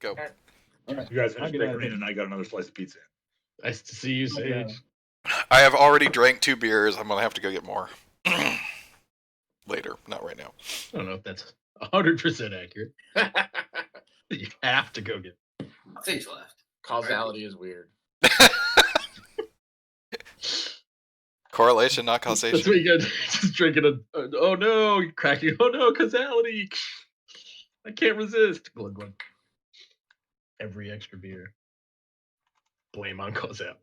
Go. All right. You guys finished bickering, and I got another slice of pizza. Nice to see you, Sage. I have already drank 2 beers. I'm gonna have to go get more later, not right now. I don't know if that's 100% accurate. You have to go get. Sage left. Causality is weird. Correlation, not causation. That's what you guys just drinking oh no, you're cracking. Oh no, causality. I can't resist. Glug glug. Every extra beer. Blame on causality.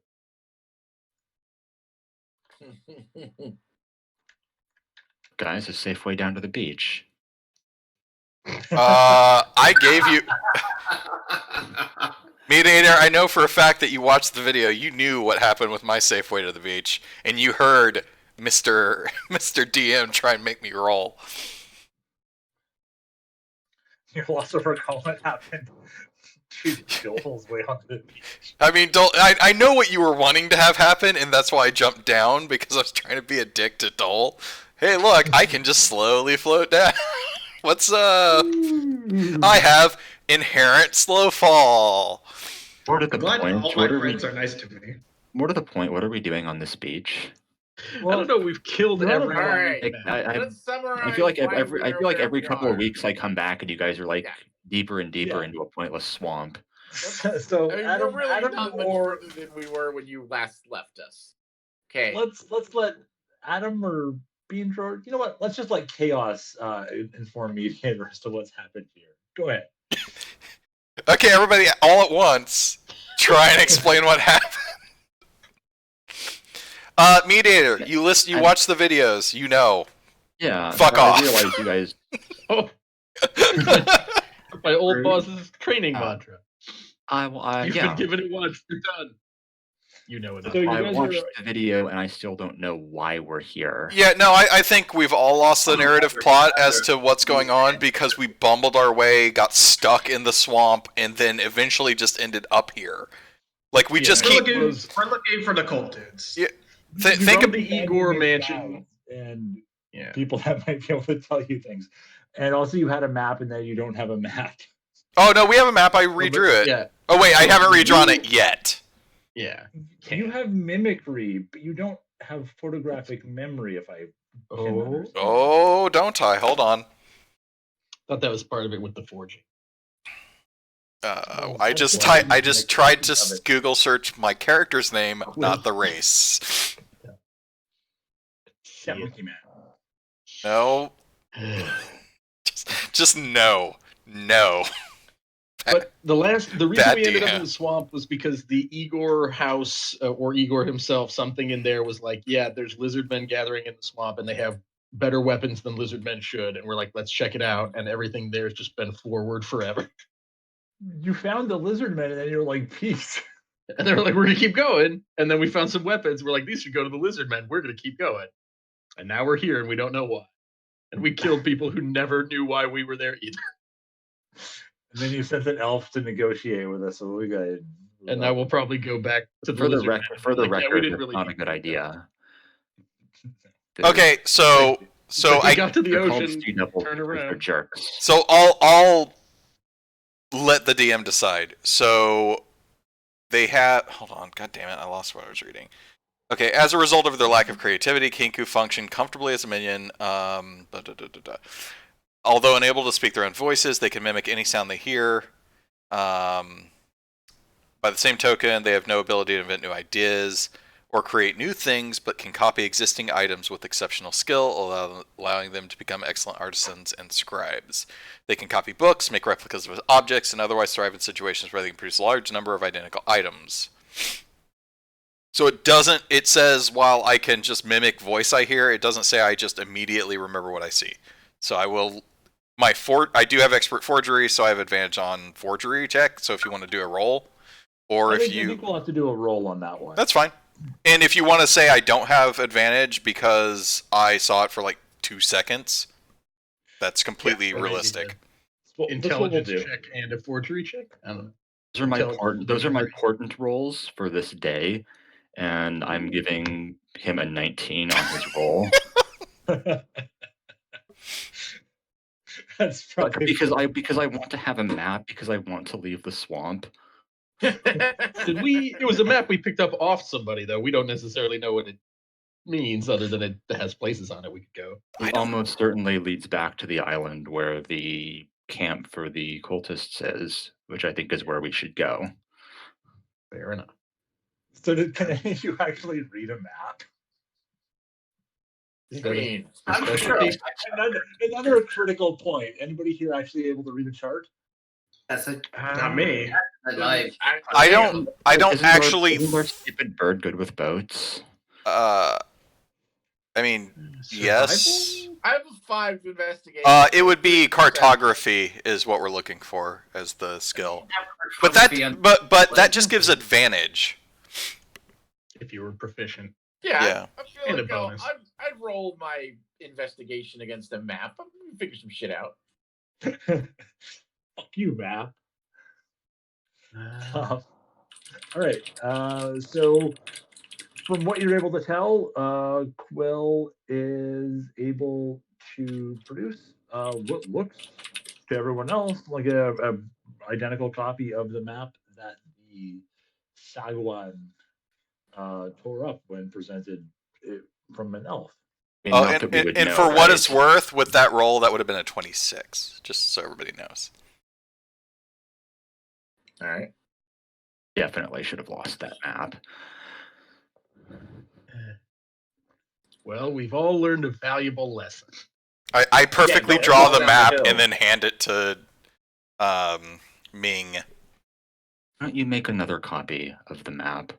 Guys, a safe way down to the beach. I gave you... Mediator, I know for a fact that you watched the video. You knew what happened with my safe way to the beach, and you heard Mr. DM try and make me roll. You'll also recall what happened to Joel's way onto the beach. I mean, I know what you were wanting to have happen, and that's why I jumped down, because I was trying to be a dick to Dole. Hey, look, I can just slowly float down. What's up? I have inherent slow fall. More to the Glad point, all my friends are nice to me. more to the point, what are we doing on this beach? Well, I don't know. We've killed everyone. All right. I Let's summarize. I feel like why every we I are feel like where every we couple of are. weeks I come back and you guys are like Yeah. deeper and deeper Yeah. into a pointless swamp. So I mean, Adam, we're really Adam not much or further than we were when you last left us. Okay. let's let Adam or Bean George. You know what? Let's just let Chaos inform Mediator as to what's happened here. Go ahead. Okay, everybody, all at once, try and explain what happened. Mediator, you watch the videos, you know. Yeah. Fuck but off. I realize you guys Oh, my old boss's training mantra. You've You've been given it once. You're done. You know it. So you I guys watched are- the video and I still don't know why we're here. Yeah, no, I think we've all lost the narrative plot as to what's going on because we bumbled our way, got stuck in the swamp, and then eventually just ended up here. Like, we just We're keep... looking for the cult dudes. Yeah, You think run of... the Igor Igor mansion. and Yeah. people that might be able to tell you things. And also, you had a map, and then you don't have a map. Oh, no, we have a map. I redrew it. Yeah. Oh, wait, I haven't redrawn it yet. Yeah. You have mimicry, but you don't have photographic memory. If I can understand. Oh, don't I? Hold on. Thought that was part of it with the forging. I just tried to Google search my character's name, not the race. Yeah, Monkey Man. No. Just no. No. But the reason Bad we ended up DM. in the swamp was because the Igor house, or Igor himself, something in there was like, yeah, there's lizard men gathering in the swamp and they have better weapons than lizard men should. And we're like, let's check it out. And everything there's just been forward forever. You found the lizard men, and then you're like, peace. And they were like, we're going to keep going. And then we found some weapons. We're like, these should go to the lizard men. We're going to keep going. And now we're here and we don't know why. And we killed people who never knew why we were there either. And then you sent an elf to negotiate with us, so we got. And now we'll probably go back to the For the lizard men. record, Like, yeah, we didn't that's really not a need good that. idea. Okay, so Like, we I got to the They're called ocean, steam doubles turn because they're around. jerks. So I'll let the DM decide. So they have... Hold on. God damn it. I lost what I was reading. Okay. As a result of their lack of creativity, Kinku function comfortably as a minion. Although unable to speak their own voices, they can mimic any sound they hear. By the same token, they have no ability to invent new ideas or create new things, but can copy existing items with exceptional skill, allowing them to become excellent artisans and scribes. They can copy books, make replicas of objects, and otherwise thrive in situations where they can produce a large number of identical items. So it says while I can just mimic voice I hear, it doesn't say I just immediately remember what I see. So I will... I do have expert forgery, so I have advantage on forgery check, so if you want to do a roll, or I if think we'll have to do a roll on that one. That's fine. And if you want to say I don't have advantage because I saw it for like 2 seconds, that's completely realistic. Intelligence check and a forgery check? I don't know. Those are my important rolls for this day, and I'm giving him a 19 on his roll. That's probably because I want to have a map because I want to leave the swamp. Did we? It was a map we picked up off somebody, though. We don't necessarily know what it means, other than it has places on it we could go. It almost certainly leads back to the island where the camp for the cultists is, which I think is where we should go. Fair enough. So can any of you actually read a map? I mean, I'm sure. Another critical point. Anybody here actually able to read a chart? That's a Not me. like. I don't actually. Isn't our stupid bird good with boats? I mean, yes. I have a 5 investigation. It would be cartography is what we're looking for as the skill. But that just gives advantage. If you were proficient. Yeah. I And feel a like bonus. I'd roll my investigation against a map. I'm gonna figure some shit out. Fuck you, map. All right. So, from what you're able to tell, Quill is able to produce what looks to everyone else like a identical copy of the map that the Sagwan tore up when presented from an elf. And for what it's worth, with that roll, that would have been a 26, just so everybody knows. All right. Definitely should have lost that map. Well, we've all learned a valuable lesson. I perfectly draw the map and then hand it to Ming. Why don't you make another copy of the map?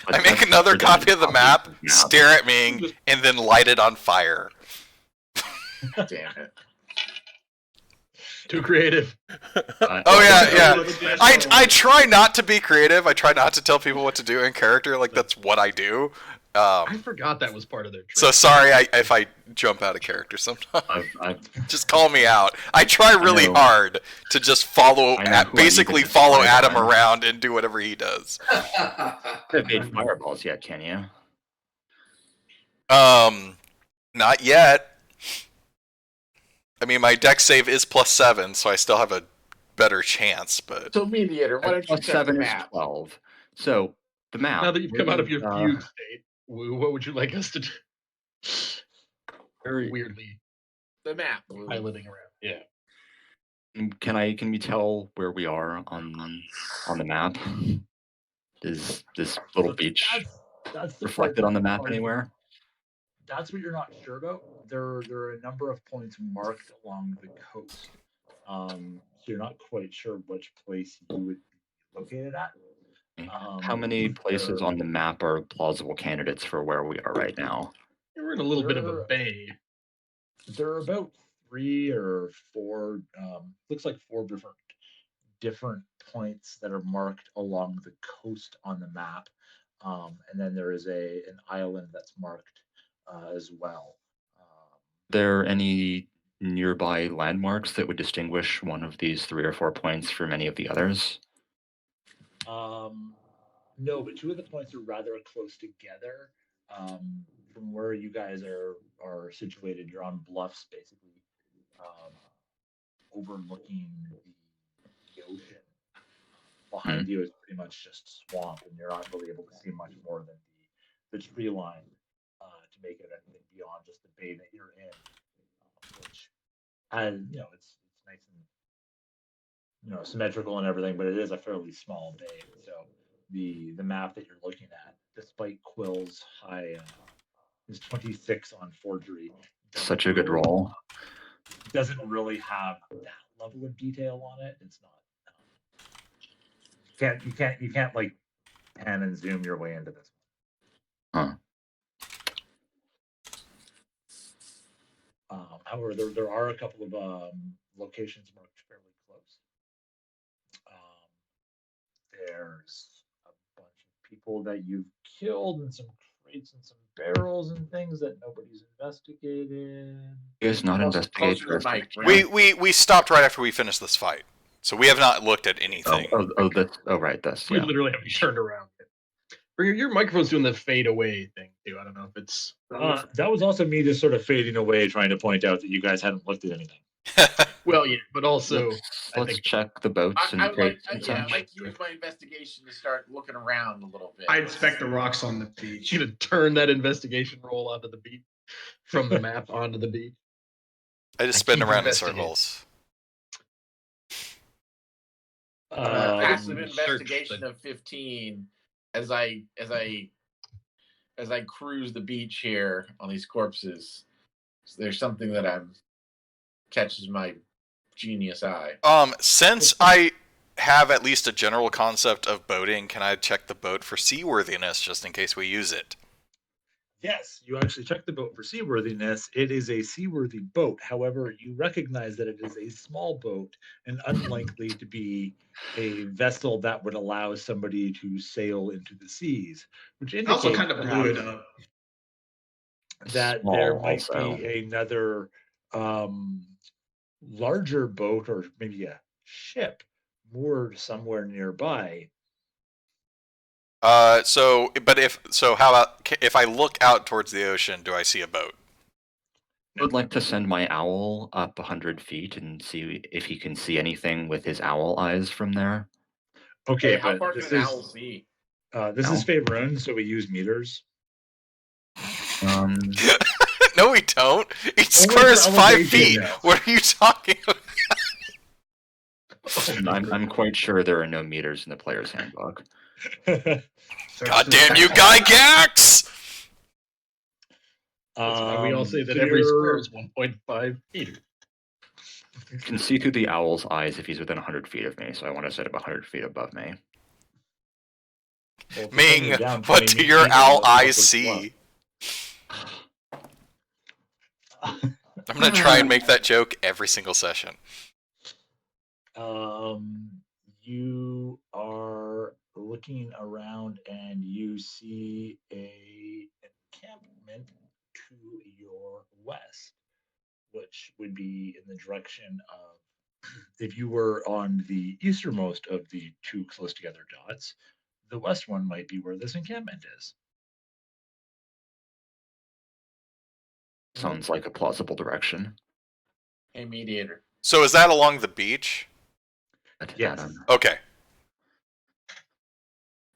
I make another copy of the map, stare at Ming, and then light it on fire. Damn it. Too creative. Oh yeah. I try not to be creative. I try not to tell people what to do in character. Like that's what I do. I forgot that was part of their trick. So sorry if I jump out of character sometimes. Just call me out. I try really hard to just basically follow Adam around and do whatever he does. Haven't made fireballs yet, can you? Not yet. I mean, my dex save is +7, so I still have a better chance. But so mediator, why don't you check the +7 is map? 12. So the map. Now that you've come out of your fugue state, what would you like us to do? Very weirdly. The map. Piloting around. Yeah. Can we tell where we are on the map? Is this little beach that's reflected on the map anywhere? That's what you're not sure about. There are a number of points marked along the coast. So you're not quite sure which place you would be located at. How many places on the map are plausible candidates for where we are right now? We're in a little bit of a bay. There are about 3 or 4, looks like 4 different points that are marked along the coast on the map. And then there is an island that's marked as well. There any nearby landmarks that would distinguish one of these 3 or 4 points from any of the others? No, but 2 of the points are rather close together. From where you guys are situated, you're on bluffs, basically, overlooking the ocean. Behind you is pretty much just swamp, and you're not really able to see much more than the tree line to make it anything beyond just the bay that you're in, which, it's nice and symmetrical and everything, but it is a fairly small bay. So the map that you're looking at, despite Quill's high is 26 on forgery. Such a good roll. Doesn't really have that level of detail on it. It's not. You can't like pan and zoom your way into this one. However, there are a couple of locations marked fairly close. There's a bunch of people that you've killed and some crates and some barrels and things that nobody's investigated. It's not investigated. We stopped right after we finished this fight, so we have not looked at anything. Right. This. We literally haven't turned around yet. Your microphone's doing the fade away thing too. I don't know if it's. That was also me just sort of fading away, trying to point out that you guys hadn't looked at anything. Well, yeah, but also I Let's think check the boats and I like, crates and yeah, I such. like to use my investigation to start looking around a little bit. I inspect the rocks on the beach. you gonna turn that investigation roll onto the beach from the map onto the beach. I just I spin keep around in investigating. circles. Passive search, investigation but- of 15 as I cruise the beach here on these corpses. So there's something that catches my genius eye. Since I have at least a general concept of boating, can I check the boat for seaworthiness just in case we use it? Yes, you actually check the boat for seaworthiness. It is a seaworthy boat. However, you recognize that it is a small boat and unlikely to be a vessel that would allow somebody to sail into the seas, which I indicates also kind of blew it perhaps up. that Small there might also. be another larger boat or maybe a ship moored somewhere nearby. How about if I look out towards the ocean, do I see a boat? I would like to send my owl up 100 feet and see if he can see anything with his owl eyes from there. Okay, Hey, how but far can this an is owl see? this is Faerun, so we use meters. No, we don't. Each Only square is for 5 elevation, feet. though. What are you talking about? I'm quite sure there are no meters in the player's handbook. God damn you, Gygax! That's why we all say that every square is 1.5 meters. You can see through the owl's eyes if he's within 100 feet of me, so I want to set him 100 feet above me. Well, Ming, you're down what 20 do your meters, owl that's eyes upwards see? plus. I'm gonna try and make that joke every single session. You are looking around and you see a encampment to your west, which would be in the direction of, if you were on the easternmost of the two close together dots, the west one might be where this encampment is. Sounds like a plausible direction. Hey, mediator. So is that along the beach? Yes. Okay.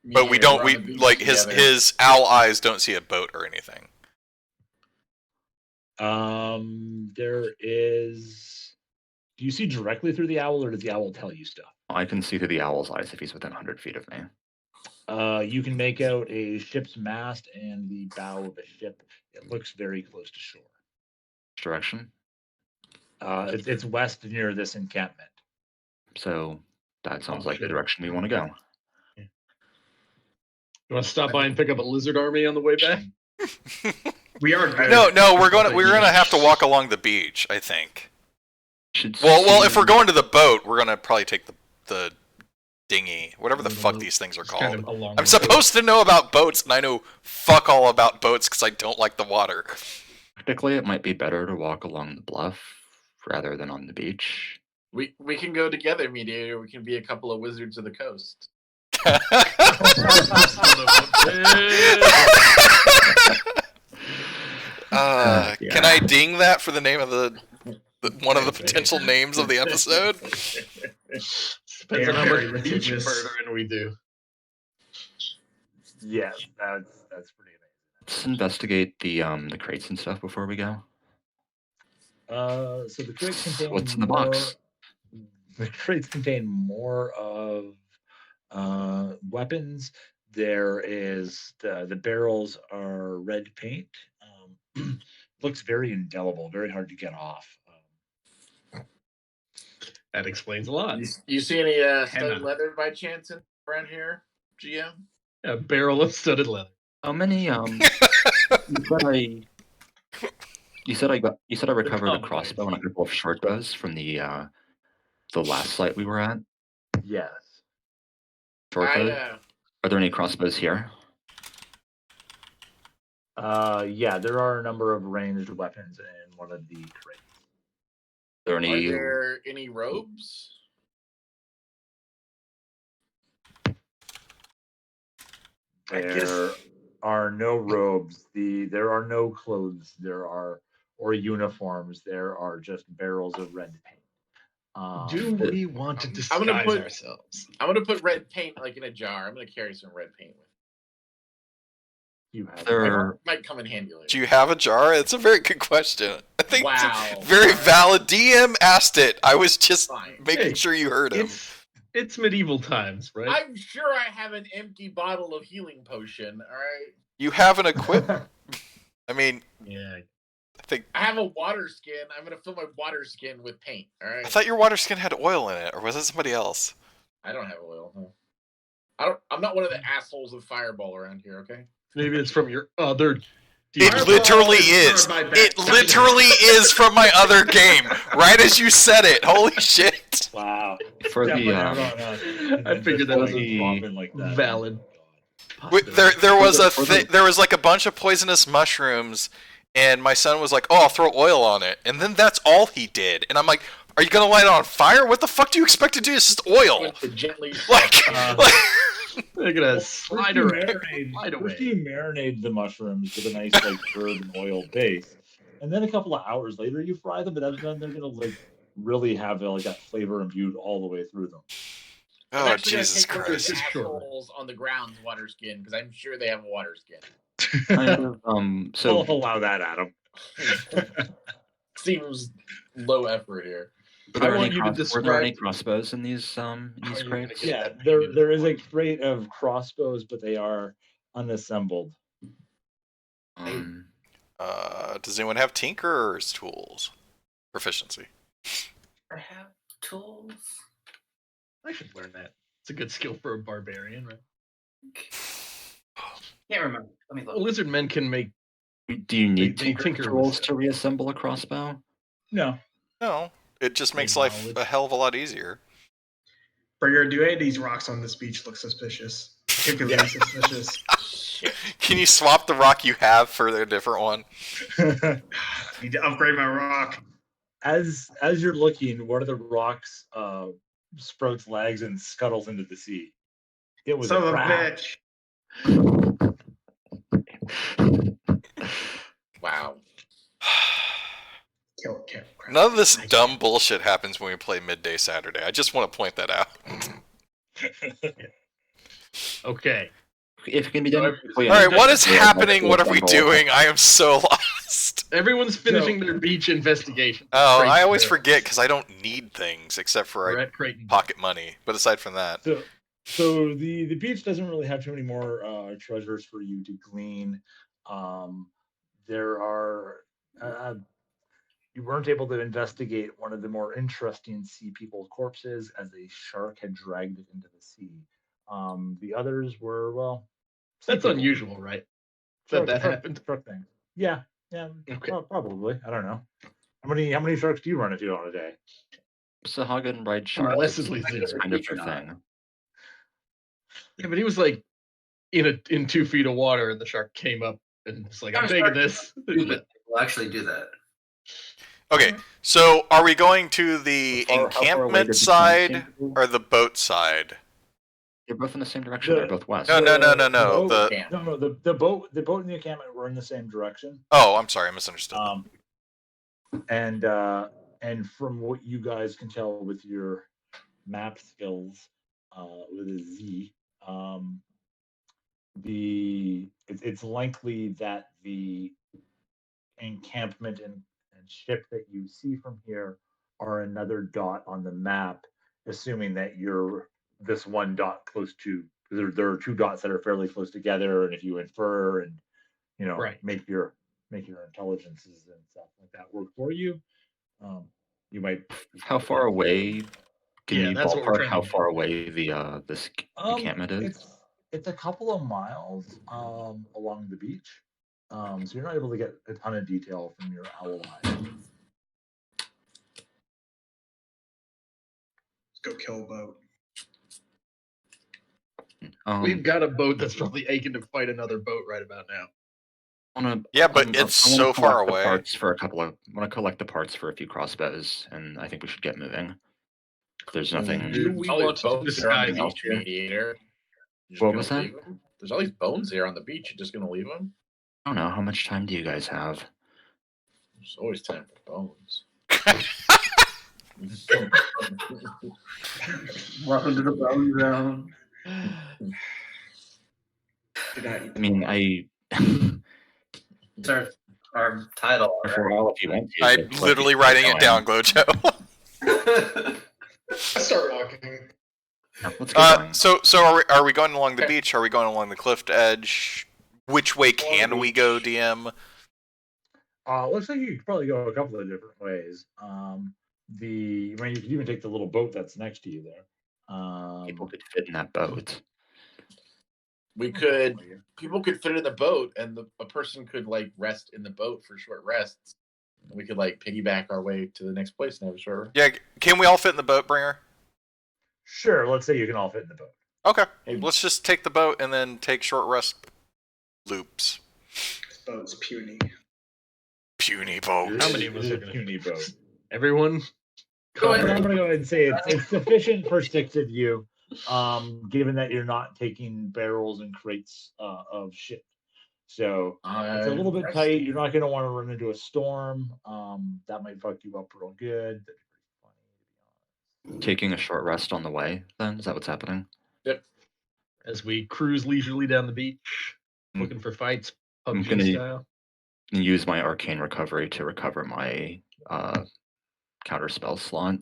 But we Mediator, don't. we're on We the beach like together. his owl eyes don't see a boat or anything. There is. Do you see directly through the owl, or does the owl tell you stuff? I can see through the owl's eyes if he's within 100 feet of me. You can make out a ship's mast and the bow of a ship. It looks very close to shore. Which direction? It's west near this encampment. So that sounds Oh, like the sure. direction we want to go. You want to stop by and pick up a lizard army on the way back? We are good. No, we're gonna have to walk along the beach, I think. Should Well, if see- we're going to the boat, we're gonna probably take the dinghy, whatever the fuck these things are It's kind called. of along I'm the supposed to know about boats, and I know fuck all about boats because I don't like the water. Technically, it might be better to walk along the bluff rather than on the beach. We can go together, mediator. We can be a couple of wizards of the coast. Yeah. Can I ding that for the name of the one of the potential names of the episode? Depends on how Very much beach litigious. murdering we do. Yes, that's pretty amazing. Let's investigate the crates and stuff before we go. So the crates contain What's in the box? The crates contain more of weapons. There is the barrels are red paint. Looks very indelible, very hard to get off. That explains a lot. You see any studded Henna. leather by chance around here, GM? A barrel of studded leather. How many? You said I recovered a crossbow and a couple of short bows from the last site we were at. Yes. Short bows. I Are there any crossbows here? Yeah, there are a number of ranged weapons in one of the crates. Are there are any? there any robes? There are no robes. There are no clothes. Or uniforms. There are just barrels of red paint. Do we want to I'm gonna disguise put- ourselves? I'm gonna put red paint like in a jar. I'm gonna carry some red paint with me. You have There, Might come in handy later. Do you have a jar? It's a very good question. I think it's Wow. a very valid. DM asked it. I was just Fine. making Hey, sure you heard him. It's medieval times, right? I'm sure I have an empty bottle of healing potion. All right. You have an equip. I mean, Yeah. I think. I have a water skin. I'm gonna fill my water skin with paint. All right. I thought your water skin had oil in it, or was it somebody else? I don't have oil. No. I'm not one of the assholes with Fireball around here. Okay. Maybe it's from your other. It Fireball literally is is. powered by It Bat- literally is from my other game. Right as you said it. Holy shit. Wow. for the I figured that was a valid. There was like a bunch of poisonous mushrooms, and my son was like, "Oh, I'll throw oil on it," and then that's all he did. And I'm like, "Are you gonna light it on fire? What the fuck do you expect to do? It's just oil." To gently. Like, Look at us. Slide away. First you marinate the mushrooms with a nice like herb and oil base, and then a couple of hours later you fry them, but then they're gonna like really have like that flavor imbued all the way through them. I'm oh actually gonna Jesus take one of those Christ! assholes on the ground's water skin because I'm sure they have a water skin. kind of, so I'll allow that, Adam. Seems low effort here. were there, I want any, you to were there any describe- crossbows in these How are you gonna crates? get Yeah, that there is a crate of crossbows, but they are unassembled. Does anyone have Tinker's tools? Proficiency. I have tools. I should learn that. It's a good skill for a barbarian, right? Can't remember. Let me look. Lizard men can make. Do you need they tinker tinker tools with to reassemble a crossbow? No. No, it just makes Big life knowledge. a hell of a lot easier. Brigger, do any of these rocks on this beach look suspicious? Particularly suspicious. Can you swap the rock you have for a different one? Need to upgrade my rock. As you're looking, one of the rocks sprouts legs and scuttles into the sea. It was Son a of a crab. bitch. Wow. Kill it. None of this dumb bullshit happens when we play Midday Saturday. I just want to point that out. Okay. If it can be done. All All right, what is happening? What are we doing? I am so lost. Everyone's finishing their beach investigation. Oh, Creighton I always barrels. forget because I don't need things except for We're I at Creighton. pocket money. But aside from that, So the beach doesn't really have too many more treasures for you to glean. There are you weren't able to investigate one of the more interesting sea people corpses as a shark had dragged it into the sea. The others were sea That's people. unusual, right? That happened. Shark thing. Yeah, Okay. probably. I don't know. How many sharks do you run into on a day? Sahagin and Ride Shark Blessedly is zero. kind of their thing. Yeah, but he was like in 2 feet of water, and the shark came up and it's like, I'm taking this. We'll actually do that. okay. So are we going to the How far away encampment does the side camp seem to be? or the boat side? They're both in the same direction. They're both west. No. The boat and the encampment were in the same direction. Oh, I'm sorry, I misunderstood. And from what you guys can tell with your map skills, with a Z, it's likely that the encampment and ship that you see from here are another dot on the map, assuming that you're this one dot close to. There are 2 dots that are fairly close together, and if you infer and Right. make your intelligences and stuff like that work for you, you might. How far away? Can Yeah, you that's what we're ballpark trying how to do. far away the this encampment is? It's a couple of miles along the beach, so you're not able to get a ton of detail from your owl eye. Let's go kill a boat. We've got a boat that's probably aching to fight another boat right about now. Yeah, but it's I wanna so far collect the away. Parts for a couple of. I want to collect the parts for a few crossbows, and I think we should get moving. There's nothing. Do we All want those to boats are on disguise the each beach, mediator. Just What gonna was that? leave them? There's all these bones here on the beach. You're just gonna leave them? I don't know. How much time do you guys have? There's always time for bones. Welcome to the bone zone. I mean, It's our title. for all of you want to. I'm but literally keep writing it going. down, Glojo. I start walking. Yeah, let's get going. So are we going along the beach? Are we going along the cliff edge? Which way can we go, DM? Looks like you could probably go a couple of different ways. You could even take the little boat that's next to you there. People could fit in that boat. People could fit in the boat, and a person could like rest in the boat for short rests. And we could like piggyback our way to the next place and have a short rest. Yeah, can we all fit in the boat, Bringer? Sure, let's say you can all fit in the boat. Okay, let's just take the boat and then take short rest loops. This boat's puny. Puny boat. How many of us It is are a going puny boat? Everyone? Go ahead. I'm going to go ahead and say it's sufficient for 6 of you, given that you're not taking barrels and crates of shit. So it's a little bit tight. You're not going to want to run into a storm. That might fuck you up real good. That'd be pretty funny, to be honest. Taking a short rest on the way, then? Is that what's happening? Yep. As we cruise leisurely down the beach, looking for fights, I'm PUBG gonna- style. And use my arcane recovery to recover my counterspell slot.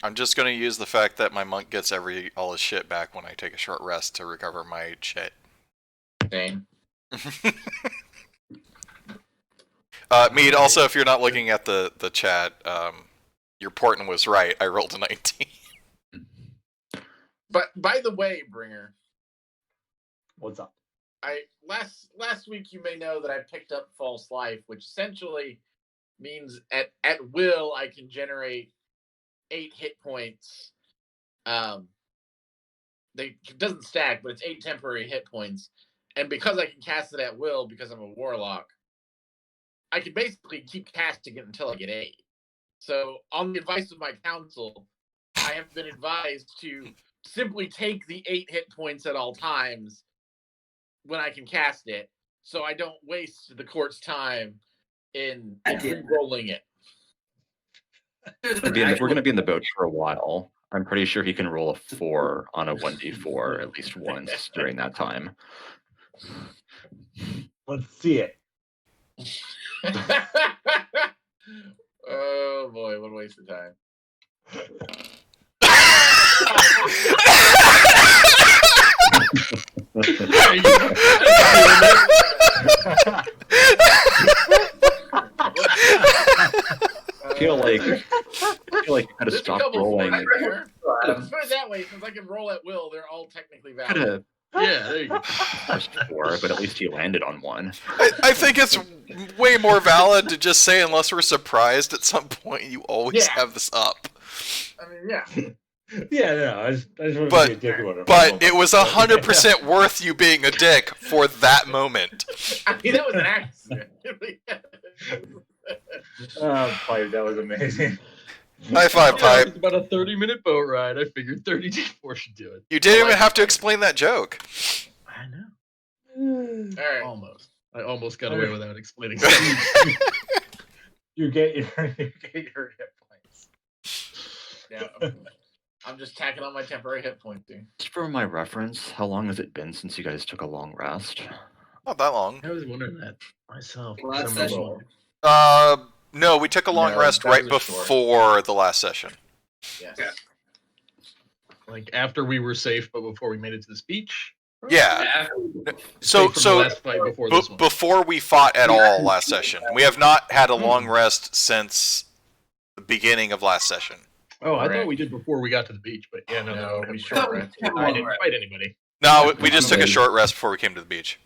I'm just going to use the fact that my monk gets all his shit back when I take a short rest to recover my shit. Same. Mead, also, if you're not looking at the chat, your Portland was right. I rolled a 19. But by the way, Bringer, What's up? last week you may know that I picked up False Life, which essentially means at will I can generate 8 hit points. It doesn't stack, but it's 8 temporary hit points. And because I can cast it at will, because I'm a warlock, I can basically keep casting it until I get 8. So, on the advice of my counsel, I have been advised to simply take the 8 hit points at all times when I can cast it, so I don't waste the court's time in rolling it. We're going to be in the boat for a while. I'm pretty sure he can roll a 4 on a 1d4 at least once during that time. Let's see it. Oh boy, what a waste of time. I feel like you could have There's a stopped couple rolling. things there. Adam. Put it that way, since I can roll at will, they're all technically Could valid. have Yeah, there you go. first 4, but at least he landed on 1. I think it's way more valid to just say, unless we're surprised at some point, you always Yeah. have this up. I mean, yeah. Yeah, no, I just wanted But- to be a dick about it. But it was 100% worth you being a dick for that moment. I mean, that was an accident. Pipe, that was amazing. High five, Pipe. It's about a 30-minute boat ride. I figured 30d4 should do it. You didn't even have to explain that joke. I know. All right. Almost. I almost got away without explaining something. You get your hit points. Yeah. I'm just tacking on my temporary hit points, dude. Just for my reference, how long has it been since you guys took a long rest? Not that long. I was wondering that myself. Last Some session. reason. No, we took a long No, rest that right was a short. before the last session. Yes. Yeah. Like after we were safe, but before we made it to this beach. Yeah. Safe from the So last fight before this one. before we fought at all last session, we have not had a long rest since the beginning of last session. Oh, I Correct. thought we did before we got to the beach, but yeah, no, we we short thought we rest. had a I long didn't rest. fight anybody. No, we just took a short rest before we came to the beach.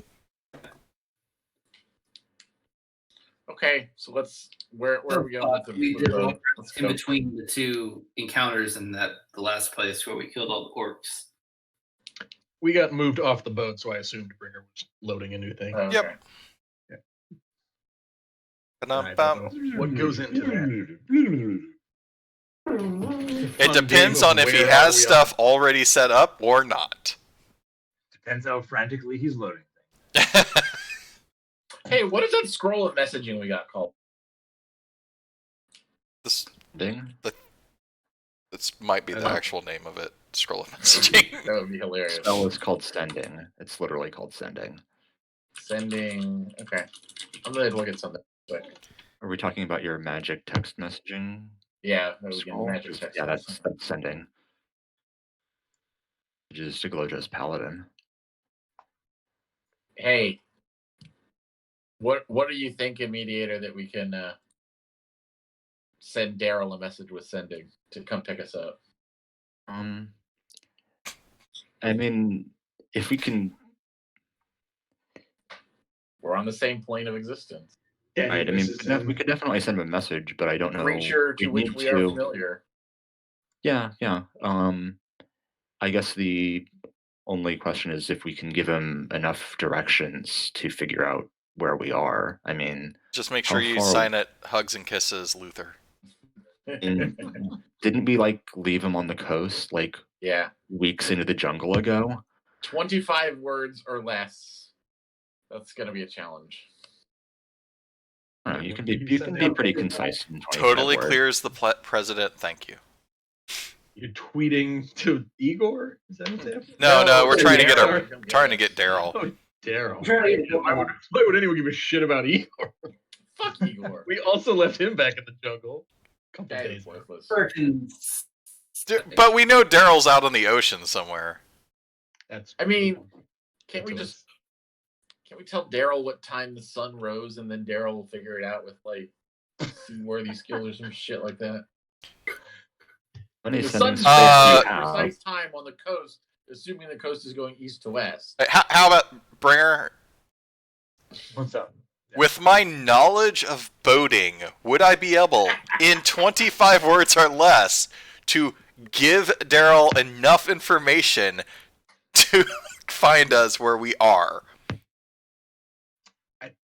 Okay, so where are we going with the, We with did the long let's in go. between the two encounters in the last place where we killed all the orcs. We got moved off the boat, so I assumed Bringer was loading a new thing. Okay. Yep. I don't know what goes into that? It depends on if he has stuff already set up or not. Depends how frantically he's loading things. Hey, what is that scroll of messaging we got called? This Ding. might be the actual name of it. Scroll of messaging. That would be hilarious. Spell is called sending. It's literally called sending. Sending. Okay. I'm going to look at something quick. Are we talking about your magic text messaging? Yeah, that would be scroll? magic text. Yeah, that's sending. Which is Digloja's paladin. Hey, what are you thinking, mediator, that we can send Daryl a message with sending to come pick us up? I mean, if we can, We're on the same plane of existence. Danny right? I mean, misses him. we could definitely send him a message, but I don't know. Creature to which we are familiar. Yeah. I guess the only question is if we can give him enough directions to figure out where we are. I mean, Just make sure you sign it Hugs and Kisses, Luther. didn't we leave him on the coast Yeah, weeks into the jungle ago? 25 words or less. That's going to be a challenge. I don't know, you can be pretty concise. In 25 Totally words. clears the president. Thank you. You're tweeting to Igor? Is that what's happening? No, we're trying to get Daryl. Daryl. Oh, Daryl. Daryl. Why would anyone give a shit about Igor? Fuck Igor. We also left him back in the jungle. A couple That days is ago. worthless. But we know Daryl's out on the ocean somewhere. That's. Can't we tell Daryl what time the sun rose, and then Daryl will figure it out with seaworthy skills or some shit like that? The sun's precise time on the coast, assuming the coast is going east to west. How about Bringer? What's up? With my knowledge of boating, would I be able, in 25 words or less, to give Daryl enough information to find us where we are?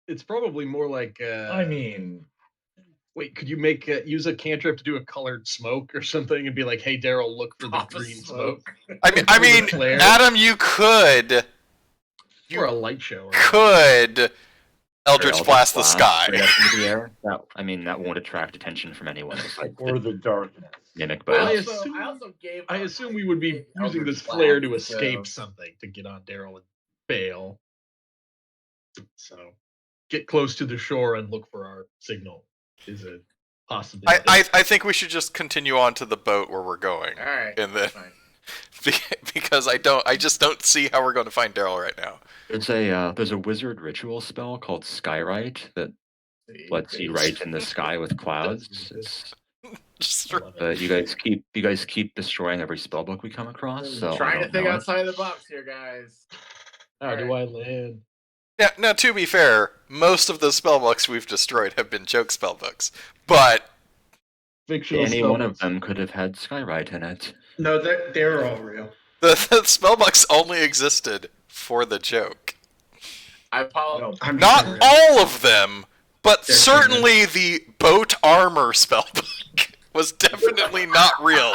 It's probably more like. Wait, could you use a cantrip to do a colored smoke or something and be like, "Hey, Daryl, look for the green smoke." I mean, Adam, you could. For a light show. Could Eldritch Blast the sky. Right up into the air. That won't attract attention from anyone besides Or the darkness. mimic I boats. assume we would be using this flare to escape something to get on Daryl and bail. So, get close to the shore and look for our signal. Is a possibility. I think we should just continue on to the boat where we're going. All right. And then, because I just don't see how we're going to find Daryl right now. There's a wizard ritual spell called Skywrite that lets you write in the sky with clouds. You guys keep destroying every spellbook we come across. So trying to think outside the box here, guys. How do I land? Yeah, now to be fair, most of the spellbooks we've destroyed have been joke spellbooks, but any one of them could have had Skywrite in it. No, they're all real. The spellbooks only existed for the joke. I apologize. Not all of them, but certainly the boat armor spellbook was definitely not real.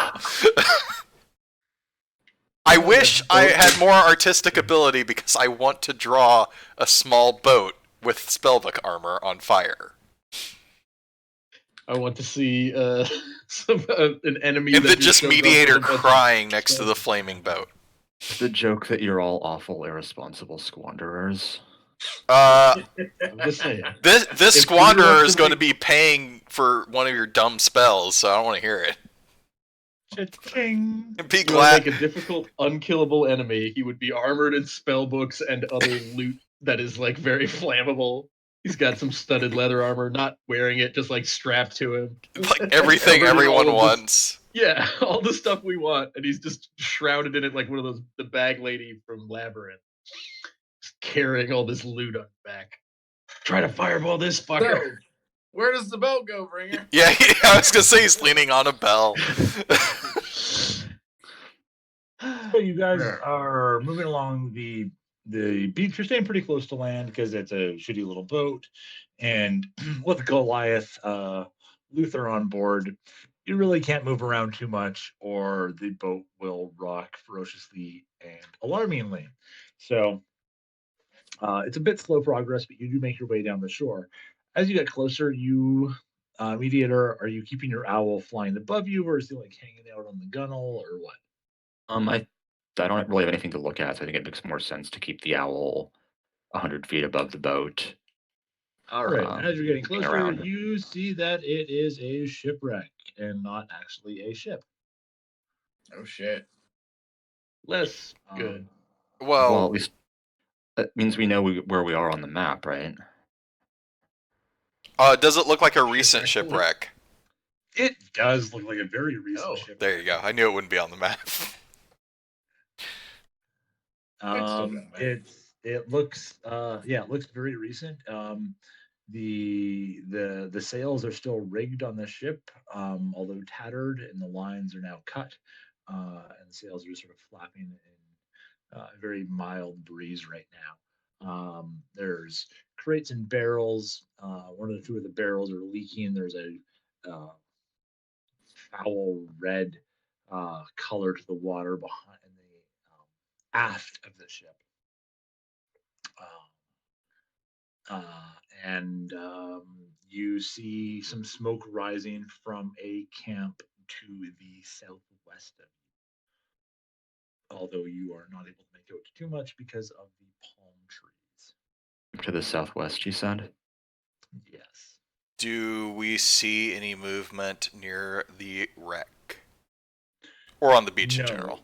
I wish I had more artistic ability because I want to draw a small boat with spellbook armor on fire. I want to see an enemy and then just mediator crying next to the flaming boat. The joke that you're all awful, irresponsible squanderers. This squanderer is going to be paying for one of your dumb spells, so I don't want to hear it. Be glad. Make a difficult, unkillable enemy. He would be armored in spellbooks and other loot that is very flammable. He's got some studded leather armor, not wearing it, just strapped to him. Everything everyone wants. Yeah, all the stuff we want, and he's just shrouded in it like one of the bag lady from Labyrinth, just carrying all this loot on his back. Try to fireball this fucker. So, where does the boat go, Bringer? Yeah, I was gonna say he's leaning on a bell. So you guys are moving along the beach. You're staying pretty close to land because it's a shitty little boat, and with Goliath, Luther on board, you really can't move around too much, or the boat will rock ferociously and alarmingly. So it's a bit slow progress, but you do make your way down the shore. As you get closer, you Mediator, are you keeping your owl flying above you, or is he like hanging out on the gunnel, or what? I don't really have anything to look at, so I think it makes more sense to keep the owl 100 feet above the boat. All right. As you're getting looking closer, around. you see that it is a shipwreck and not actually a ship. Oh shit. Less good. Well, at least that means we know where we are on the map, right? Does it look like a recent shipwreck? It does look like a very recent shipwreck. There you go. I knew it wouldn't be on the map. It looks it looks very recent. The sails are still rigged on the ship, although tattered, and the lines are now cut, and the sails are sort of flapping in a very mild breeze right now. There's crates and barrels. One or two of the barrels are leaking. There's a foul red color to the water behind the aft of the ship. And you see some smoke rising from a camp to the southwest of you. Although you are not able to make out too much because of the palm trees. To the southwest, you said? Yes. Do we see any movement near the wreck? Or on the beach in general?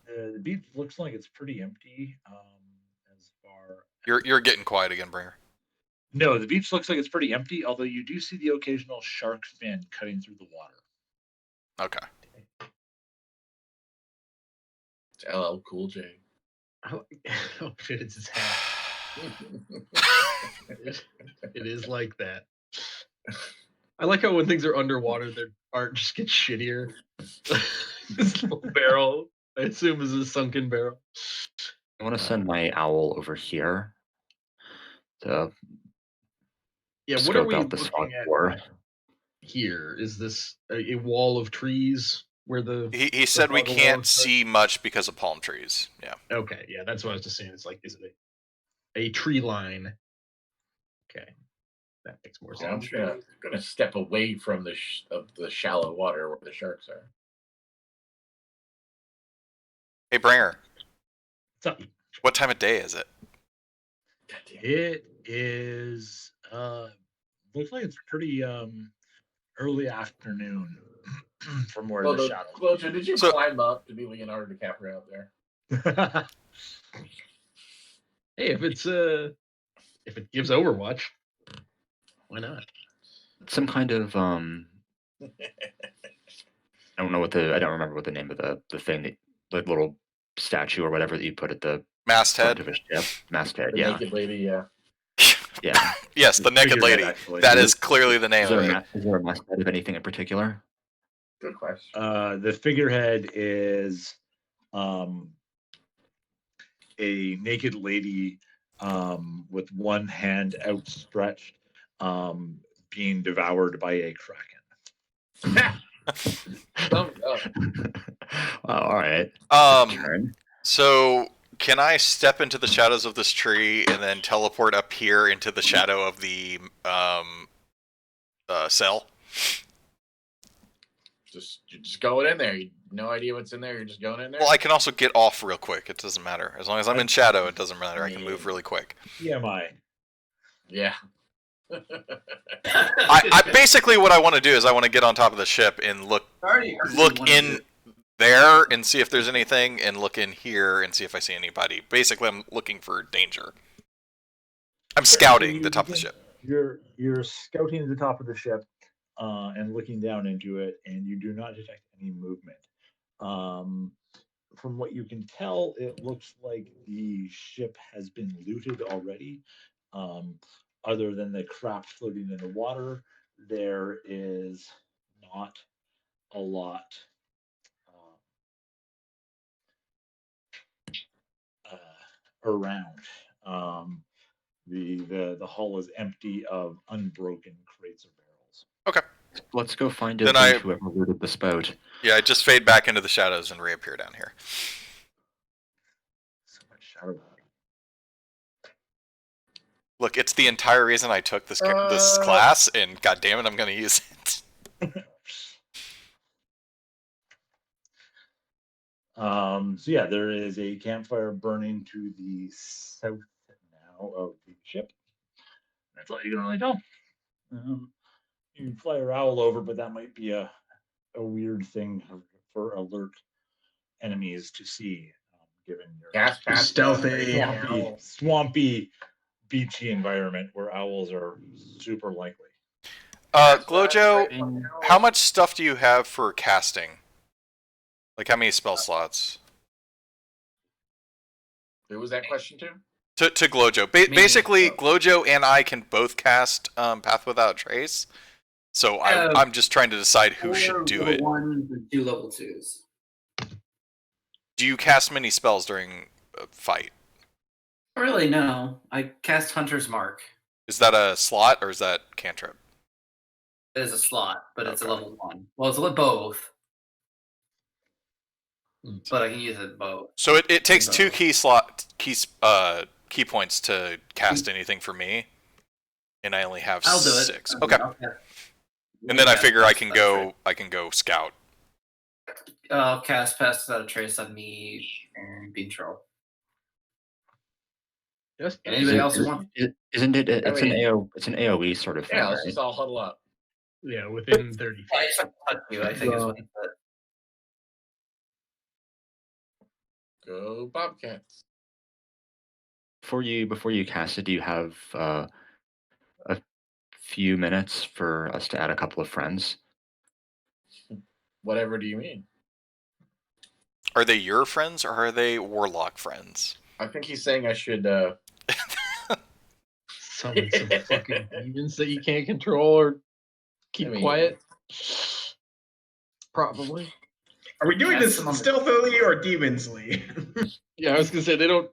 The beach looks like it's pretty empty. As far You're getting quiet again, Bringer. No, the beach looks like it's pretty empty, although you do see the occasional shark fin cutting through the water. Okay. It's LL Cool J. Oh shit, it's his hat. It is like that. I like how when things are underwater, their art just gets shittier. This little barrel, I assume, is a sunken barrel. I want to send my owl over here to what are we out this looking at for. here? Is this a wall of trees where the... He said we can't see much because of palm trees. Yeah. Okay, yeah, that's what I was just saying. It's like, is it a tree line? Okay, that makes more sense. I'm gonna step away from the shallow water where the sharks are. Hey, Bringer. What's up? What time of day is it? It is looks like it's pretty early afternoon from where the shadows. Closer, did you climb up to be Leonardo DiCaprio out there? Hey, if it gives Overwatch, why not? Some kind of I don't remember what the name of the thing that, like, little statue or whatever that you put at the masthead of a ship. Masthead, the naked lady, yeah. Yeah. Yes, the naked lady. That is clearly the name of it. Is there a masthead of anything in particular? Good question. The figurehead is a naked lady with one hand outstretched, being devoured by a kraken. All right. So can I step into the shadows of this tree and then teleport up here into the shadow of the cell? You're just going in there. You no idea what's in there. You're just going in there. Well, I can also get off real quick. It doesn't matter. As long as I'm in shadow, it doesn't matter. I can move really quick. TMI. Yeah. I basically what I want to do is I want to get on top of the ship and look in there and see if there's anything, and look in here and see if I see anybody. Basically, I'm looking for danger. I'm scouting the top of the ship. You're scouting the top of the ship and looking down into it, and you do not detect any movement. From what you can tell, it looks like the ship has been looted already. Other than the craft floating in the water, there is not a lot around. The hull is empty of unbroken crates or barrels. Okay. Let's go find it. Then whoever looted this boat. Yeah, I just fade back into the shadows and reappear down here. So much shadow. Look, it's the entire reason I took this class, and goddammit, I'm going to use it. So yeah, there is a campfire burning to the south now of the ship. That's all you can really tell. You can fly your owl over, but that might be a weird thing for alert enemies to see, given your Gas past Stealthy. swampy, beachy environment where owls are super likely. Glojo, how much stuff do you have for casting? Like, how many spell slots? Who was that question to? To Glojo. Basically, Glojo and I can both cast Path Without Trace. So I'm just trying to decide who should do it. 1s and 2 level 2s. Do you cast many spells during a fight? Really, no. I cast Hunter's Mark. Is that a slot or is that cantrip? It is a slot, but it's a level 1. Well, it's a both. But I can use it both. So it takes 2 key points to cast anything for me, and I only have I'll do it. 6. Okay. And then I figure I can go scout. I'll cast Pass Without a Trace on me and Bean Troll. Yes. Anybody else want? Isn't it? It's an AOE sort of thing. Yeah, let's right? just all huddle up. Yeah, within 30 feet. I think is what he said. Go Bobcats. Before you cast it, do you have a few minutes for us to add a couple of friends? Whatever do you mean? Are they your friends or are they warlock friends? I think he's saying I should Summon some fucking demons that you can't control or keep quiet. Probably. Are we doing this stealthily or demonsly? Yeah, I was gonna say they don't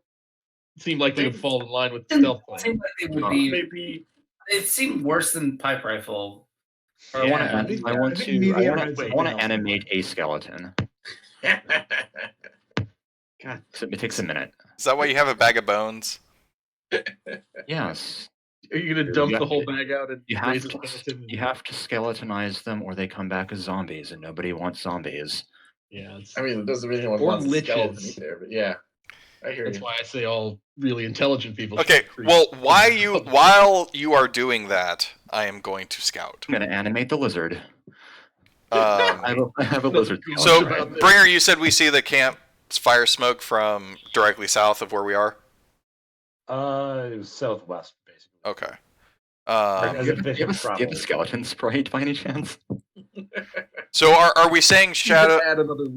seem like they would fall in line with the stealth It seemed like they would be. Maybe it seemed worse than pipe rifle. I want to animate a skeleton. God, so it takes a minute. Is that why you have a bag of bones? Yes. Are you gonna dump the whole bag out and you raise have a skeleton? You have to skeletonize them, or they come back as zombies, and nobody wants zombies. Yeah, I mean, it doesn't mean anyone wants a skeleton either, but yeah, I hear That's you. why I say all really intelligent people. Okay, well, while you are doing that, I am going to scout. I'm going to animate the lizard. I have a lizard. So, Bringer, you said we see the camp fire smoke from directly south of where we are? It was southwest, basically. Okay. Do you have a skeleton sprite by any chance? So are we saying shadow?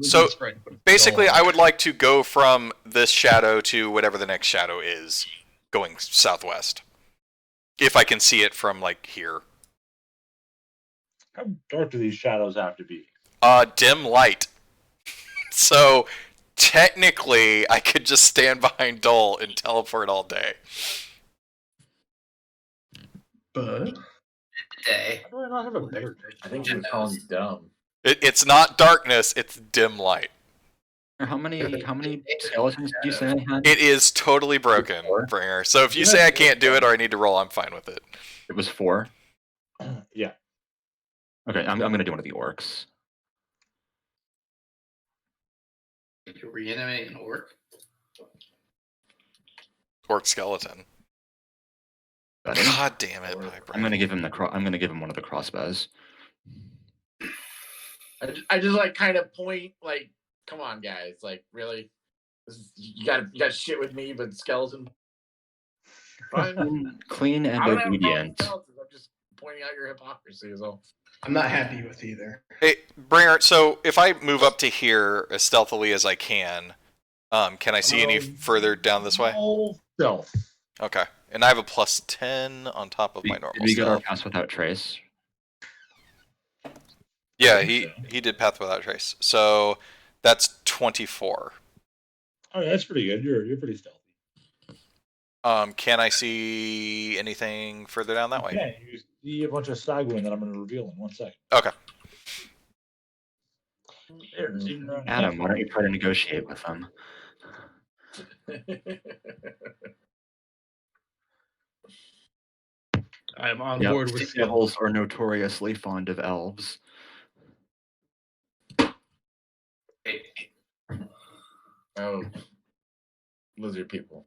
So basically, I would like to go from this shadow to whatever the next shadow is, going southwest. If I can see it from like here. How dark do these shadows have to be? Dim light. So technically, I could just stand behind Dole and teleport all day. But day. How do I not have a better day? I think you're calling me dumb. It's not darkness; it's dim light. How many skeletons did you say I had? It is totally broken, Bringer. So if you say I can't do it or I need to roll, I'm fine with it. It was 4? Yeah. Okay, I'm going to do one of the orcs. Did you reanimate an orc? Orc skeleton. God damn it! I'm going to give him one of the crossbows. I just like kind of point like, come on, guys, like really, you got shit with me, but skeleton. Fine. Clean and obedient. I'm just pointing out your hypocrisy is all. I'm not happy with either. Hey, Bringer, so if I move up to here as stealthily as I can I see any further down this way? Stealth. Okay. And I have a +10 on top of my normal Did we get our stealth. Pass Without Trace? Yeah, he did Path Without Trace. So that's 24. Oh, that's pretty good. You're pretty stealthy. Can I see anything further down that way? Yeah, you see a bunch of Sagwin that I'm going to reveal in 1 second. Okay. Adam, why don't you try to negotiate with them? I'm on Yep, board with sea devils are notoriously fond of elves. Oh, lizard people.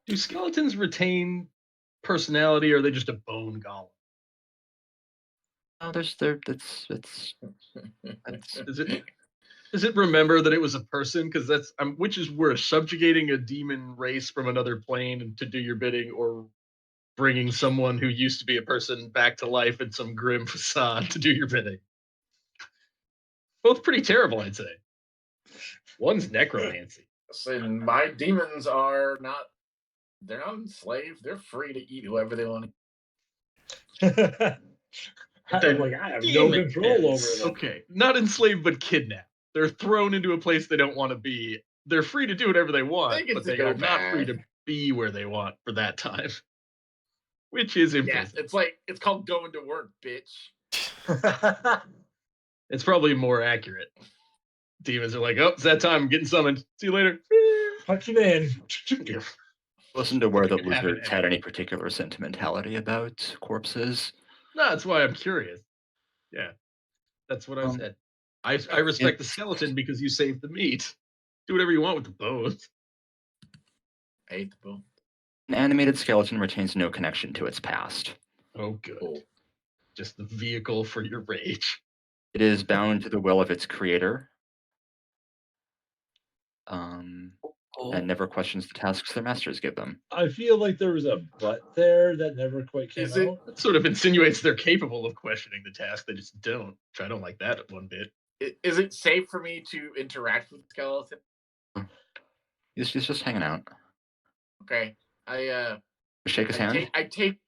Do skeletons retain personality, or are they just a bone golem? Oh, that's Does it remember that it was a person? Because that's which is worse, subjugating a demon race from another plane to do your bidding, or bringing someone who used to be a person back to life in some grim facade to do your bidding. Both pretty terrible, I'd say. One's necromancy. So my demons are not. They're not enslaved. They're free to eat whoever they want. I'm like, I have no control over them. Okay, not enslaved, but kidnapped. They're thrown into a place they don't want to be. They're free to do whatever they want, but they are not free to be where they want for that time. Which is impressive. Yeah, it's called going to work, bitch. It's probably more accurate. Demons are like, oh, it's that time. I'm getting summoned. See you later. Punch it in. Listen to where the lizards had any particular sentimentality about corpses. No, that's why I'm curious. Yeah, that's what I said. I respect the skeleton because you saved the meat. Do whatever you want with the bones. I hate the bone. An animated skeleton retains no connection to its past. Oh, good. Just the vehicle for your rage. It is bound to the will of its creator. And never questions the tasks their masters give them. I feel like there was a but there that never quite came out. It sort of insinuates they're capable of questioning the task. They just don't. Which I don't like that one bit. Is it safe for me to interact with the skeleton? He's just hanging out. Okay. Shake his hand. I take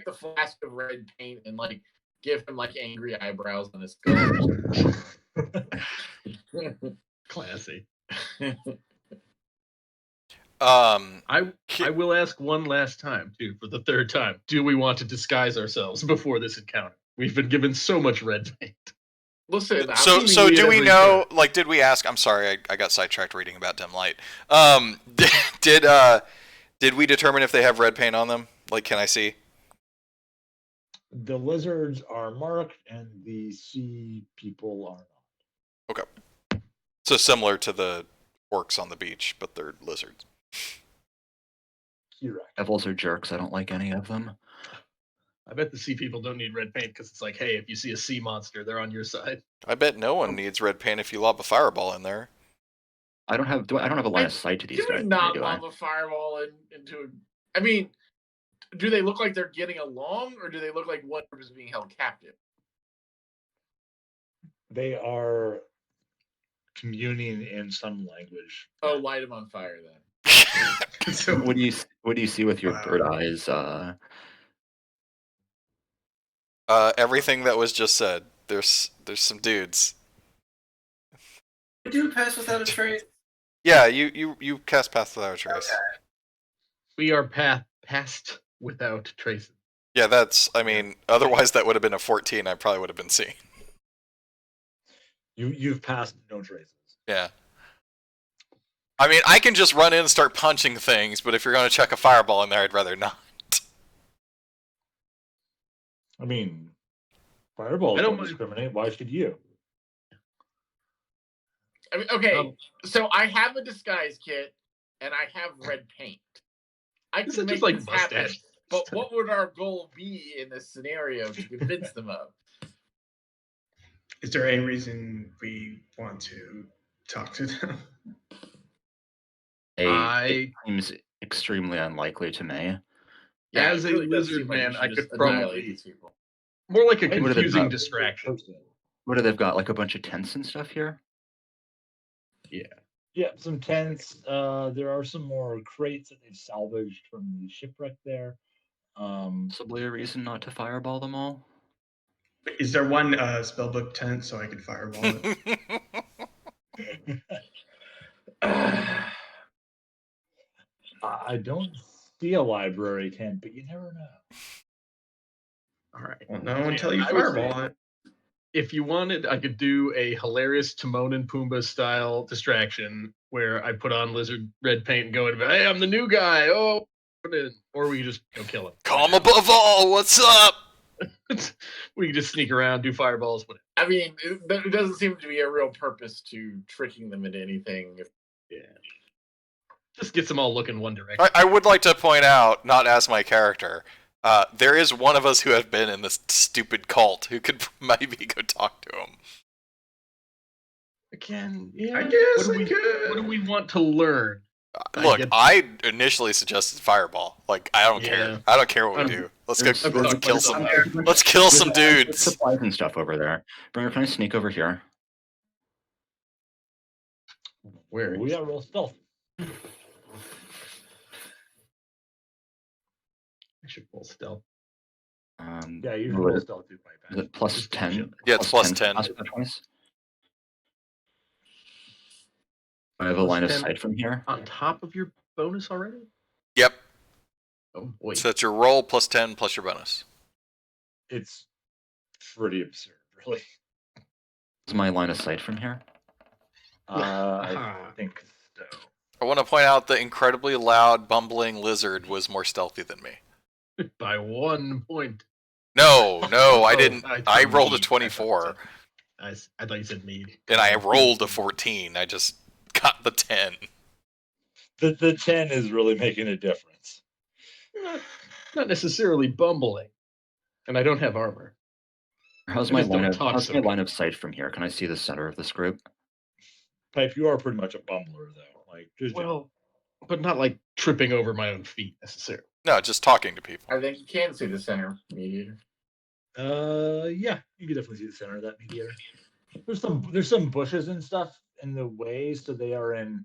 the flask of red paint and like give him like angry eyebrows on his skull. Classy. I will ask one last time too, for the third time. Do we want to disguise ourselves before this encounter? We've been given so much red paint. Listen, so do we know? Like, did we ask? I'm sorry, I got sidetracked reading about dim light. Did we determine if they have red paint on them? Like, can I see? The lizards are marked, and the sea people are not. Okay. So similar to the orcs on the beach, but they're lizards. Devils are jerks. I don't like any of them. I bet the sea people don't need red paint because it's like, hey, if you see a sea monster, they're on your side. I bet no one needs red paint if you lob a fireball in there. I don't have a line of sight to these guys. Do not lob a fireball into a... I mean, do they look like they're getting along, or do they look like one is being held captive? They are communing in some language. Oh, light them on fire then. So what do you see with your bird eyes? Everything that was just said. There's some dudes. We do pass without a trace. Yeah, you cast pass without a trace. Okay. We are passed without traces. Yeah, that's. I mean, otherwise that would have been a 14. I probably would have been seeing. You've passed no traces. Yeah. I mean, I can just run in and start punching things, but if you're going to chuck a fireball in there, I'd rather not. I mean, fireballs don't discriminate. Why should you? I mean, okay, so I have a disguise kit, and I have red paint. I can make this happen, but what would our goal be in this scenario to convince them of? Is there any reason we want to talk to them? It seems extremely unlikely to me. Yeah, as a lizard man, I could probably more like a confusing distraction. What do they've got? Like a bunch of tents and stuff here? Yeah, some tents. There are some more crates that they've salvaged from the shipwreck there. Possibly a reason not to fireball them all. Is there one spellbook tent so I could fireball it? I don't see a library tent, but you never know. All right. Well, no one tell you fireball it. If you wanted, I could do a hilarious Timon and Pumbaa style distraction where I put on lizard red paint and go in, hey, I'm the new guy. Oh, put it in. Or we can just go kill him. Calm above all. What's up? We can just sneak around, do fireballs, whatever. I mean, it doesn't seem to be a real purpose to tricking them into anything. Yeah. Just gets them all looking one direction. I would like to point out, not as my character, there is one of us who has been in this stupid cult who could maybe go talk to him. Again, yeah. I guess what we could. What do we want to learn? Look, I initially suggested fireball. Like, I don't care. I don't care what we do. Let's go. Let's kill some. Let's kill some dudes. Supplies and stuff over there. Bringer, can I sneak over here? Where? We gotta roll stealth. I should roll stealth. Yeah, you can roll stealth too. Is it plus 10? Yeah, it's plus 10. I have a line of sight from here. On top of your bonus already? Yep. Oh boy. So that's your roll plus 10 plus your bonus. It's pretty absurd, really. Is my line of sight from here? I think so. I want to point out the incredibly loud, bumbling lizard was more stealthy than me. By 1 point. No, I didn't. I thought rolled a mead. 24. I thought you said mead. And I rolled a 14. I just got the 10. The 10 is really making a difference. Not necessarily bumbling. And I don't have armor. How's my line of sight from here? Can I see the center of this group? Pipe, you are pretty much a bumbler, though. Like, well, but not like tripping over my own feet necessarily. No, just talking to people. I think you can see the center mediator. Yeah, you can definitely see the center of that mediator. There's some bushes and stuff in the way, so they are in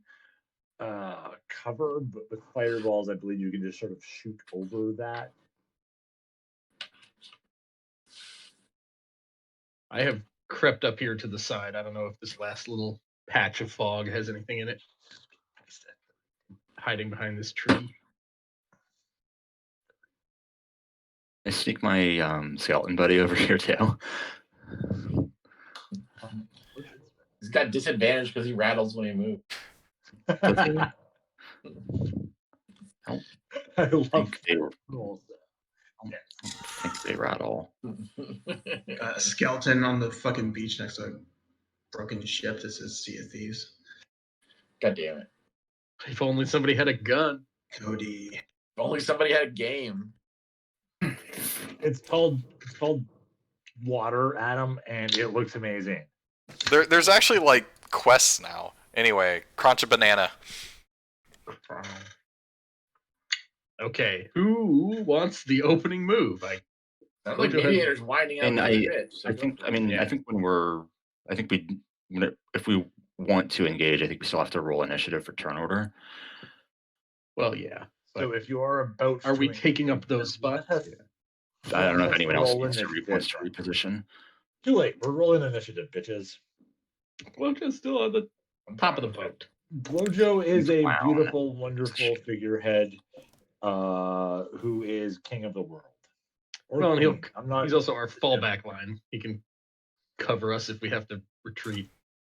cover, but with fireballs, I believe you can just sort of shoot over that. I have crept up here to the side. I don't know if this last little patch of fog has anything in it. Hiding behind this tree. I sneak my skeleton buddy over here too. He's got disadvantage because he rattles when he moves. I love I think they rattle. A skeleton on the fucking beach next to a broken ship. This is Sea of Thieves. God damn it. If only somebody had a gun. Cody. If only somebody had a game. It's called Water, Adam, and it looks amazing. There's actually like quests now. Anyway, crunch a banana. Okay, who wants the opening move? Sounds like mediator's winding up. And if we want to engage, I think we still have to roll initiative for turn order. Well, yeah. So if you are about, are we taking up those spots? I don't know if anyone else wants to reposition. Too late. We're rolling initiative, bitches. Blojo's still on the top of the boat. Blojo is a beautiful, wonderful figurehead who is king of the world. Well, he's also our fallback line. He can cover us if we have to retreat.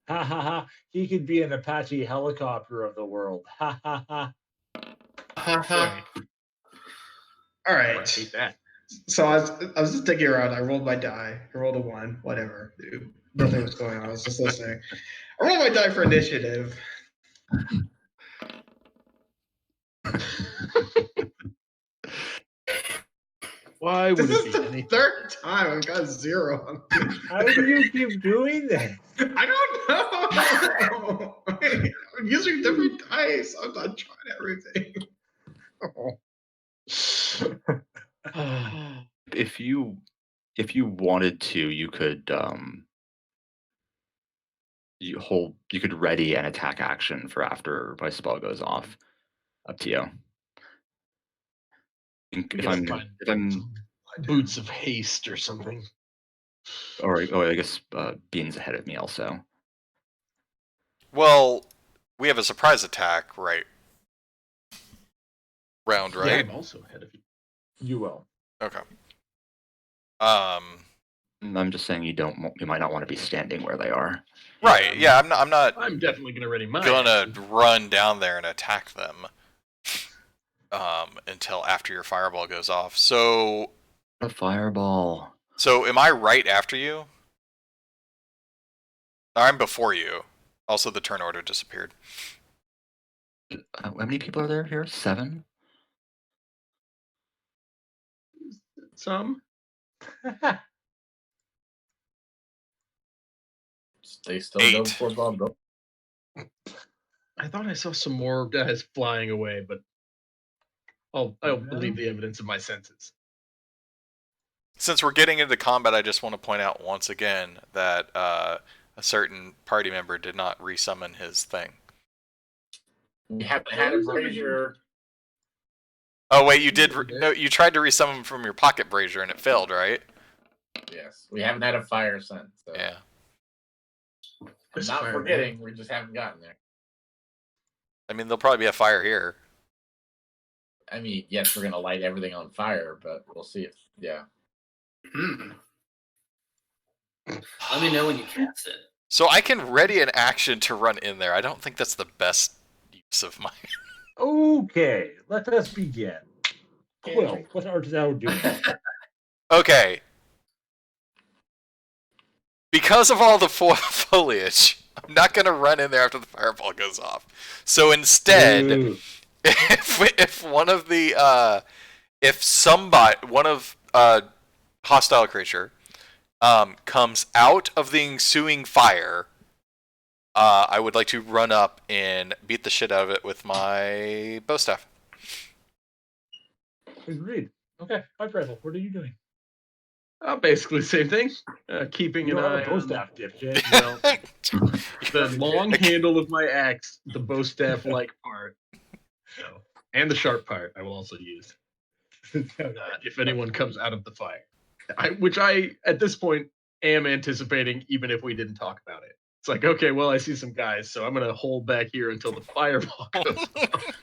Ha ha ha. He could be an Apache helicopter of the world. Ha ha ha. Ha ha. All I right. hate that. So I was just digging around. I rolled my die. I rolled a 1. Whatever. Dude, nothing was going on. I was just listening. I rolled my die for initiative. Why would This it is be the anything? third time I've got 0. How do you keep doing this? I don't know. I'm using different dice. I'm not trying everything. If you wanted to, you could you could ready an attack action for after my spell goes off. Up to you. If I'm boots of haste or something. Or I guess Bean's ahead of me also. Well, we have a surprise attack round, right? Yeah, I'm also ahead of you. You will. Okay. I'm just saying you might not want to be standing where they are. Right. Yeah, I'm not I'm definitely gonna ready mine. gonna run down there and attack them. until after your fireball goes off. So A fireball. So am I right after you? I'm before you. Also, the turn order disappeared. How many people are there here? 7? Some. They still 8. go before Bob go. I thought I saw some more guys flying away, but I'll believe the evidence of my senses. Since we're getting into combat, I just want to point out once again that a certain party member did not resummon his thing. We haven't had a brazier. Oh wait, you did. No, you tried to resummon from your pocket brazier and it failed, right? Yes, we haven't had a fire since. So. Yeah. I'm not forgetting, we just haven't gotten there. I mean, there'll probably be a fire here. I mean, yes, we're gonna light everything on fire, but we'll see if Let me know when you cast it. So I can ready an action to run in there. I don't think that's the best use of my. Okay, let us begin. Quill, what art thou doing? Okay. Because of all the foliage, I'm not going to run in there after the fireball goes off. So instead, if one of the one of hostile creature comes out of the ensuing fire, I would like to run up and beat the shit out of it with my bow staff. Agreed. Okay, Brazil, what are you doing? Basically the same thing. Keeping an eye on staff, dipshit. Well, the long handle of my axe, the bow staff like part, and the sharp part I will also use. If anyone comes out of the fire, which I at this point am anticipating, even if we didn't talk about it. It's like, okay, well, I see some guys, so I'm gonna hold back here until the fireball goes off.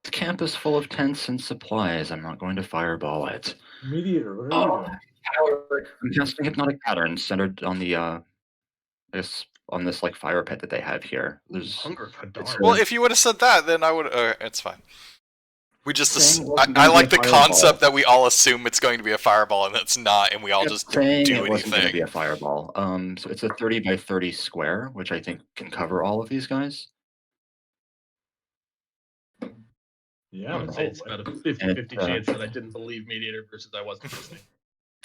The camp is full of tents and supplies. I'm not going to fireball it. Mediator, what are you doing? I'm casting hypnotic pattern centered on the on this like fire pit that they have here. There's hunger for dark. Well, if you would have said that, then I would. It's fine. We just. I like the concept that we all assume it's going to be a fireball and it's not, and we all just don't do it wasn't going to be anything. a fireball. So it's a 30 by 30 square, which I think can cover all of these guys. Yeah, I would say it's about a 50-50 chance that I didn't believe Mediator versus I wasn't listening.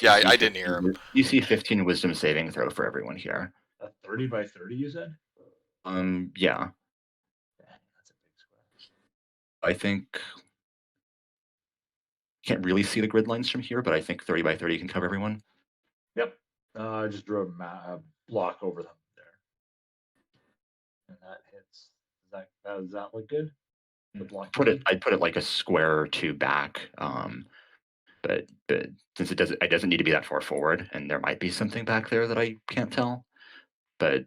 Yeah, I didn't hear him. DC 15 Wisdom saving throw for everyone here. A 30 by 30, you said? Yeah. That's a big square. I think can't really see the grid lines from here, but I think 30 by 30 can cover everyone. Yep. I just drew a block over them there, and that hits. Does that look good? The block. I'd put it like a square or two back. But since it doesn't need to be that far forward, and there might be something back there that I can't tell. But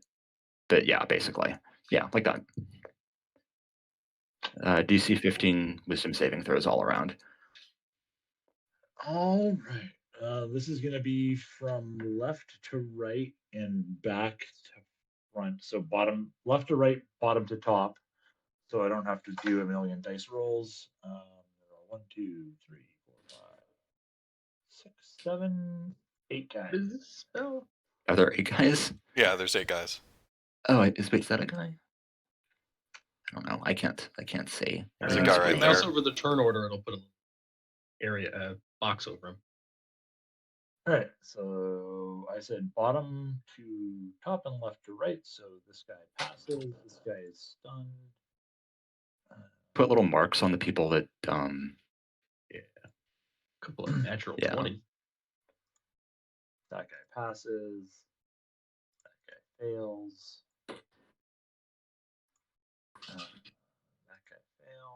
yeah, basically, yeah, like that. DC 15 Wisdom saving throws all around. All right. This is going to be from left to right and back to front. So left to right, bottom to top. So I don't have to do a million dice rolls. 1, 2, 3, 4, 5, 6, 7, 8 guys. Is this spell? Are there 8 guys? Yeah, there's 8 guys. Oh, is that a guy? I don't know. I can't see. There's a guy right Mouse there. over the turn order, it'll put a box over him. All right, so I said bottom to top and left to right. So this guy passes. This guy is stunned. Put little marks on the people that Yeah, a couple of natural 20s. That guy passes. That guy fails. That guy fails.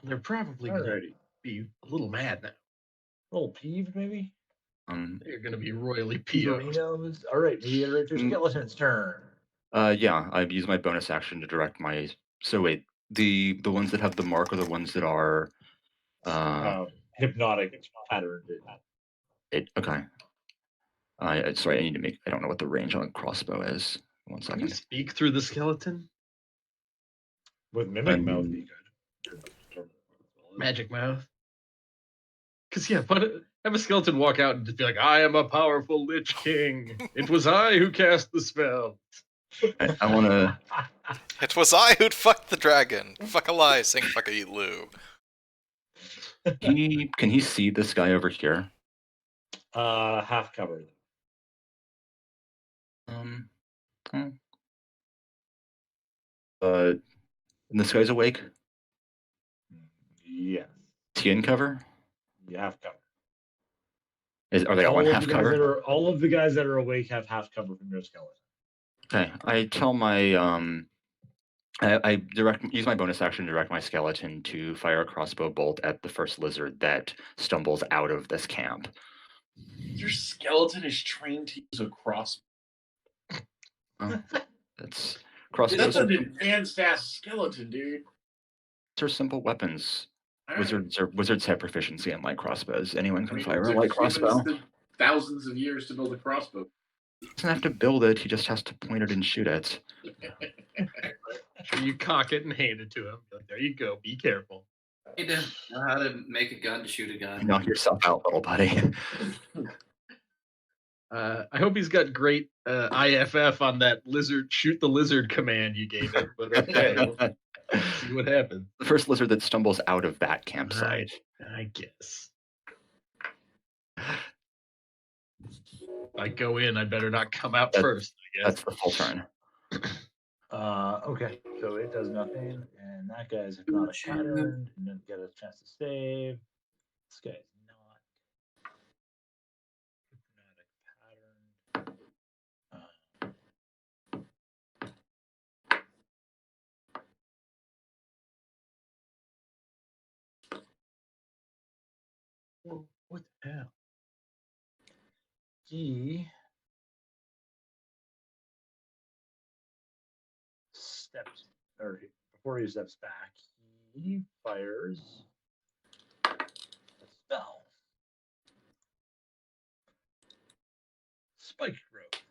They're probably going to be a little mad now. A little peeved, maybe? They're going to be royally PO'd. All right, Mediator Skeleton's turn. Yeah, I've used my bonus action to direct my. So wait, The ones that have the mark are the ones that are hypnotic patterned. Okay. Sorry, I need to make. I don't know what the range on a crossbow is. 1 Can you second. speak through the skeleton? With mimic mouth, you could. Magic mouth. Because have a skeleton walk out and just be like, "I am a powerful Lich King. It was I who cast the spell." I want to. It was I who'd fucked the dragon. Fuck a lie, sing fuck a eat Lou. Can he see this guy over here? Half covered. And this guy's awake? Yes. Is he in cover? You half cover. Are they all in half cover? All of the guys that are awake have half cover from your skeleton. Okay. I tell my I use my bonus action to direct my skeleton to fire a crossbow bolt at the first lizard that stumbles out of this camp. Your skeleton is trained to use a crossbow. That's crossbows. That's an advanced ass skeleton, dude. These are simple weapons. All Wizards have proficiency in light crossbows. Anyone can fire a light crossbow. Thousands of years to build a crossbow. He doesn't have to build it. He just has to point it and shoot it. You cock it and hand it to him. Like, there you go. Be careful. You don't know how to make a gun to shoot a gun. Knock yourself out, little buddy. I hope he's got great IFF on that lizard shoot the lizard command you gave him. But okay, we'll see what happens. The first lizard that stumbles out of that campsite. I guess. If I go in, I better not come out first, I guess. That's the full turn. Okay, so it does nothing, and that guy's hypnotic patterned and didn't get a chance to save. This guy's not hypnotic patterned. Well, what the hell? He steps, or before he steps back, he fires a spell. Spike growth.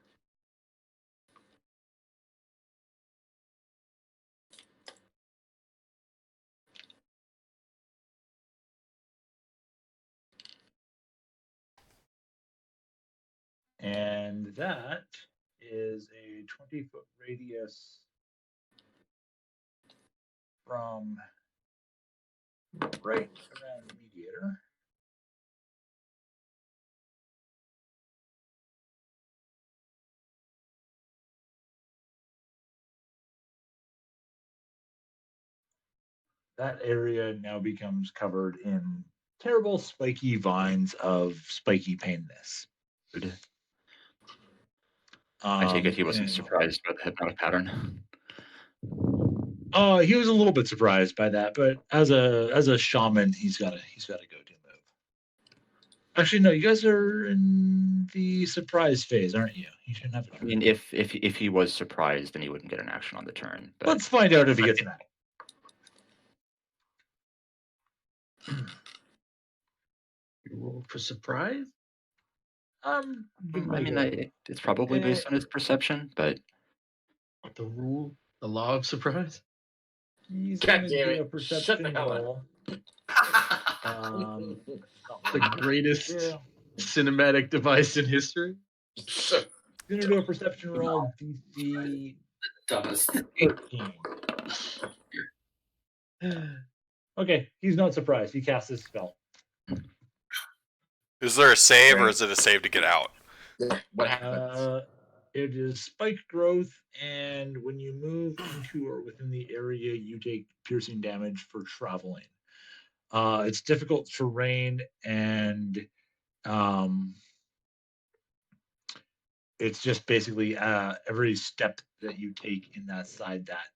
And that is a 20-foot radius from right around the mediator. That area now becomes covered in terrible spiky vines of spiky painness. I take it he wasn't surprised by the hypnotic pattern. He was a little bit surprised by that, but as a shaman, he's got a go-to move. Actually, no, you guys are in the surprise phase, aren't you? You shouldn't have. I mean, if he was surprised, then he wouldn't get an action on the turn. But let's find out if he gets an action. You roll for surprise? I mean, it's probably based on his perception, but the law of surprise. He's God damn it! A perception Shut the hell roll. The greatest cinematic device in history. He's gonna do a perception roll. DC Dumbest. 13. Okay, he's not surprised. He casts his spell. Is there a save, or is it a save to get out? What happens? It is spike growth, and when you move into or within the area, you take piercing damage for traveling. It's difficult terrain, and it's just basically every step that you take in that side that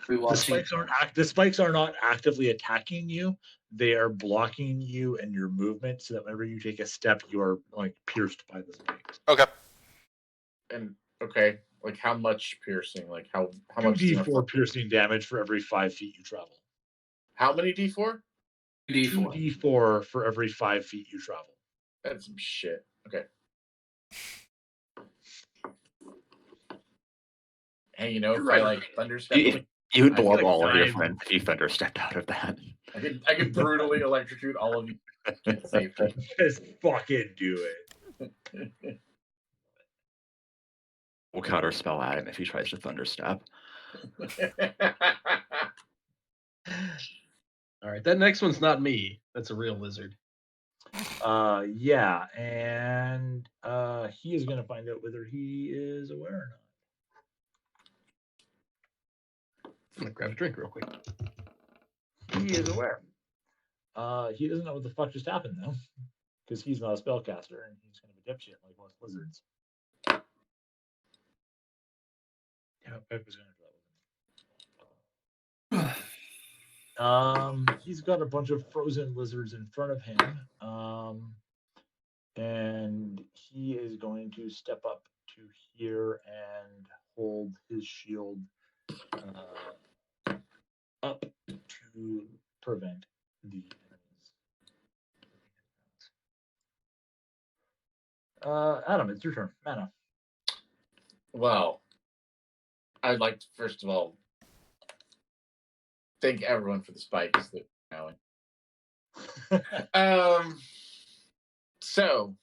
the spikes are not actively attacking you. They are blocking you and your movement, so that whenever you take a step, you are like pierced by the spikes. Okay. And okay, Like how much piercing? Like how Two much? D4 piercing damage for every 5 feet you travel. How many D4? 2 D4 for every 5 feet you travel. That's some shit. Okay. Hey, if I like thunderstep, you would blow like all of your 9. friends if you thunder stepped out of that. I could brutally electrocute all of you to get safety. Just fucking do it. We'll counter spell at him if he tries to thunder step. All right, that next one's not me. That's a real lizard. Yeah, and he is going to find out whether he is aware or not. I'm gonna grab a drink real quick. He is aware. He doesn't know what the fuck just happened though, because he's not a spellcaster and he's kind of a dipshit like most lizards. Yeah, Pep was going to he's got a bunch of frozen lizards in front of him, and he is going to step up to here and hold his shield up to prevent the enemies. Adam, it's your turn. Mana. Well, I'd like to first of all thank everyone for the spikes that so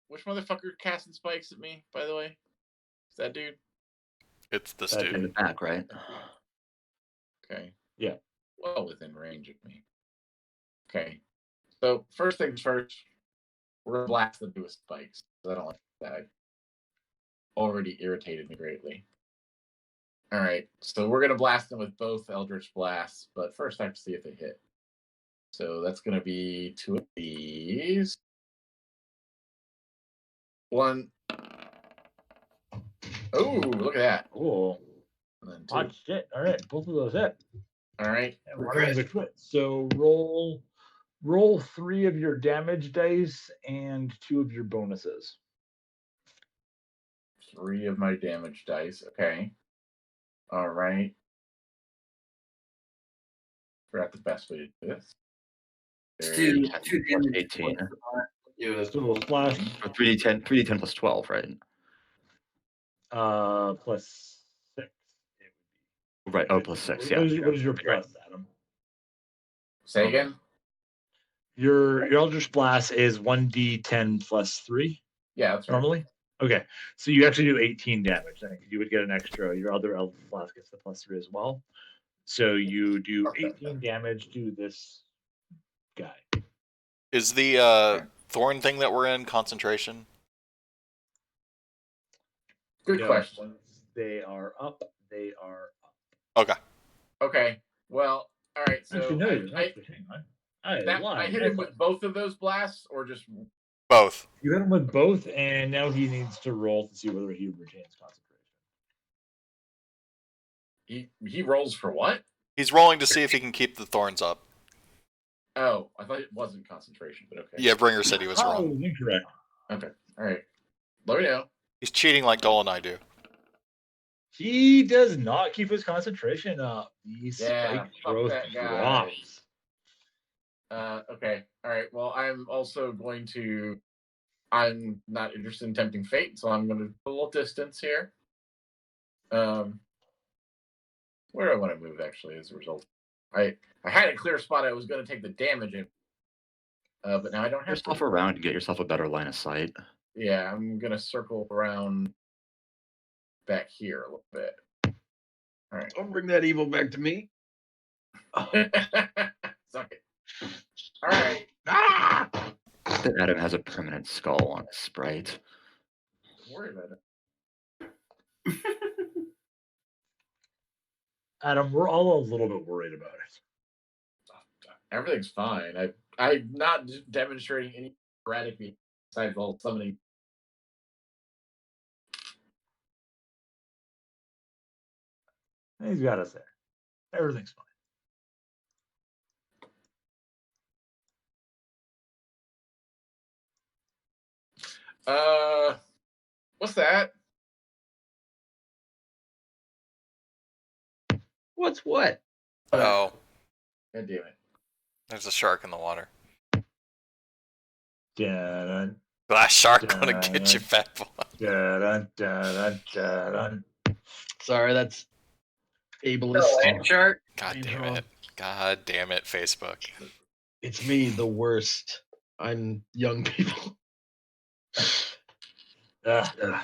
which motherfucker casting spikes at me, by the way? Is that dude? It's this That dude. In the back, right? Okay. Yeah. Well within range of me. Okay. So first things first, we're gonna blast the dude with spikes. I don't like that. Already irritated me greatly. All right, so we're gonna blast them with both Eldritch Blasts, but first I have to see if they hit. So that's gonna be 2 of these. One. Oh, look at that. Cool. And then 2. Hot shit. All right, both of those hit. All right. And one of them's a crit. So roll 3 of your damage dice and 2 of your bonuses. 3 of my damage dice. Okay. All right. Forgot the best way to do this. Two damage. 18. So slash 3d10 plus 12, right? plus 6. Right. Oh, plus 6. Yeah. What is your plus, Adam? Say again. Your Eldritch Blast is 1d10 plus 3. Yeah, that's right. Normally. Okay, so you actually do 18 damage. I think you would get an extra. Your other Eldritch Blast gets the plus 3 as well. So you do 18 damage to this guy. Is the thorn thing that we're in concentration? Good question. Once they are up, they are up. Okay. Okay. Well, all right. So Actually, no, I hang on. I hit him with both of those blasts, or just Both. You hit him with both, and now he needs to roll to see whether he retains concentration. he rolls for what? He's rolling to see if he can keep the thorns up. Oh, I thought it wasn't concentration, but okay. Yeah, Bringer said he was wrong. Incorrect. Okay. All right. Let me know. He's cheating like Dole and I do. He does not keep his concentration up. The spike fuck growth that guy. drops. Okay. All right. Well, I'm also going to. I'm not interested in tempting fate, so I'm going to put a little distance here. Where do I want to move actually? As a result, I had a clear spot. I was going to take the damage in, but now I don't have yourself to. around and get yourself a better line of sight. Yeah, I'm going to circle around back here a little bit. All right. Don't bring that evil back to me. Suck it. All right. Ah! That Adam has a permanent skull on his sprite. Don't worry about it. Adam, we're all a little bit worried about it. Everything's fine. I'm not demonstrating any erratic besides all summoning. He's got us there. Everything's fine. What's that? What's what? Oh, God damn it. there's a shark in the water. Dun, That shark gonna get you, fat boy. dun, dun, dun, dun. Sorry, that's ableist. Oh, land shark. God Brain's damn wrong. it. God damn it, Facebook. It's me, the worst. I'm young people.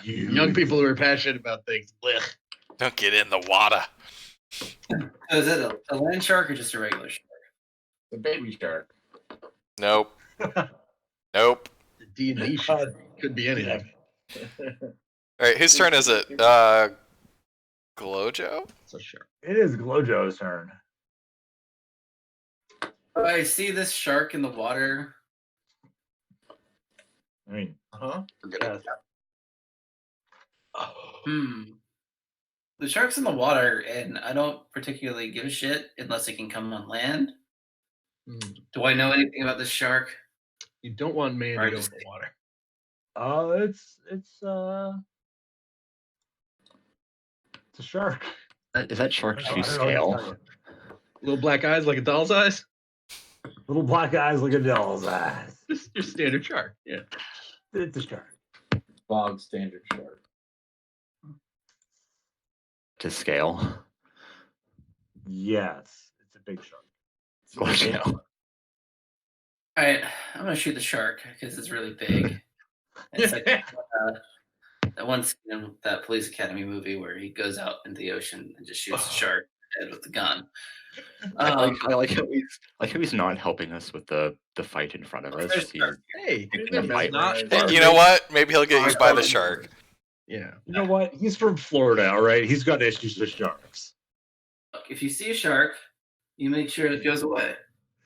Young people who are passionate about things. Blech. Don't get in the water. So is it a land shark or just a regular shark? The baby shark. Nope. Nope. The D&D shark could be anything. Alright, whose turn is it? Glojo? It's a shark. It is Glojo's turn. I see this shark in the water. I mean, Huh? yes. The shark's in the water, and I don't particularly give a shit unless it can come on land. Do I know anything about this shark? You don't want man to Or go in just- the water. It's a shark. Is that shark I to don't know what to tell scale? you. Little black eyes like a doll's eyes? Little black eyes like a doll's eyes. Just your standard shark. Yeah. It's a shark. Bog standard shark. To scale? Yes, it's a big shark. Glojo. All right, I'm gonna shoot the shark because it's really big. It's like that one scene in that Police Academy movie where he goes out into the ocean and just shoots a shark in the head with the gun. I like how he's not helping us with the fight in front of us. He's Hey, the fight. You know what? Maybe he'll get you by the shark. Yeah. You know what? He's from Florida, all right? He's got issues with sharks. Look, if you see a shark, you make sure it goes away.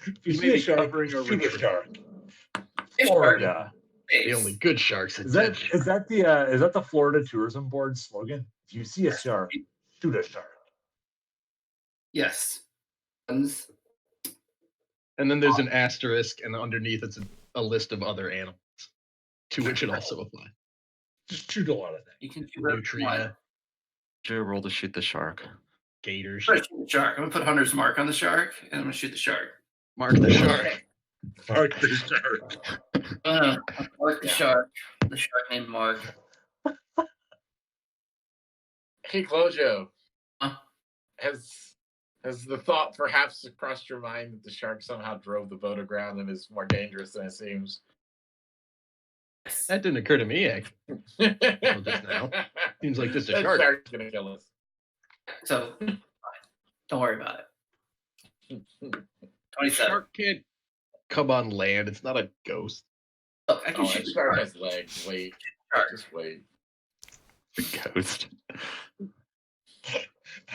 If you You see may a be shark, covering a shoot a retreat. shark. Fish Florida. The only good sharks. Is that the Florida Tourism Board slogan? If you see a shark, shoot a shark. Yes. And then there's an asterisk, and underneath it's a list of other animals to which it also applies. Just shoot a lot of things. You can do whatever you want. Nutria, Joe roll to shoot the shark. gators. I'm gonna shoot the shark. I'm gonna put Hunter's mark on the shark, and I'm gonna shoot the shark. Mark the shark. Mark the shark. Mark the shark. The shark named Mark. Hey, Glojo. Huh? Has the thought perhaps crossed your mind that the shark somehow drove the boat aground and is more dangerous than it seems? That didn't occur to me, actually. Just now. Seems like just a That shark. shark's gonna kill us. So, fine. Don't worry about it. 27. Shark can't come on land. It's not a ghost. Look, I can Oh, shoot that the shark shark. has legs. Wait, Shark. just wait. The ghost.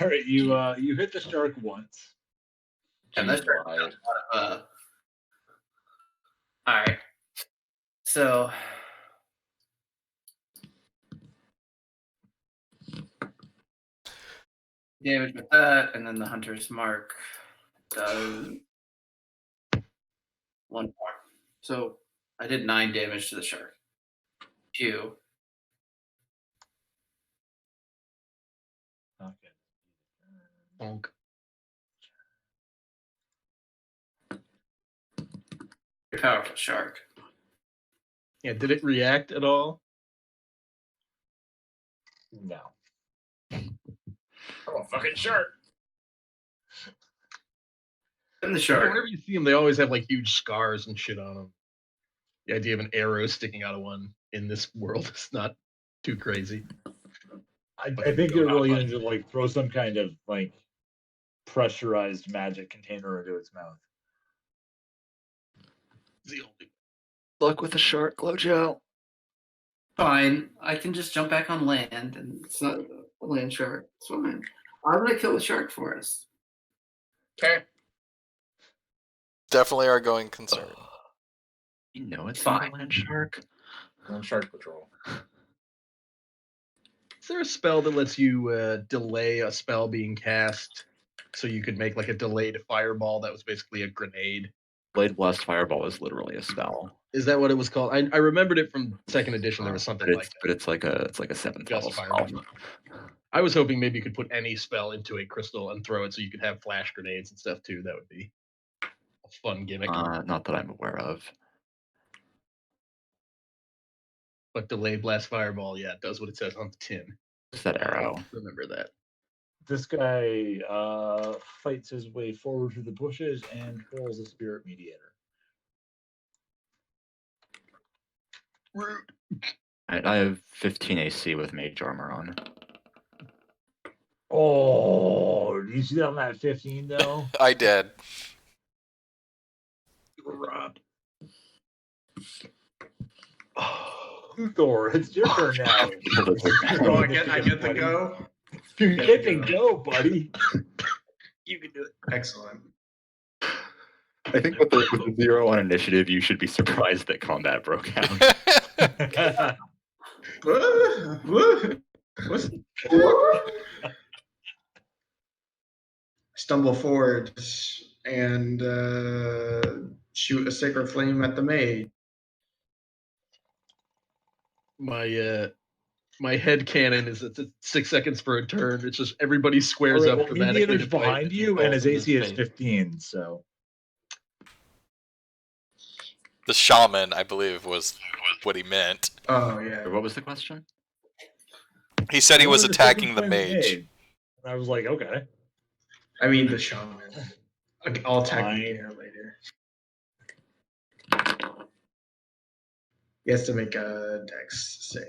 All right, you hit the shark once. And that shark got a lot of, all right. So damage with that, and then the hunter's mark does 1 more. So I did 9 damage to the shark. 2. Okay. Bonk. Very powerful shark. Yeah, did it react at all? No. I'm a fucking shark. And the Yeah, shark. whenever you see them, they always have like huge scars and shit on them. The idea of an arrow sticking out of one in this world is not too crazy. I think they're really going to like throw some kind of like pressurized magic container into its mouth. It's the only. Luck with the shark, Glojo. Fine. I can just jump back on land, and it's not a land shark. It's fine. I'm gonna kill the shark for us. Okay. Definitely our going concern. You know it's Fine. not a land shark. On Shark Patrol. Is there a spell that lets you delay a spell being cast, so you could make like a delayed fireball that was basically a grenade? Blade Blast Fireball is literally a spell. Is that what it was called? I remembered it from second edition. There was something but like it's but it's like a 7th level Just spell. fireball. I was hoping maybe you could put any spell into a crystal and throw it so you could have flash grenades and stuff too. That would be a fun gimmick. Not that I'm aware of. But delayed blast fireball, yeah, it does what it says on the tin. It's that arrow. Remember that. This guy fights his way forward through the bushes and hurls a spirit mediator. I have 15 AC with mage armor on. Oh, do you see that on that 15 though? I did. You were robbed. Thor, it's your turn now. Oh, I get the go. You get the go, buddy. You can do it. Excellent. I think with the 0 on initiative, you should be surprised that combat broke out. What's stumble forward and shoot a sacred flame at the maid. My head cannon is it's 6 seconds for a turn. It's just everybody squares up dramatically. Mediator's behind you, and his AC is 15. So The shaman, I believe, was what he meant. Oh yeah. What was the question? He said he was attacking the mage. And I was like, okay. I mean the shaman. I'll attack you later. He has to make a dex save.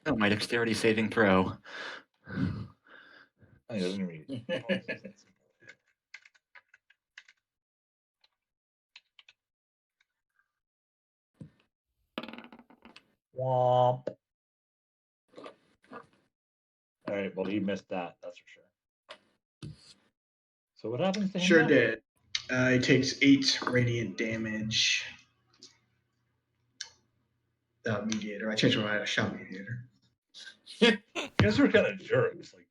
Oh, my dexterity saving throw. I doesn't read. Womp. All right, well, he missed that, that's for sure. So what happens to him? Sure now? did. He takes 8 radiant damage. Mediator. I changed my mind. I shot mediator. You guys are kind of jerks. Like,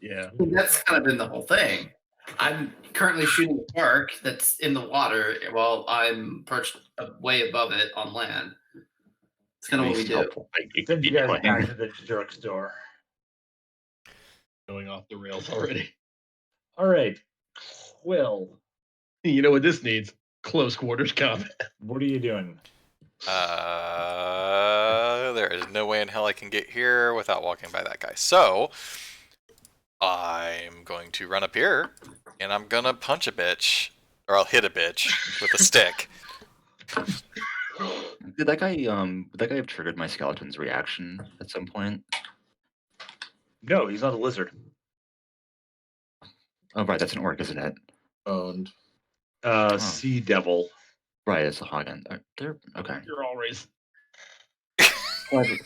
Yeah. That's kind of been the whole thing. I'm currently shooting a shark that's in the water while I'm perched way above it on land. It's kind of what we do. send you guys back to the jerk store. Going off the rails already. All right, Quill. You know what this needs? Close quarters combat. What are you doing? There is no way in hell I can get here without walking by that guy. So, I'm going to run up here, and I'm gonna punch a bitch, or I'll hit a bitch with a stick. Did that guy have triggered my skeleton's reaction at some point? No, he's not a lizard. Oh, right, that's an orc, isn't it? Owned. Sea devil. Right, it's a Hagen. They're okay. You're always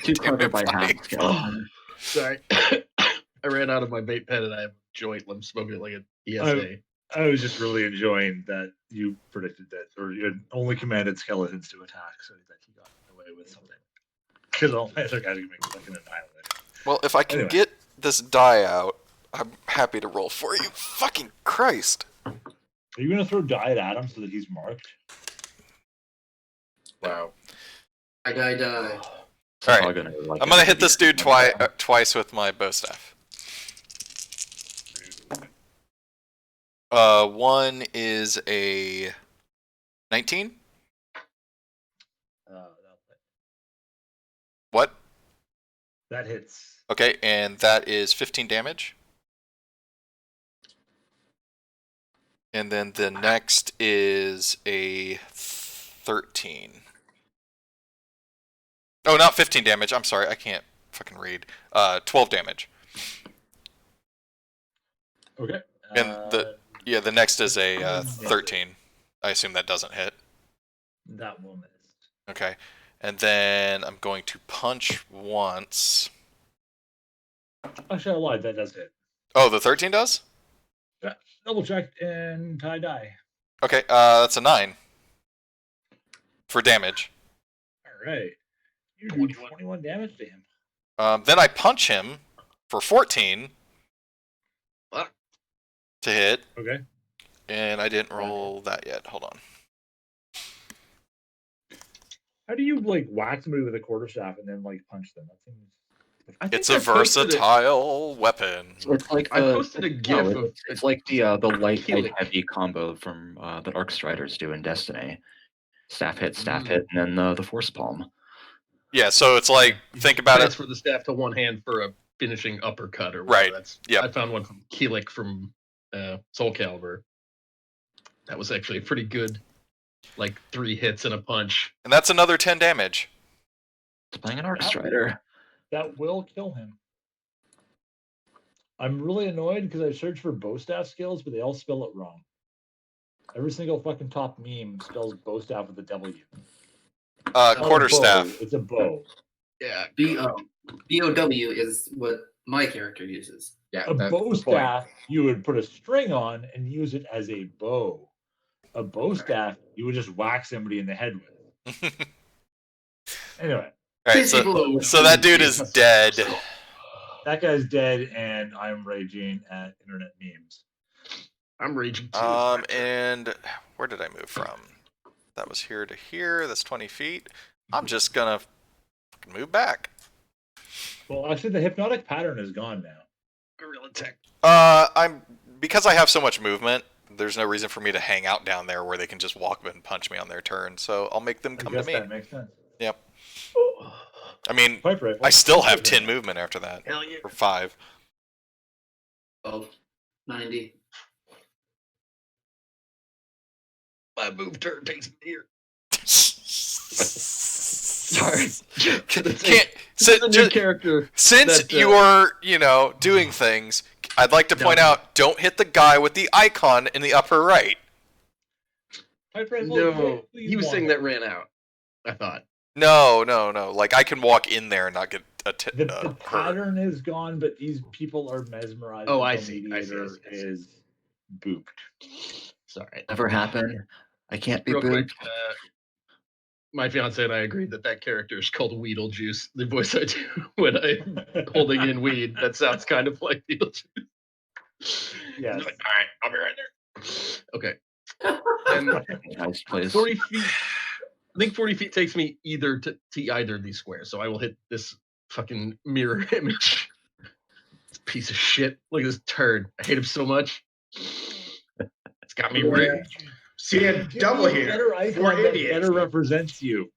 Too clever by half skeleton. sorry. I ran out of my vape pen and I have a joint. I'm smoking it like an ESA. I was just really enjoying that you predicted that, or you had only commanded skeletons to attack, so that he got away with something. Because all my other guys can make like an annihilate. Well, if I can get this die out, I'm happy to roll for you. Fucking Christ. Are you going to throw die at him so that he's marked? Wow. I die. All right, I'm gonna hit this dude twice with my bow staff. One is a 19. What? That hits. Okay, and that is 15 damage. And then the next is a 13. Oh, not 15 damage. I'm sorry, I can't fucking read. 12 damage. Okay. And the next is a 13. I assume that doesn't hit. That will miss. Okay. And then I'm going to punch once. Actually, I lied. That does hit. Oh, the 13 does? Yeah. Double check and tie die. Okay, that's a 9. For damage. All right. You do 21 damage to him. Then I punch him for 14 Fuck. to hit, Okay. and I didn't roll that yet. Hold on. How do you like whack somebody with a quarterstaff and then like punch them? That seems. I think It's a I posted it. versatile weapon. It's like I posted a GIF of it's like the light Keelik. heavy combo from that Arc Striders do in Destiny. Staff hit, Mm. and then the Force Palm. Yeah, so it's like, think about it. Transfer the staff to one hand for a finishing uppercut or whatever. Right. That's Yep. I found one from Keelik from Soul Calibur. That was actually a pretty good, like 3 hits and a punch. And that's another 10 damage. It's playing an Arc Strider. That will kill him. I'm really annoyed because I searched for bow staff skills, but they all spell it wrong. Every single fucking top meme spells bow staff with a W. Quarterstaff. It's a bow. Yeah. BOW is what my character uses. Yeah, A that's bow the point. staff you would put a string on and use it as a bow. A bow staff you would just whack somebody in the head with. Anyway, All right, so that dude is dead. that guy's dead, and I'm raging at internet memes. I'm raging too. And where did I move from? That was here to here. That's 20 feet. I'm just gonna fucking move back. Well, actually, the hypnotic pattern is gone now. Gorilla Tech. Because I have so much movement, there's no reason for me to hang out down there where they can just walk up and punch me on their turn. So I'll make them come to me. That makes sense. Yep. I mean, Pipe rifle. I still have 10 movement after that. Hell yeah. Or 5. 12, 90. My move turn takes me here. Sorry. Can't. It's a new character. Since that, you're, doing things, I'd like to point out, don't hit the guy with the icon in the upper right. Pipe rifle. No, he was saying that ran out. I thought. No. Like, I can walk in there and not get The hurt. pattern is gone, but these people are mesmerized. Oh, I The see. mediator is booped. Sorry. Never happened. I can't be Real quick, booped. my fiance and I agreed that character is called Weedlejuice. The voice I do when I'm holding in weed. That sounds kind of like Weedlejuice. Yes. Like, all right, I'll be right there. Okay. And Nice place. 40 feet. I think 40 feet takes me either to either of these squares. So I will hit this fucking mirror image. This piece of shit. Look at this turd. I hate him so much. It's got me rage. See a double here. Better icon For that idiots. better represents you.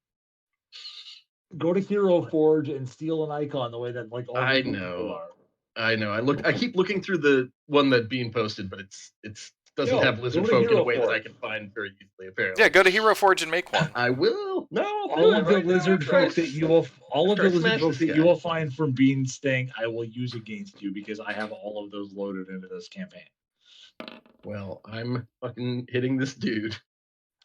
Go to Hero Forge and steal an icon the way that like all I the people know. are. I know. I keep looking through the one that being posted, but it's doesn't Yo, have go lizard to folk in a Hero way that I Forge. can find very easily. Apparently. Yeah, go to Hero Forge and make one. I will. No, All of the lizard folk that you will, find from Bean's thing, I will use against you because I have all of those loaded into this campaign. Well, I'm fucking hitting this dude.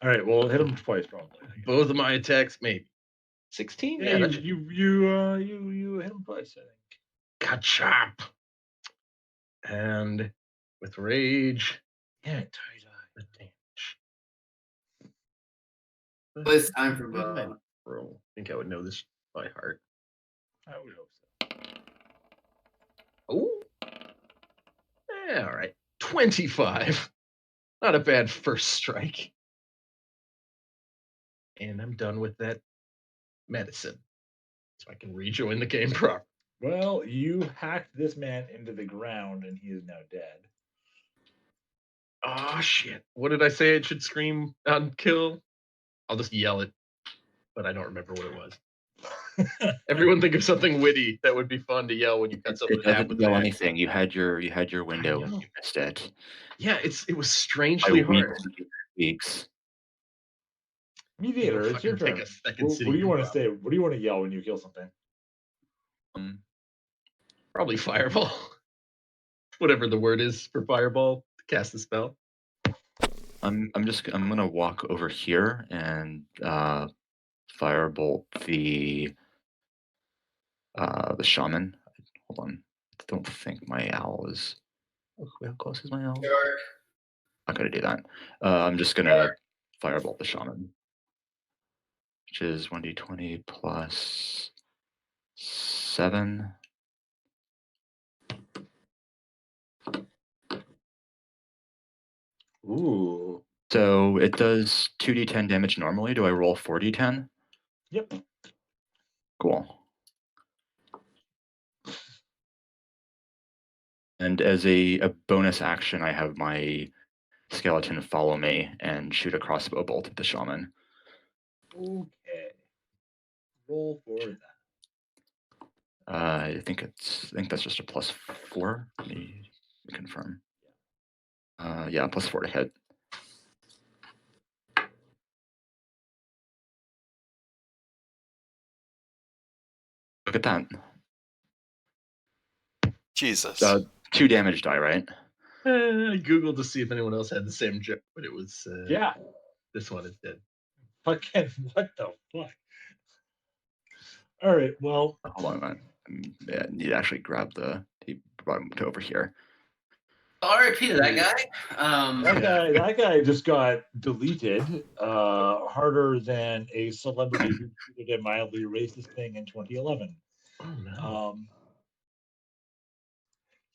All right, well, hit him twice probably. Both of my attacks, maybe 16. Yeah, that should- you hit him twice, I think. Ka-chop. And with rage, yeah, the damage. Well, it's time for Roll. I think I would know this by heart. I would hope so. Oh, yeah, all right. 25. Not a bad first strike. And I'm done with that medicine, so I can rejoin the game proper. Well, you hacked this man into the ground, and he is now dead. Oh shit! What did I say? It should scream on kill. I'll just yell it, but I don't remember what it was. Everyone think of something witty that would be fun to yell when you cut something It in half doesn't with yell an axe. anything. You had your window and know. you missed it. Yeah, it was strangely hard. Weeks. Mediator, It'll it's your fucking turn. take a second What city do you want to drop. say? What do you want to yell when you kill something? Probably fireball. Whatever the word is for fireball to cast the spell. I'm gonna walk over here and firebolt the shaman. Hold on. I don't think my owl is. How close is my owl? Not gonna do that. I'm just gonna firebolt the shaman, which is 1d20 plus 7. Ooh. So it does 2d10 damage normally. Do I roll 4d10? Yep. Cool. And as a bonus action, I have my skeleton follow me and shoot a crossbow bolt at the shaman. Okay. Roll for that. I think that's just a +4. Let me confirm. Yeah, +4 to hit. Look at that. Jesus. 2 damage die, right? I googled to see if anyone else had the same joke, but it was Yeah. this one is dead. Fucking what the fuck? All right. Well, Hold on. I need to actually grab he brought him to over here. RIP to that guy. that guy just got deleted harder than a celebrity who tweeted a mildly racist thing in 2011. Oh no.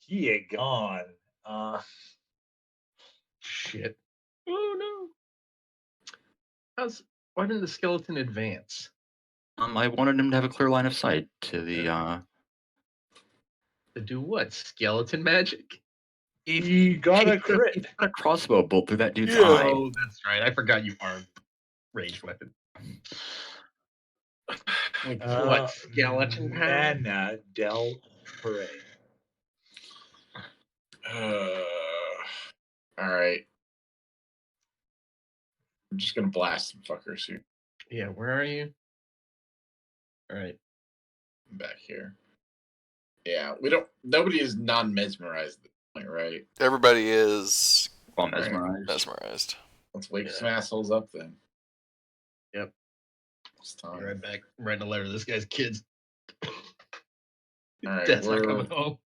He ain't gone. Shit. Oh no. Why didn't the skeleton advance? I wanted him to have a clear line of sight to the. To do what? Skeleton magic? He got a crit. He got a crossbow bolt through that dude's eye. Oh, that's right. I forgot you armed ranged weapon. What? Skeleton power? Mana Del Rey. All right. I'm just gonna blast some fuckers here. Yeah, where are you? All right. I'm back here. Yeah, nobody is non-mesmerized at this point, right? Everybody is Well, mesmerized. mesmerized. Let's wake some assholes up then. Yep. It's time. Be right back. I'm writing a letter to this guy's kids. All right, Dad's not we're coming home.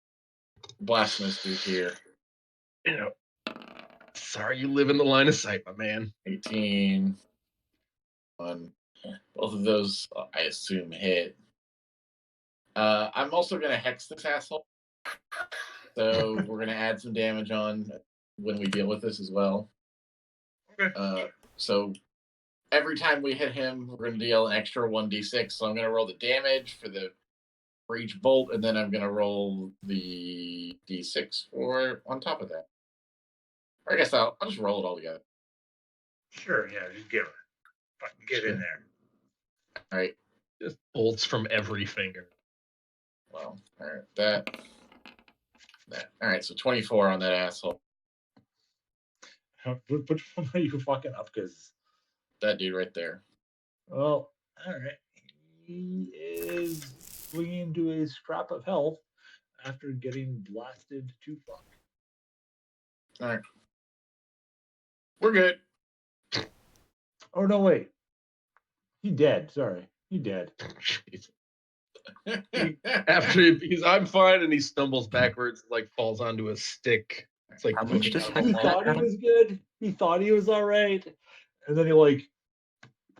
blasting this dude here. You know. Sorry you live in the line of sight, my man. 18. Both of those, I assume, hit. I'm also going to hex this asshole. So we're going to add some damage on when we deal with this as well. Okay. So every time we hit him, we're going to deal an extra 1d6. So I'm going to roll the damage for each bolt, and then I'm going to roll the d6 for on top of that. Or I guess I'll just roll it all together. Sure, yeah, just give it. Fucking get in there. All right. Just bolts from every finger. Well, all right. That. All right, so 24 on that asshole. Which one are you fucking up? Because that dude right there. Well, all right. He is clinging to a scrap of health after getting blasted to fuck. All right. We're good. Oh, no, wait. He dead. Sorry. He dead. After I'm fine, and he stumbles backwards, like falls onto a stick. It's like How much does he thought he was good. He thought he was all right, and then he like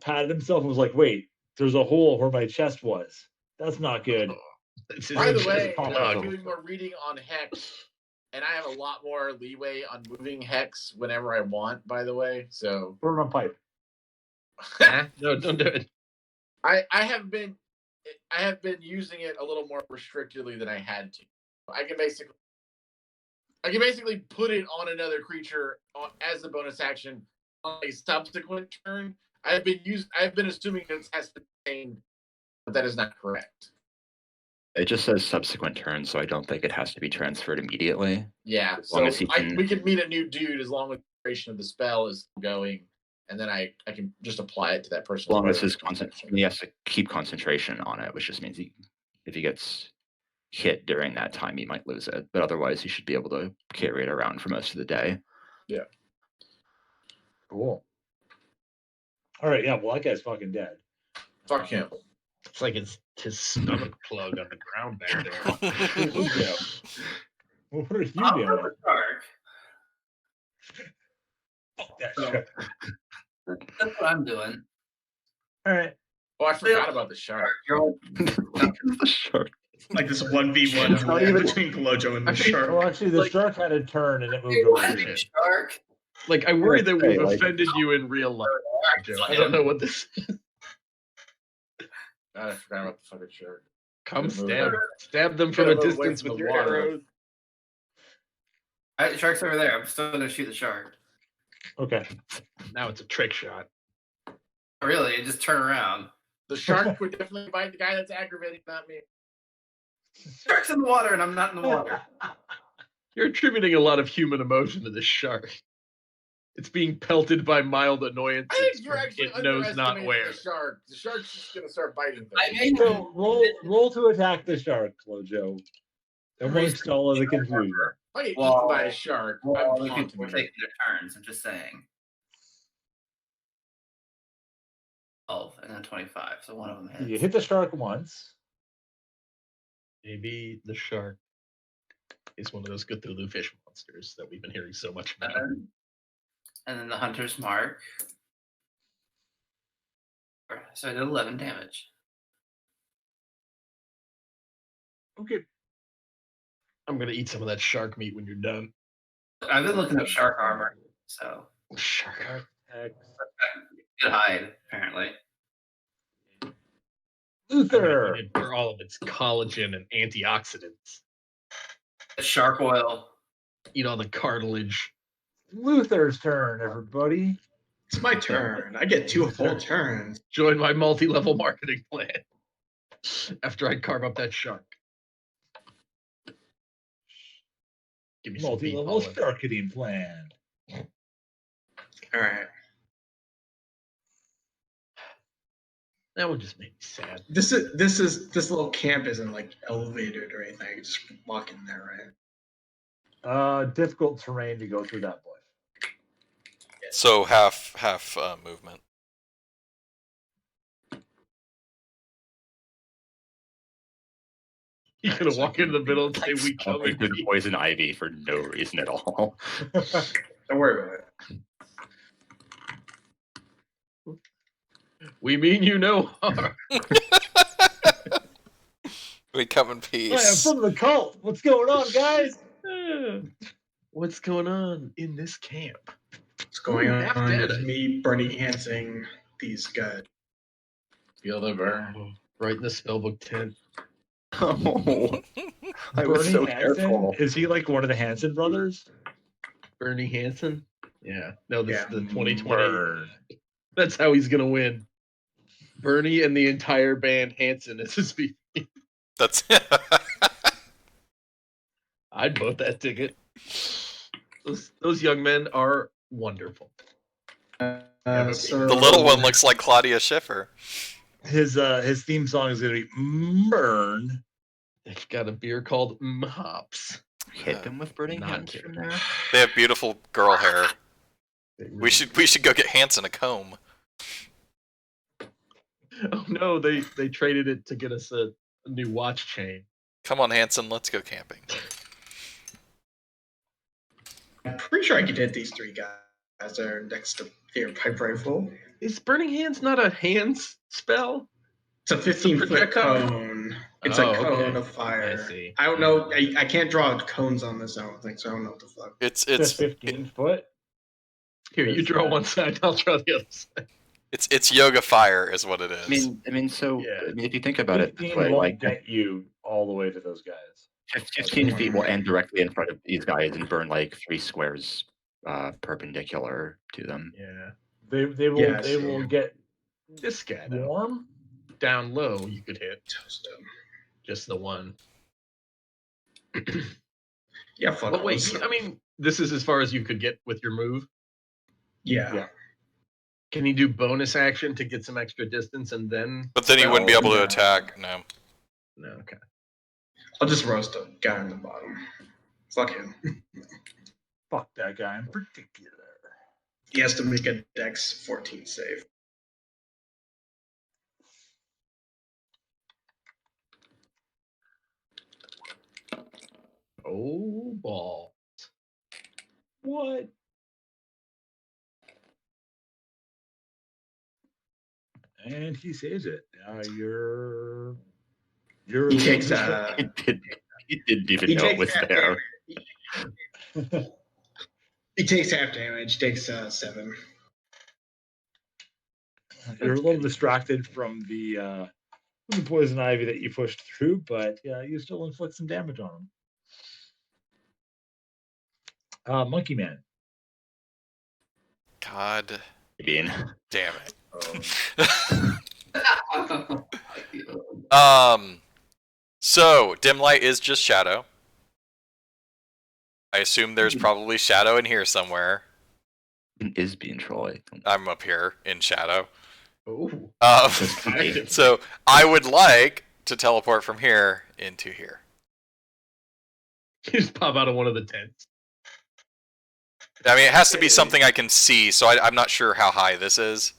patted himself and was like, "Wait, there's a hole where my chest was. That's not good." By the way, I'm doing more reading on Hex, and I have a lot more leeway on moving Hex whenever I want. By the way, so put it on pipe. No, don't do it. I have been using it a little more restrictedly than I had to. I can basically put it on another creature as a bonus action on a subsequent turn. I've been assuming it has to be, but that is not correct. It just says subsequent turn, so I don't think it has to be transferred immediately. Yeah, so we can meet a new dude as long as the duration of the spell is going, and then I can just apply it to that person. As long as his he has to keep concentration on it, which just means if he gets hit during that time, he might lose it. But otherwise, he should be able to carry it around for most of the day. Yeah. Cool. All right, yeah, well, that guy's fucking dead. Fuck him. It's like his stomach plug on the ground back there. What are you I'm doing? a shark. Fuck that shit. That's what I'm doing. All right. Oh, I forgot about the shark. The shark. Like this 1v1 It's not even- between Klojo and the I think- shark. Well, actually, the Like- shark had a turn and it moved Hey, over what? here. Shark? Like, I worry that we've Hey, like- offended you in real life, Joe. I don't know what this is. God, I forgot about the fucking shark. Come Good move. stab them from a Gotta move away distance from with the your water. arrows. All right, the shark's over there. I'm still gonna shoot the shark. Okay. Now it's a trick shot. Really? You just turn around. The shark would definitely bite the guy that's aggravating, not me. Shark's in the water, and I'm not in the water. You're attributing a lot of human emotion to this shark. It's being pelted by mild annoyances. I think you're from actually it knows not underestimating where. the shark. The shark's just gonna start biting I things. may So roll to attack the shark, Klojo. Amongst all of the confusion. If I get Well, eaten by a shark, Well, I'm the taunting people are you. taking their turns. I'm just saying. 12 and then 25. So one of them hits. You hit the shark once. Maybe the shark is one of those Cthulhu fish monsters that we've been hearing so much about. And then the hunter's mark. So I did 11 damage. Okay. I'm gonna eat some of that shark meat when you're done. I've been looking up shark armor, so Shark. good hide apparently. Luther. For all of its collagen and antioxidants. The shark oil. Eat all the cartilage. Luther's turn, everybody. It's my turn. I get 2 full turns. Join my multi-level marketing plan. After I carve up that shark. Give me some beef Multi-level pollen. marketing plan. All right. That would just make me sad. This little camp isn't like elevated or anything. You just walk in there, right? Difficult terrain to go through that bush. So half movement. You're gonna walk into the middle and say, "We come Like in through the peace." poison ivy for no reason at all. Don't worry about it. We mean you no harm. We come in I am peace. from the cult. What's going on, guys? What's going on in this camp? What's going Ooh, on half dead, is I me Bernie Hansing these guys. Feel the burn. Right in the spellbook tent. Oh, I was Bernie so Hansen? careful. Is he like one of the Hansen brothers? Bernie Hansen? Yeah. No, this Yeah. is the 2020. Burn. That's how he's gonna win. Bernie and the entire band Hansen is his VP. That's I'd vote that ticket. Those young men are wonderful. So the little one looks like Claudia Schiffer. His theme song is gonna be Burn. They've got a beer called Hops. Hit them with burning Not hands kidding. from there. They have beautiful girl hair. They really We should go get Hanson a comb. Oh no, they traded it to get us a new watch chain. Come on, Hanson, let's go camping. I'm pretty sure I could hit these 3 guys that are next to their pipe rifle. Is Burning Hands not a hands spell? It's a 15-foot projectile? cone. It's Oh, a cone okay. of fire. I see. I don't know. I can't draw cones on this, I don't think, so I don't know what the fuck. It's It's 15 foot. Here, you draw one side, I'll draw the other side. it's yoga fire is what it is. I mean, so Yeah. I mean, if you think about it this 15 way, won't like get you all the way to those guys. 15 feet will end directly in front of these guys and burn like 3 squares perpendicular to them. Yeah. They will Yeah, they will get This guy, though. warm. Down low, you could hit Toast him. just the one. Yeah, fuck. But wait, those. I mean, this is as far as you could get with your move. Yeah. Yeah. Can you do bonus action to get some extra distance and then? But then he wouldn't be able to No. attack. No. No, okay. I'll just roast a guy on the bottom. Fuck him. Fuck that guy in particular. He has to make a Dex 14 save. Oh, ball. What? And he saves it. Now You're He takes He didn't even he know it takes was half there. damage. He takes half damage. Takes 7. You're a little distracted from the poison ivy that you pushed through, but you still inflict some damage on him. Monkey Man. God Bean. damn it. So dim light is just shadow. I assume there's probably shadow in here somewhere. Is being Troy. I'm up here in shadow. Oh. So I would like to teleport from here into here. You just pop out of one of the tents. I mean, it has to be something I can see, so I'm not sure how high this is.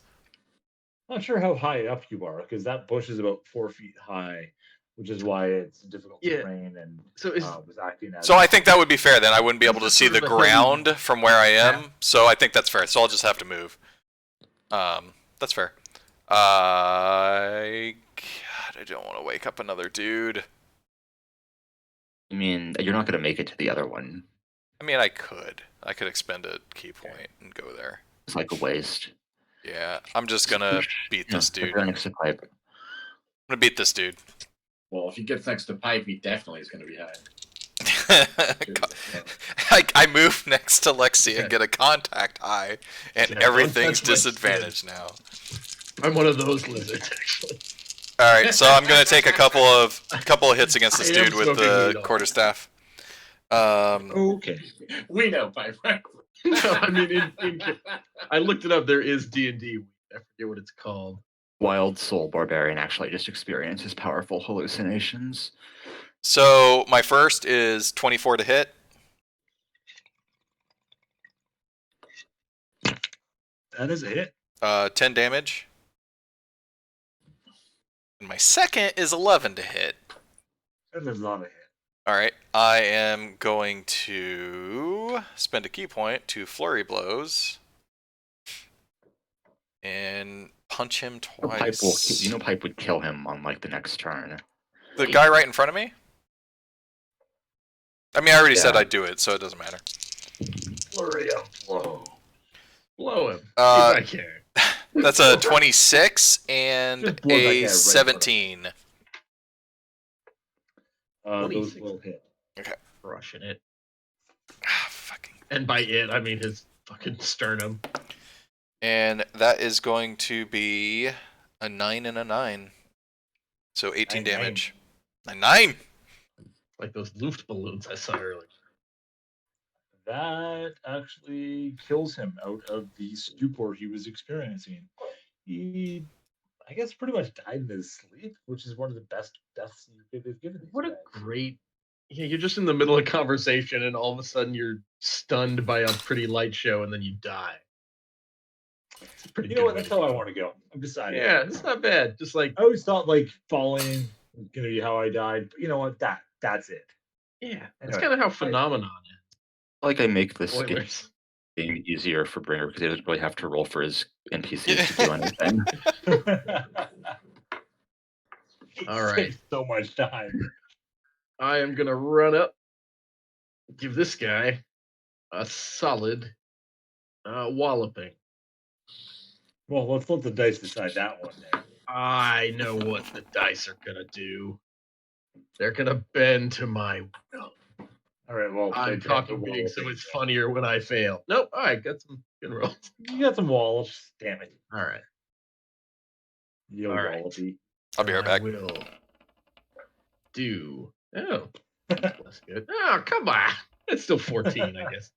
Not sure how high up you are, because that bush is about 4 feet high, which is why it's difficult terrain and was acting as. So I think that would be fair then. I wouldn't be able to see the ground from where I am, so I think that's fair. So I'll just have to move. That's fair. God, I don't want to wake up another dude. I mean, you're not going to make it to the other one. I mean, I could. I could expend a key point and go there. It's like a waste. Yeah, I'm just gonna beat this dude. I'm next to Pipe. gonna beat this dude. Well, if he gets next to Pipe, he definitely is going to be high. I move next to Lexi and get a contact high, and everything's disadvantaged now. I'm one of those lizards, actually. All right, so I'm gonna take a couple of hits against this dude with the quarterstaff. Okay. We know Pipe, right? No, I mean, I looked it up. There is D&D. I forget what it's called. Wild Soul Barbarian actually just experiences powerful hallucinations. So my first is 24 to hit. That is a hit. 10 damage. And my second is 11 to hit. That is not a hit. All right, I am going to spend a key point to flurry blows and punch him twice. Pipe would kill him on like the next turn. The guy right in front of me? I mean, I already said I'd do it, so it doesn't matter. Flurry of blow. Blow him. I care. That's a 26 and a 17. Those will hit. Okay. Crushing it. Fucking. And by it, I mean his fucking sternum. And that is going to be a 9 and a 9. So 18 damage. 9! Like those Luft balloons I saw earlier. That actually kills him out of the stupor he was experiencing. He, I guess, pretty much died in his sleep, which is one of the best deaths you could have given. What a great... Yeah, you're just in the middle of conversation and all of a sudden you're stunned by a pretty light show and then you die. You know what? That's how I want to go. I'm deciding. Yeah, it's not bad. Just like... I always thought like falling was going to be how I died, but you know what? That's it. Yeah, that's kind of how Phenomenon is. Like I make this game easier for Bringer because he doesn't really have to roll for his NPCs to do anything. All right. So much time. I am going to run up, give this guy a solid walloping. Well, let's let the dice decide that one then. I know what the dice are going to do. They're going to bend to my will. All right, well, I'm talking big, so it's funnier when I fail. Nope. All right, got some good rolls. You got some wallops. Damn it. All right. Yo, all right. Wallopy. I'll be right back. I will do. Oh, that's good. Oh, come on. It's still 14, I guess.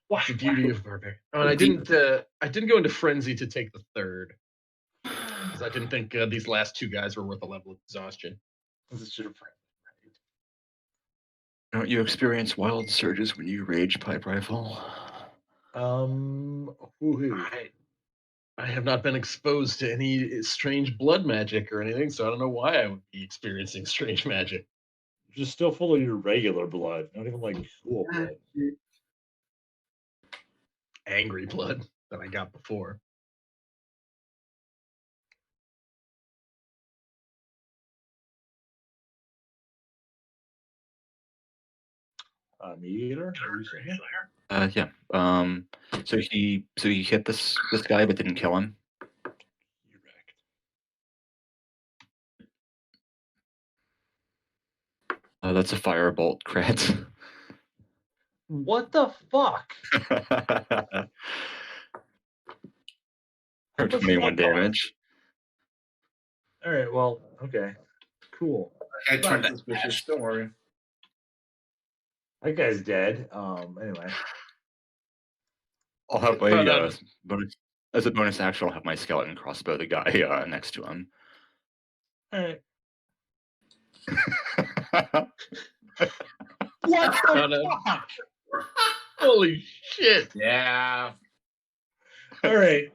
What's the beauty of Barbarian? Oh, and I didn't go into Frenzy to take the third. Because I didn't think these last two guys were worth a level of exhaustion. This is your friend. Don't you experience wild surges when you rage pipe rifle? I have not been exposed to any strange blood magic or anything, so I don't know why I would be experiencing strange magic. You're just still full of your regular blood, not even like cool blood. Angry blood that I got before. Mediator? Are you saying? Yeah. So he hit this guy but didn't kill him. That's a firebolt crit. What the fuck? For 21 damage. All right. Well. Okay. Cool. I turned Not suspicious. Don't worry. That guy's dead. Anyway. I'll have my bonus as a bonus action. I'll have my skeleton crossbow the guy next to him. All right. What the fuck? Holy shit! Yeah. All right.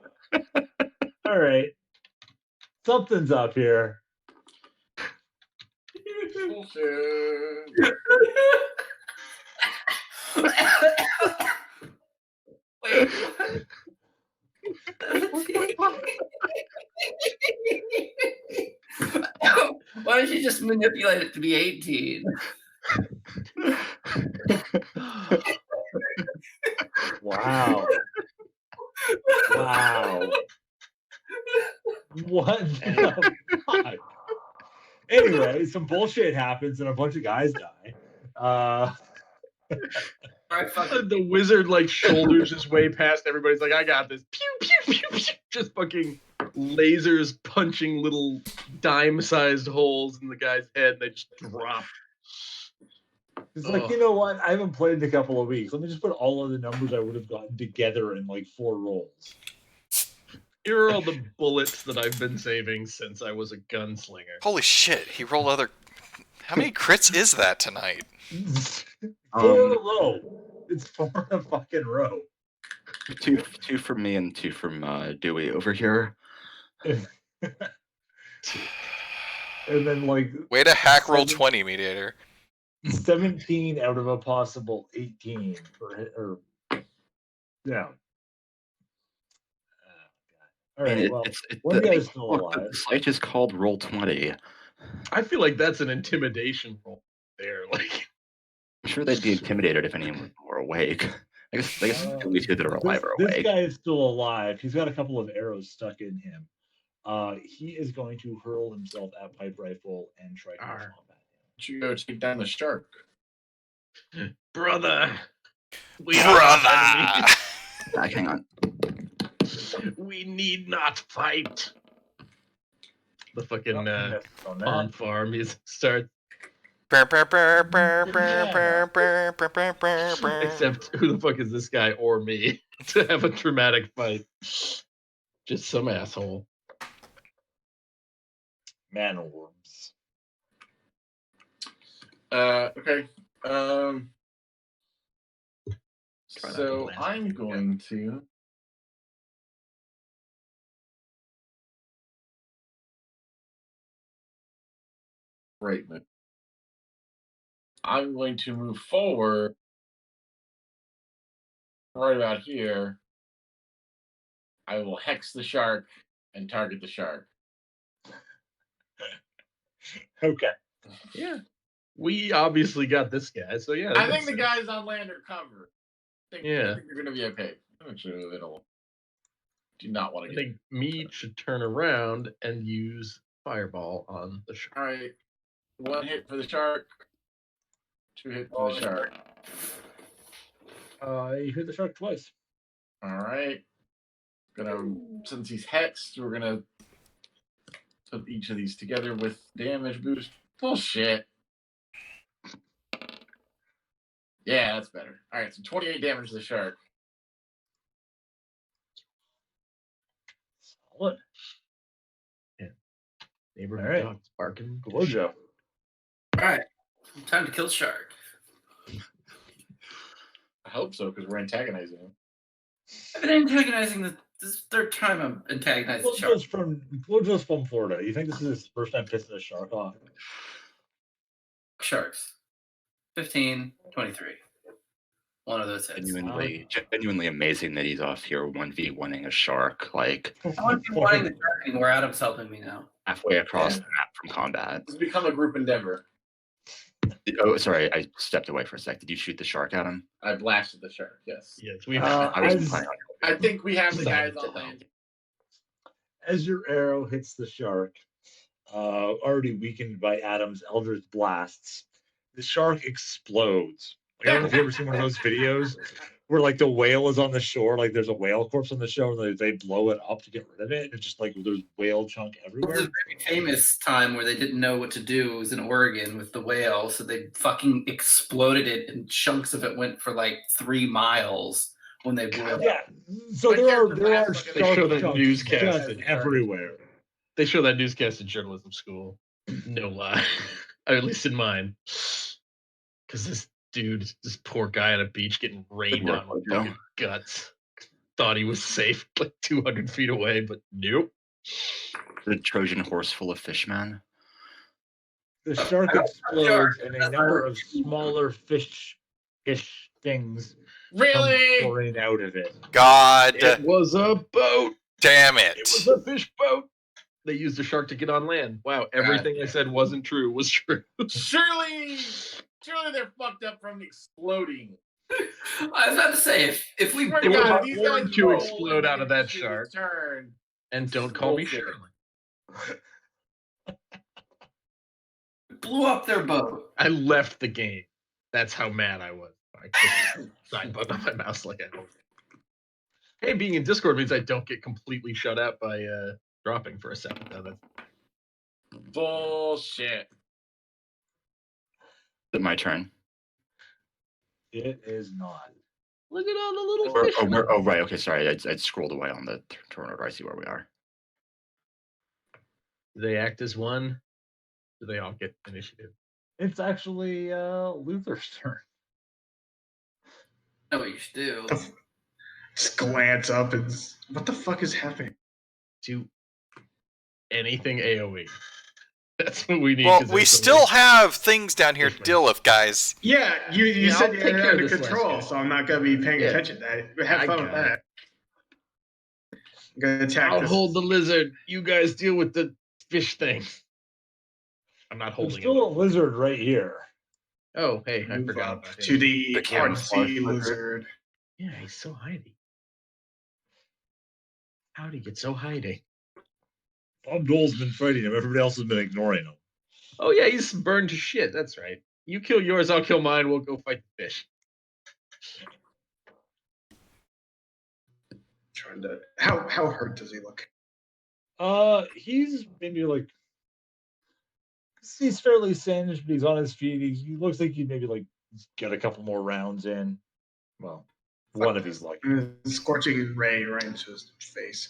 All right. Something's up here. Wait. Why don't you just manipulate it to be 18? Wow. Wow. What the fuck? Anyway, some bullshit happens and a bunch of guys die. The wizard like shoulders his way past everybody's like, I got this. Pew pew pew pew. Just fucking lasers punching little dime-sized holes in the guy's head, and they just drop. It's like, you know what? I haven't played in a couple of weeks. Let me just put all of the numbers I would have gotten together in like 4 rolls. Here are all the bullets that I've been saving since I was a gunslinger. Holy shit, he rolled other... How many crits is that tonight? 4 in a row. It's 4 in a fucking row. Two from me and 2 from Dewey over here. And then like... Way to hack roll 20, Mediator. 17 out of a possible 18 or yeah. All right. Well, one guy's still alive. The site is called Roll20. I feel like that's an intimidation roll there. Like, I'm sure they'd be intimidated if anyone were awake. I guess at least that are alive or awake. This guy is still alive. He's got a couple of arrows stuck in him. He is going to hurl himself at Pipe Rifle and try to combat him. You go take down the shark. brother. Hang on. We need not fight. The fucking pond farm music starts. Except who the fuck is this guy or me to have a dramatic fight? Just some asshole. Man worms. Okay. So I'm going to. Right move. I'm going to move forward right about here. I will hex the shark and target the shark. Okay. Yeah. We obviously got this guy, so yeah. I think the guys on land are covered. I think Yeah. they're going to be okay. Actually, they don't. Do not want to I get. think Mead should turn around and use Fireball on the shark. All right. 1 hit for the shark. 2 hit for the shark. You hit the shark twice. All right. Since he's hexed, we're gonna put each of these together with damage boost. Bullshit. Yeah, that's better. All right, so 28 damage to the shark. Solid. Yeah. Neighborhood All right. dogs barking. Blowjo. All right, time to kill the shark. I hope so, because we're antagonizing him. I've been antagonizing this is the 3rd time I'm antagonizing the shark. Blowjo's from Florida. You think this is his first time pissing a shark off? Sharks. 15, 23. One of those hits. Genuinely amazing that he's off here 1v1ing a shark, like I wouldn't be wanting the shark anymore. Adam's helping me now. halfway across the map from combat. It's become a group endeavor. Oh, sorry, I stepped away for a sec. Did you shoot the shark at him? I blasted the shark. Yes. Yes, we. I wasn't planning on I think we have the Decided guys to on land. As your arrow hits the shark, already weakened by Adam's Eldritch blasts, the shark explodes. Like, I don't know if you ever seen one of those videos where like the whale is on the shore, like there's a whale corpse on the shore, and they blow it up to get rid of it. And it's just like there's whale chunk It was everywhere. a very famous time where they didn't know what to do. It was in Oregon with the whale, so they fucking exploded it, and chunks of it went for like 3 miles when they blew it up. Yeah. So My there are character They shark show that chunks newscast just in everywhere. They show that newscast in journalism school. No lie, or at least in mine. Because this dude, this poor guy on a beach getting rained work, on with Joe. fucking guts. Thought he was safe, like 200 feet away, but nope. The Trojan horse full of fish, man. The shark explodes, and a number of smaller fish things come Really? pouring out of it. God It was a boat. damn It it. was a fish boat. They used a shark to get on land. Wow, everything I said wasn't true was true. Surely they're fucked up from exploding. I was about to say, if we Swear They to were God, these born guys to roll explode and out of that shoot shark. Turn. And don't call me Bullshit. Shirley. blew up their boat. I left the game. That's how mad I was. I clicked the side button on my mouse like I always do. Hey, being in Discord means I don't get completely shut out by dropping for a second. Though. That's Bullshit. Is it my turn? It is not. look at all the little fish. Oh, right. Okay, sorry. I'd scrolled away on the turn order. I see where we are. Do they act as one? Do they all get initiative? It's actually Luther's turn. I know what you should do. Just glance up and what the fuck is happening? Do anything AoE. That's what we need. Well, 'cause we it's still have things down here to deal with, guys. Yeah, you Yeah, said I'll you take had care of under this last control, guy. so I'm not gonna be paying Yeah. attention to that. Have I fun with got that. I'm gonna attack I'll this. hold the lizard. You guys deal with the fish thing. I'm not There's holding still a it. lizard right here. Oh, hey, I Move forgot up about to him. the The camouflage artsy lizard. Yeah, he's so hiding. How'd he get so hiding? Bob Dole's been fighting him. Everybody else has been ignoring him. Oh yeah, he's burned to shit. That's right. You kill yours, I'll kill mine. We'll go fight the fish. Trying to how hurt does he look? He's maybe like he's fairly singed, but he's on his feet. He looks like he'd maybe like get a couple more rounds in. Well, one if he's lucky. Scorching ray right into his face.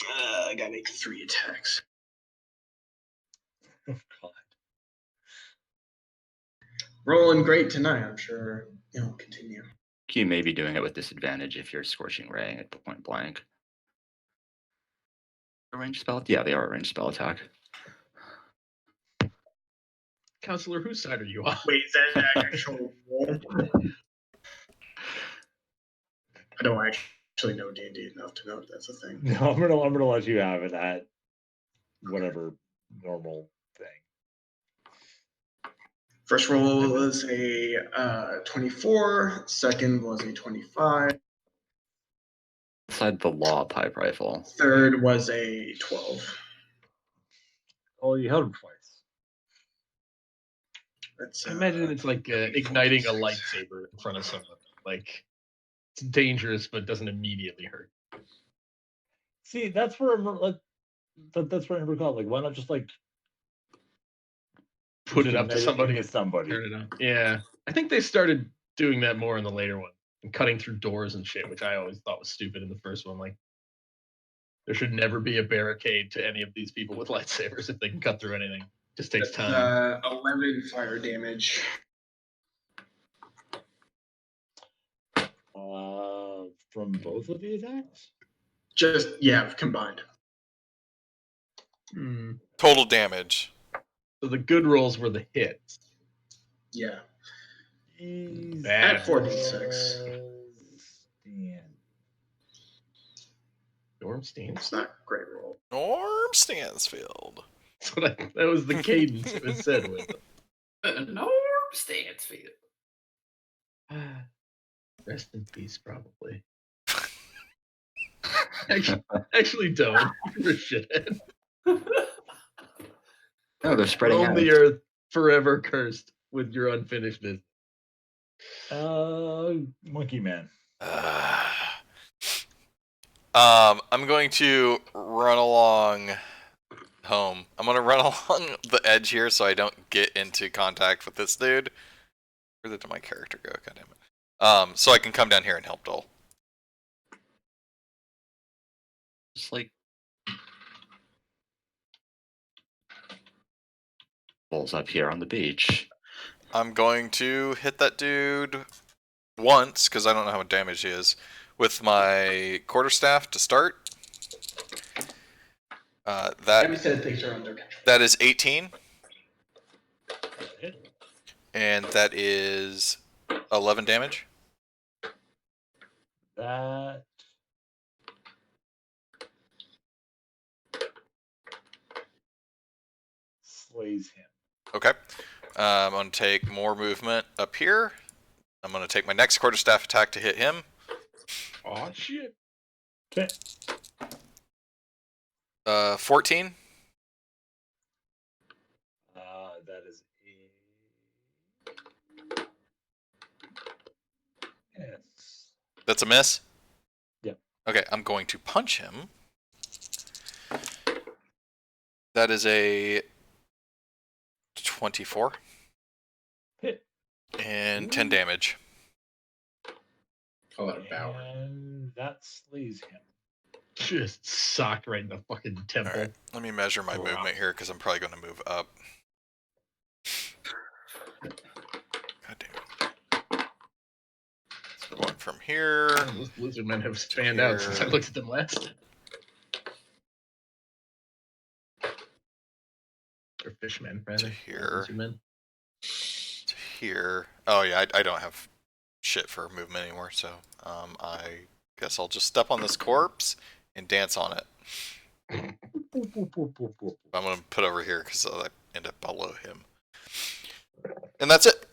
I gotta make 3 attacks. Oh God. Rolling great tonight, I'm sure. Continue. You may be doing it with disadvantage if you're scorching ray at point blank. A ranged spell? Yeah, they are a ranged spell attack. Counselor, whose side are you on? Wait, is that an actual roll? I don't actually know D&D enough to know if that's a thing. No, I'm gonna let you have it at whatever normal thing. First roll was a 24. Second was a 25. Inside the law pipe rifle. Third was a 12. Oh, you held him twice. That's, I imagine it's like igniting a lightsaber in front of someone. Like it's dangerous, but doesn't immediately hurt. See, that's where that's where I never got. Like, why not just like Put it up to ignite somebody. into somebody? Turn it on. Yeah, I think they started doing that more in the later one and cutting through doors and shit, which I always thought was stupid in the first one. Like, there should never be a barricade to any of these people with lightsabers if they can cut through anything. Just takes time. 11 fire damage. From both of the attacks? Just, combined. Total damage. So the good rolls were the hits. Yeah. Bad. At 4d6. Norm Steens. It's not a great roll. Norm Stansfield. That was the cadence it was said with. Norm Stansfield. Rest in peace, probably. Actually don't. You're a shithead. No, they're spreading Roam out. the earth, forever cursed with your unfinished business. Monkey Man. I'm going to run along home. I'm going to run along the edge here so I don't get into contact with this dude. Where did my character go? God damn it. So I can come down here and help Dole. Just like balls up here on the beach. I'm going to hit that dude once, because I don't know how much damage he is, with my quarterstaff to start. Abby said things are under control. That is 18. And that is 11 damage. That slays him. Okay. I'm going to take more movement up here. I'm going to take my next quarterstaff attack to hit him. Oh shit. Okay. 14. That is a yes. That's a miss? Yep. Okay, I'm going to punch him. That is a 24. Hit. And 10 damage. Call that a power. And that slays him. Just socked right in the fucking temple. Alright, let me measure my movement here because I'm probably going to move up. God damn it. So going from here. Those lizard men have spanned out since I looked at them last. Or fishmen, rather. To here. Lizard men. To here. Oh yeah, I don't have shit for movement anymore, so I guess I'll just step on this corpse and dance on it. I'm gonna put over here because I end up below him. And that's it.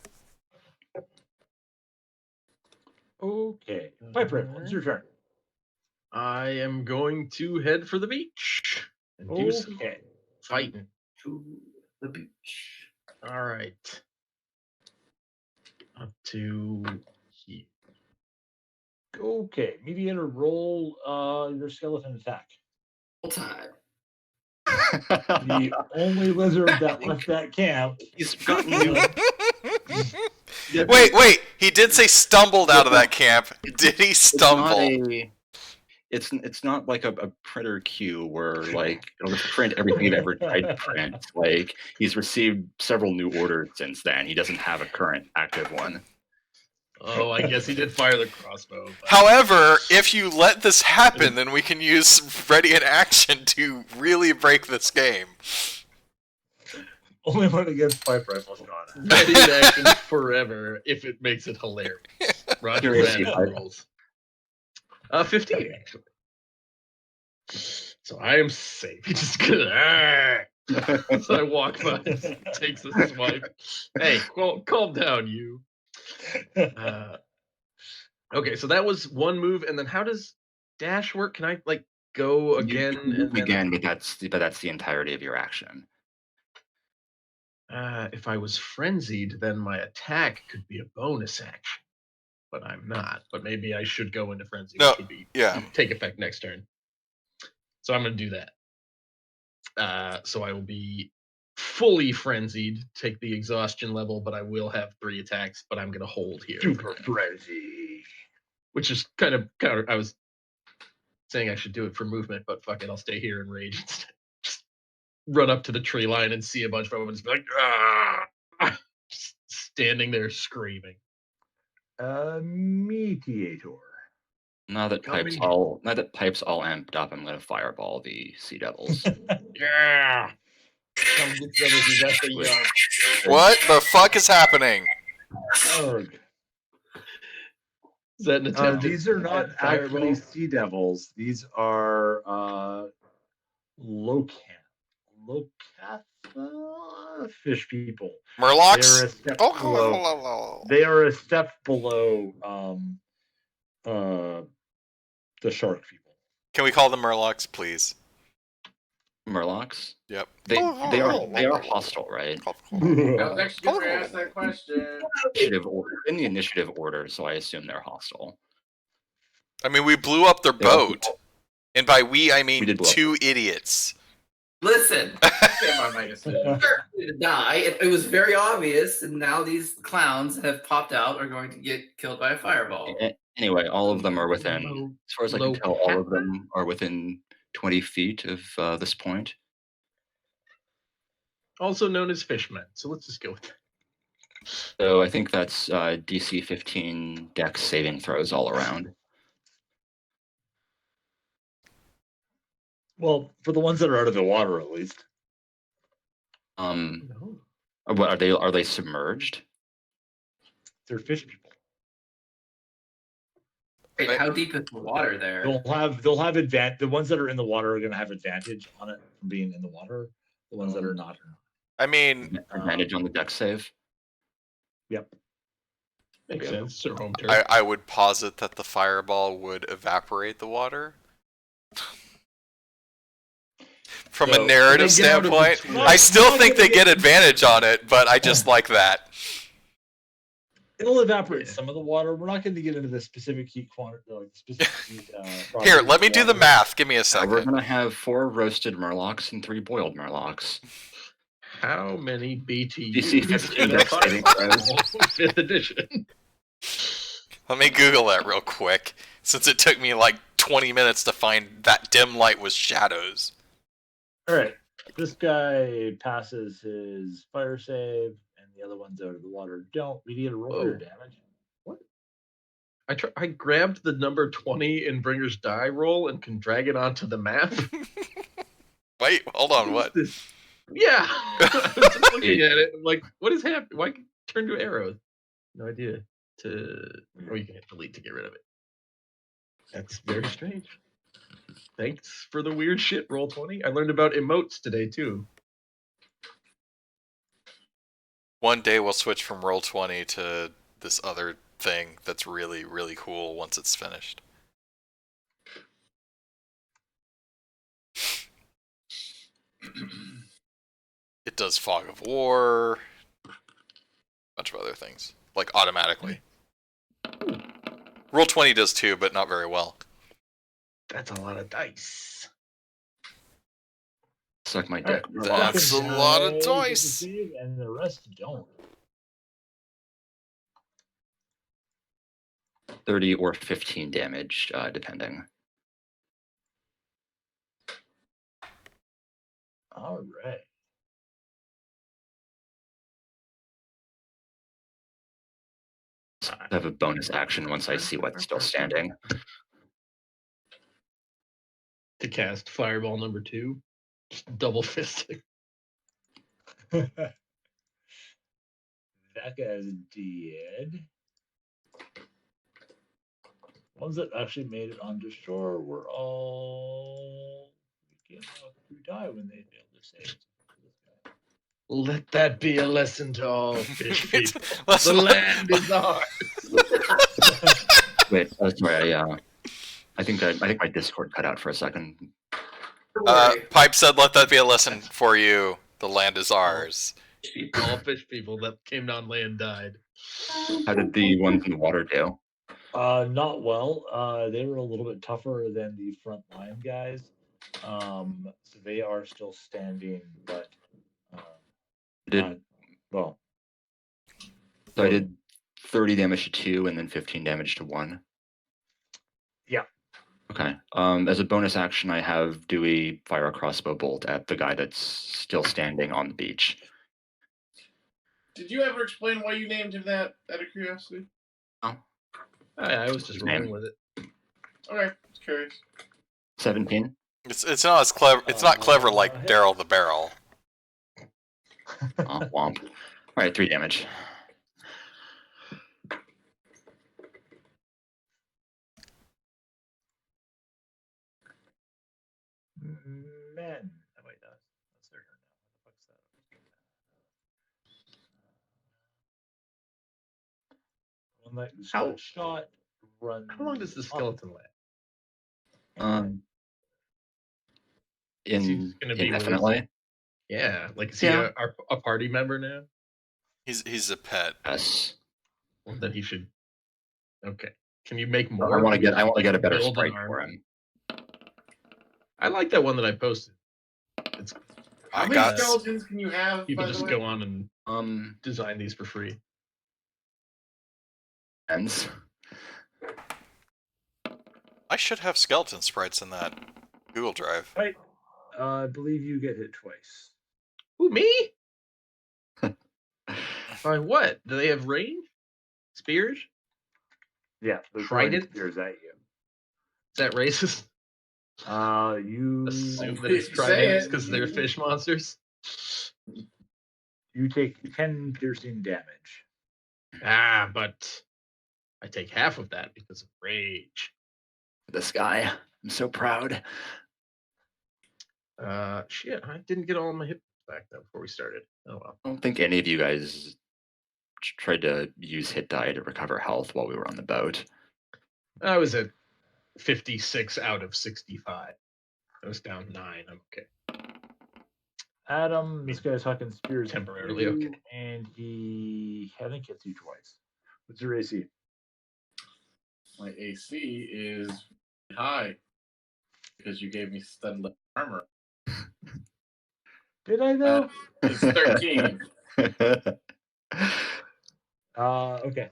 Okay. Pipe rifle, it's your turn. I am going to head for the beach and do some Okay. fighting. To the beach. All right. Up to here. Okay. Mediator, roll your skeleton attack. Full time. The only lizard that left that camp. He's gotten Wait. He did say stumbled out of that camp. Did he stumble? It's not like a printer queue where like it'll just print everything you've ever tried to print. Like he's received several new orders since then. He doesn't have a current active one. Oh, I guess he did fire the crossbow. But... However, if you let this happen, then we can use ready in action to really break this game. Only one against pipe rifles gone. ready in action forever if it makes it hilarious. Roger that rolls. 15 actually. So I am safe. He just so I walk by and takes a swipe. Hey, calm down, you. Okay, so that was one move, and then how does dash work? Can I like go again? And again, but that's the entirety of your action. If I was frenzied, then my attack could be a bonus action, but I'm not. But maybe I should go into frenzy, which would be take effect next turn. So I'm going to do that. So I will be fully frenzied, take the exhaustion level, but I will have 3 attacks. But I'm going to hold here. Super frenzy, which is kind of counter. I was saying I should do it for movement, but fuck it, I'll stay here and rage instead. Just run up to the tree line and see a bunch of them and just be like, just standing there screaming. Mediator. Now that pipes all amped up, I'm gonna fireball the Sea Devils. Yeah. Come get some of you, that's the young. What the fuck is happening? Arg. Is that an attempt? These are not actually Sea Devils. These are Locan. Locatha fish people. They are Murlocs? a step below. They are a step below the shark people. Can we call them Murlocs, please? Murlocs? Yep. They are hostile, right? I was actually going to ask that question. In the initiative order, so I assume they're hostile. I mean, we blew up their boat. And by we, I mean did blow up. 2 idiots. Listen, Stand by my decision. to die. It was very obvious, and now these clowns have popped out are going to get killed by a fireball. Anyway, all of them are within, as far as I can tell, all of them are within 20 feet of this point. Also known as fishmen. So let's just go with that. So I think that's DC 15 Dex saving throws all around. Well, for the ones that are out of the water, at least. What are they? Are they submerged? They're fish people. Wait, how deep is the water there? They'll have advantage. The ones that are in the water are going to have advantage on it from being in the water. The ones that are not. I mean, advantage on the Dex save. Yep. Makes sense. Sir home turf. I would posit that the fireball would evaporate the water. From a narrative standpoint, I still think they get advantage on it, but I just like that. It'll evaporate some of the water. We're not going to get into the specific heat quantity. Here, let me do the math. Give me a second. We're going to have 4 roasted Murlocs and 3 boiled Murlocs. How many BTUs? DC 15 Dex saving throws. 5th edition. Let me Google that real quick, since it took me like 20 minutes to find that dim light was shadows. All right, this guy passes his fire save, and the other ones out of the water don't. We need a roll for damage. What? I grabbed the number 20 in Bringer's die roll and can drag it onto the map. Wait, hold on, what? Yeah, I was just looking at it. I'm like, what is happening? Why turn to arrows? No idea. Or you can hit delete to get rid of it. That's very strange. Thanks for the weird shit, Roll20. I learned about emotes today, too. One day we'll switch from Roll20 to this other thing that's really, really cool once it's finished. It does Fog of War, a bunch of other things, like automatically. Roll20 does too, but not very well. That's a lot of dice. Suck my dick. That's a lot of dice. And the rest don't. 30 or 15 damage, depending. All right. I have a bonus action once I see what's still standing. To cast Fireball number 2. Just double fisting. That guy's dead. Ones that actually made it onto shore were all who die when they failed to save. Let that be a lesson to all fish people. The land is ours. Wait, sorry. I think my Discord cut out for a second. Pipe said, "Let that be a lesson for you. The land is ours." All fish people that came on land died. How did the ones in the water do? Not well. They were a little bit tougher than the front line guys. So they are still standing, but well. So I did 30 damage to 2 and then 15 damage to 1. Yeah. Okay. As a bonus action, I have Dewey fire a crossbow bolt at the guy that's still standing on the beach. Did you ever explain why you named him that, out of curiosity? No. I was just rolling with it. Okay, just curious. 17. It's not as clever. It's not clever like Daryl the Barrel. Oh, womp. All right, 3 damage. Men. Oh, wait, that's their turn. How- shot runs. How long does the up. skeleton last? Is he just gonna be with us? Indefinitely. Yeah, like is he Yeah. a party member now? He's a pet. Yes. Well, then he should. Okay. Can you make I more? want to get a better Build an sprite for army. him. I like that one that I posted. It's How I many got skeletons can you have? you by can the just way? go on and Um, design these for free. ends. I should have skeleton sprites in that Google Drive. Right. I believe you get hit twice. Who, me? By what? Do they have range? Spears? Yeah, they're Trident? spears at you. Is that racist? You Assume that If it's you say tridents it. because they're fish monsters. you take 10 piercing damage. Ah, but I take half of that because of rage. This guy. I'm so proud. Shit, I didn't get all my hit back though before we started. Oh well. I don't think any of you guys tried to use hit die to recover health while we were on the boat. I was at 56 out of 65. I was down 9. I'm okay. Adam, this guy's fucking spears at Temporarily, you, okay. and he hasn't hit you twice. What's your AC? My AC is high because you gave me stud armor. Did I though? It's 13. Okay.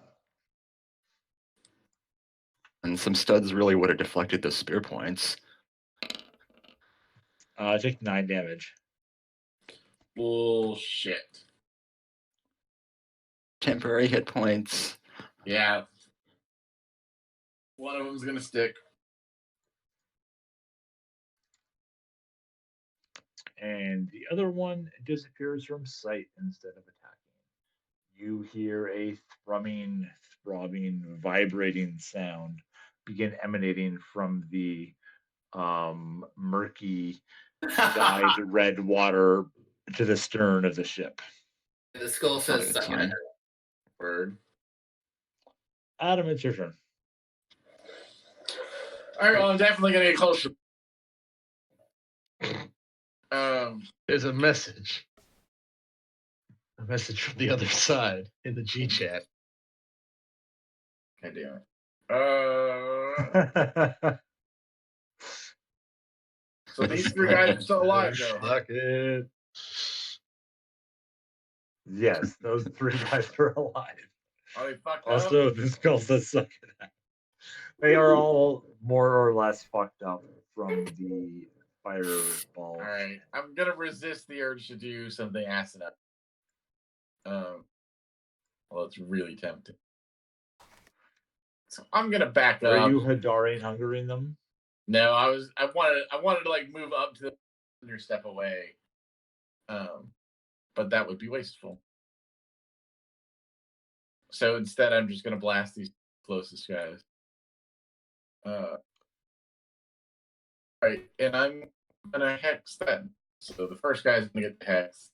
And some studs really would have deflected those spear points. I take 9 damage. Bullshit. Temporary hit points. Yeah. One of them's gonna stick. And the other one disappears from sight instead of attacking. You hear a thrumming, throbbing, vibrating sound begin emanating from the murky, dyed red water to the stern of the ship. The skull says That's suck fine. it. Bird. Adam, it's your turn. All right, well, I'm definitely gonna get closer. There's a message. A message from the other side in the G chat. God damn it. So these three guys are still alive, though. Suck it. Yes, those 3 guys are alive. Are they fucked up? Also, this girl says suck it out. They are all more or less fucked up from the fireball. All right, I'm gonna resist the urge to do something acid. Well, it's really tempting. So I'm gonna back up. Are you Hadaring hungering them? No, I wanted to like move up to the under step away. But that would be wasteful. So instead I'm just gonna blast these closest guys. Right, and I'm gonna hex them. So the first guy's gonna get hexed.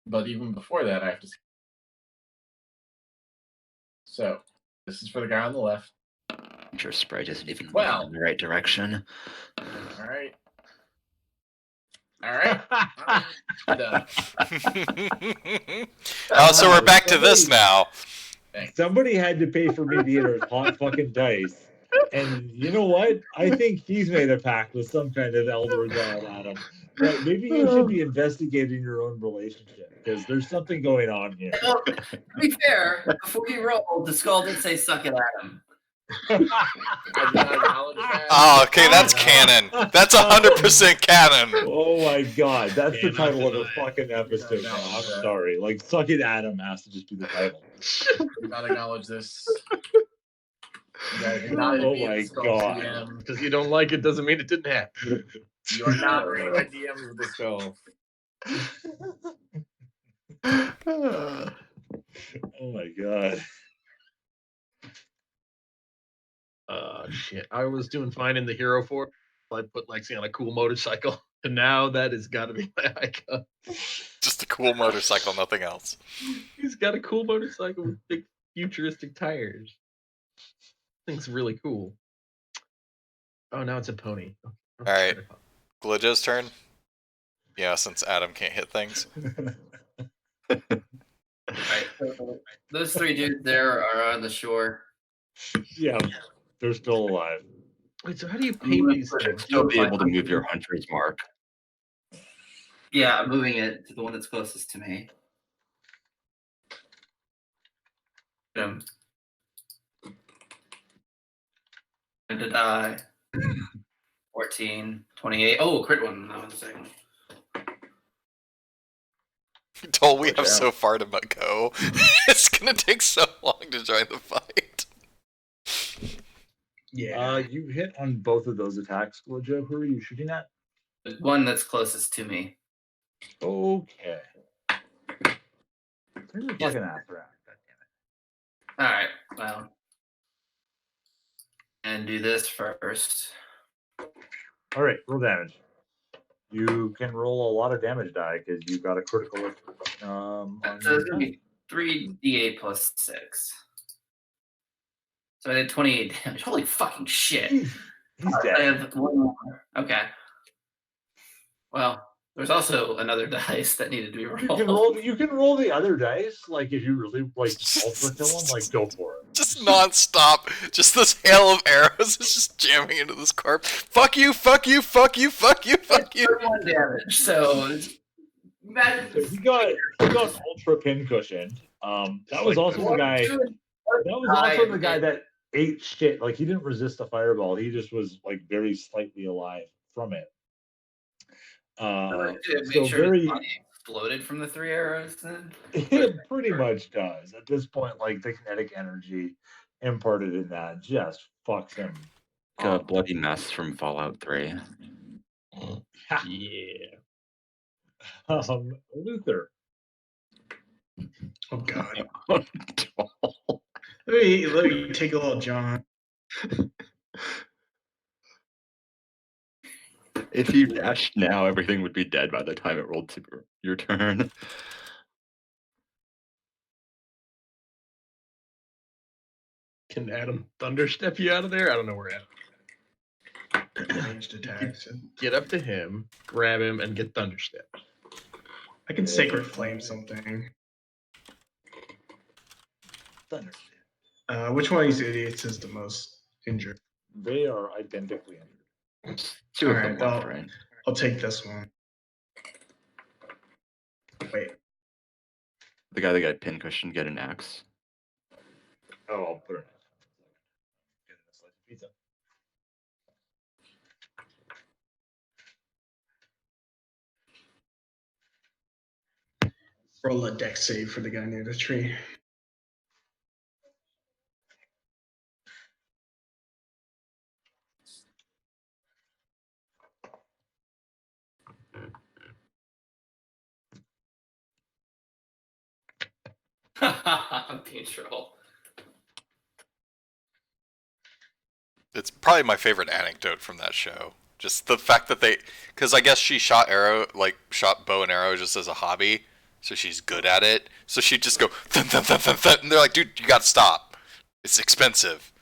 But even before that I have to. So this is for the guy on the left. Your sprite isn't even Well. moving in the right direction. All right. All right. I'm done. Oh, so we're back to this now. Thanks. Somebody had to pay for Mediator's hot fucking dice. And you know what? I think he's made a pact with some kind of elder god, Adam. But maybe you should be investigating your own relationship because there's something going on here. Well, to be fair, before he rolled, the skull did say suck it at him. I did not acknowledge that. Oh, okay, that's canon. That's 100% canon. Oh my god, that's the Can't title of the deny it. fucking episode No, now. I'm yeah. sorry. Like, Suck It Adam has to just be the title. Did not acknowledge this. You guys are not Oh in my the Skull God. DM. Because you don't like it doesn't mean it didn't happen. You are not reading my DMs with the skull. Oh my god. Shit. I was doing fine in the hero form. I put Lexi on a cool motorcycle, and now that has got to be my icon. Just a cool motorcycle, nothing else. He's got a cool motorcycle with big futuristic tires. Thing's really cool. Oh, now it's a pony. All right, Glidjo's turn. Yeah, since Adam can't hit things. Right. So those 3 dudes there are on the shore. Yeah, they're still alive. Wait, so how do you paint these things? Still be able to move your hunter's mark. Yeah, I'm moving it to the one that's closest to me. And to die. 14, 28. Oh, crit one. That was the second one. Told we have so far to go. It's gonna take so long to join the fight. Yeah. You hit on both of those attacks, Glidjo. Who are you shooting at? The one that's closest to me. Okay. You're a fucking ass rat. All right. Well, and do this first. All right, roll damage. You can roll a lot of damage die because you've got a critical. On So it's gonna be 3d8 plus 6. So I did 28 damage. Holy fucking shit! He's dead. I have 1 more. Okay. Well, there's also another dice that needed to be rolled. You can roll the other dice. Like if you really like ultra kill them, like go for it. Just non-stop. Just this hail of arrows is just jamming into this corpse. Fuck you, fuck you, fuck you, fuck you, fuck you. 31 damage. So So he got ultra pin cushioned. That was also the guy. That was also the guy that ate shit. Like he didn't resist the fireball. He just was like very slightly alive from it. So very his body exploded from the 3 arrows. Then it pretty much does at this point. Like the kinetic energy imparted in that just fucks him. A bloody mess from Fallout 3. Yeah. Luther. Oh God. let me take a little John. If you dashed now, everything would be dead by the time it rolled to your turn. Can Adam thunderstep you out of there? I don't know where Adam. Ranged attacks. Get up to him, grab him, and get thunderstepped. I can sacred flame something. Thunderstep. Which one of these idiots is the most injured? They are identically injured. Two of Alright, them left, right? I'll take this one. Wait. The guy that got pincushion get an axe. Oh, I'll put it. Get a slice of pizza. Roll a dex save for the guy near the tree. Pinch roll. It's probably my favorite anecdote from that show. Just the fact that because I guess she shot bow and arrow just as a hobby, so she's good at it. So she'd just go thun, thun, thun, thun, thun, and they're like, "Dude, you gotta stop. It's expensive."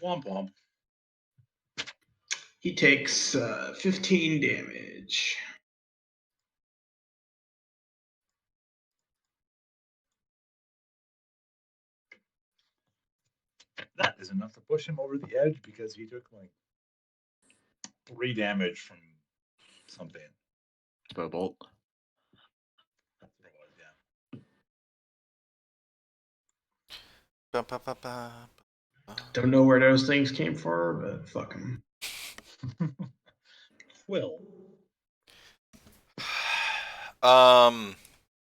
Womp womp. He takes 15 damage. That is enough to push him over the edge because he took like 3 damage from something. Bow bolt. That's what it was, yeah. Ba, ba, ba, ba. Don't know where those things came from, but fuck them. Quill.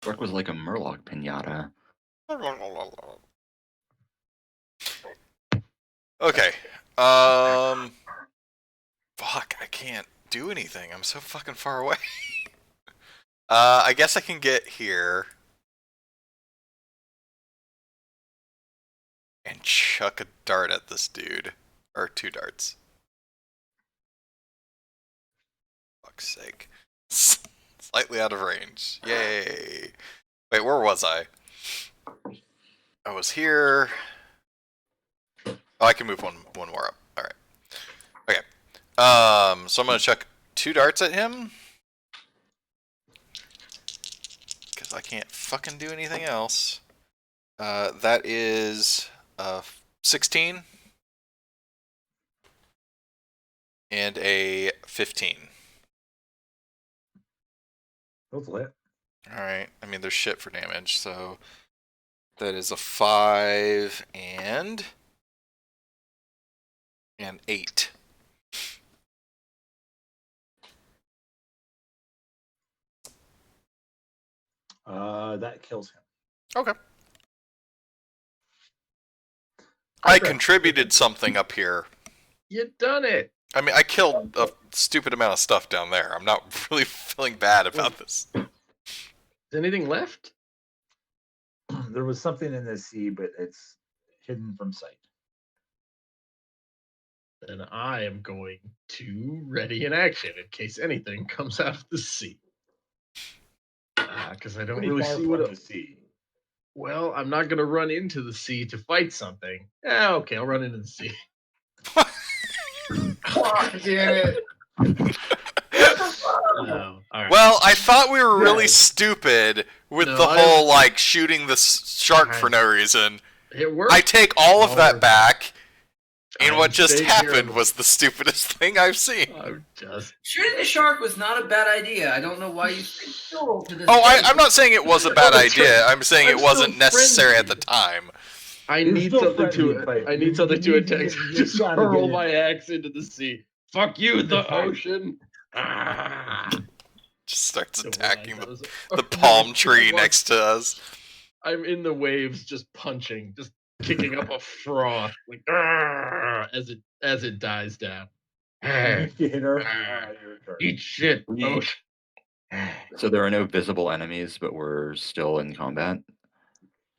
Work was like a Murloc pinata. Okay. Fuck, I can't do anything. I'm so fucking far away. I guess I can get here. and chuck a dart at this dude. Or 2 darts. Fuck's sake. Slightly out of range. Yay. Wait, where was I? I was here. Oh, I can move one more up. Alright. Okay. So I'm gonna chuck 2 darts at him. Because I can't fucking do anything else. That is 16. And a 15. Hopefully. Alright. I mean, there's shit for damage, so... That is a 5 and 8. That kills him. Okay. I contributed something up here. You done it. I mean, I killed a stupid amount of stuff down there. I'm not really feeling bad about this. Is anything left? There was something in the sea, but it's hidden from sight. Then I am going to ready in action in case anything comes out of the sea. Because I don't Pretty really far see from what. the sea. Well, I'm not going to run into the sea to fight something. Yeah, okay, I'll run into the sea. Fuck, damn it. All right. Well, I thought we were really stupid with No, the whole, like, shooting the shark for no reason. It worked. I take all of that back, and I'm what just staying here. happened was the stupidest thing I've seen. I'm just. Shooting the shark was not a bad idea. I don't know why you think so to this Oh, day. I'm not saying it was a bad idea. I'm saying I'm it wasn't still necessary at friendly. the time. I It's need still something friendly, to. but I need something to you attack. Just gotta hurl get my it. axe into the sea. Fuck you, the fine. ocean. Just starts The attacking waves. the palm tree next to us. I'm in the waves, just punching, just kicking up a froth, like as it dies down. Hit her. Your turn. Eat shit, ocean. So there are no visible enemies, but we're still in combat.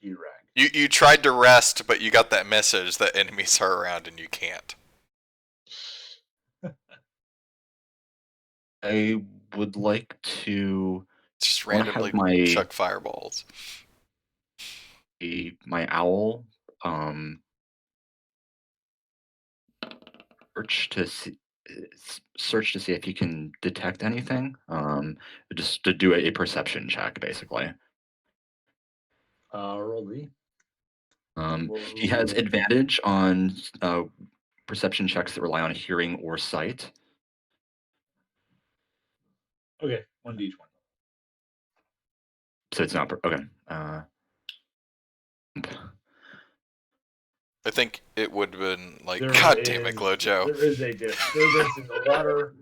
Erect. You tried to rest, but you got that message that enemies are around and you can't. I would like to Just wanna have randomly chuck fireballs. my owl search to see if you can detect anything. Just to do a perception check, basically. Roll D. He has advantage on perception checks that rely on hearing or sight. Okay, 1d20. So it's not okay. I think it would have been like, There God damn it, is- Glojo. There is a disturbance in the water,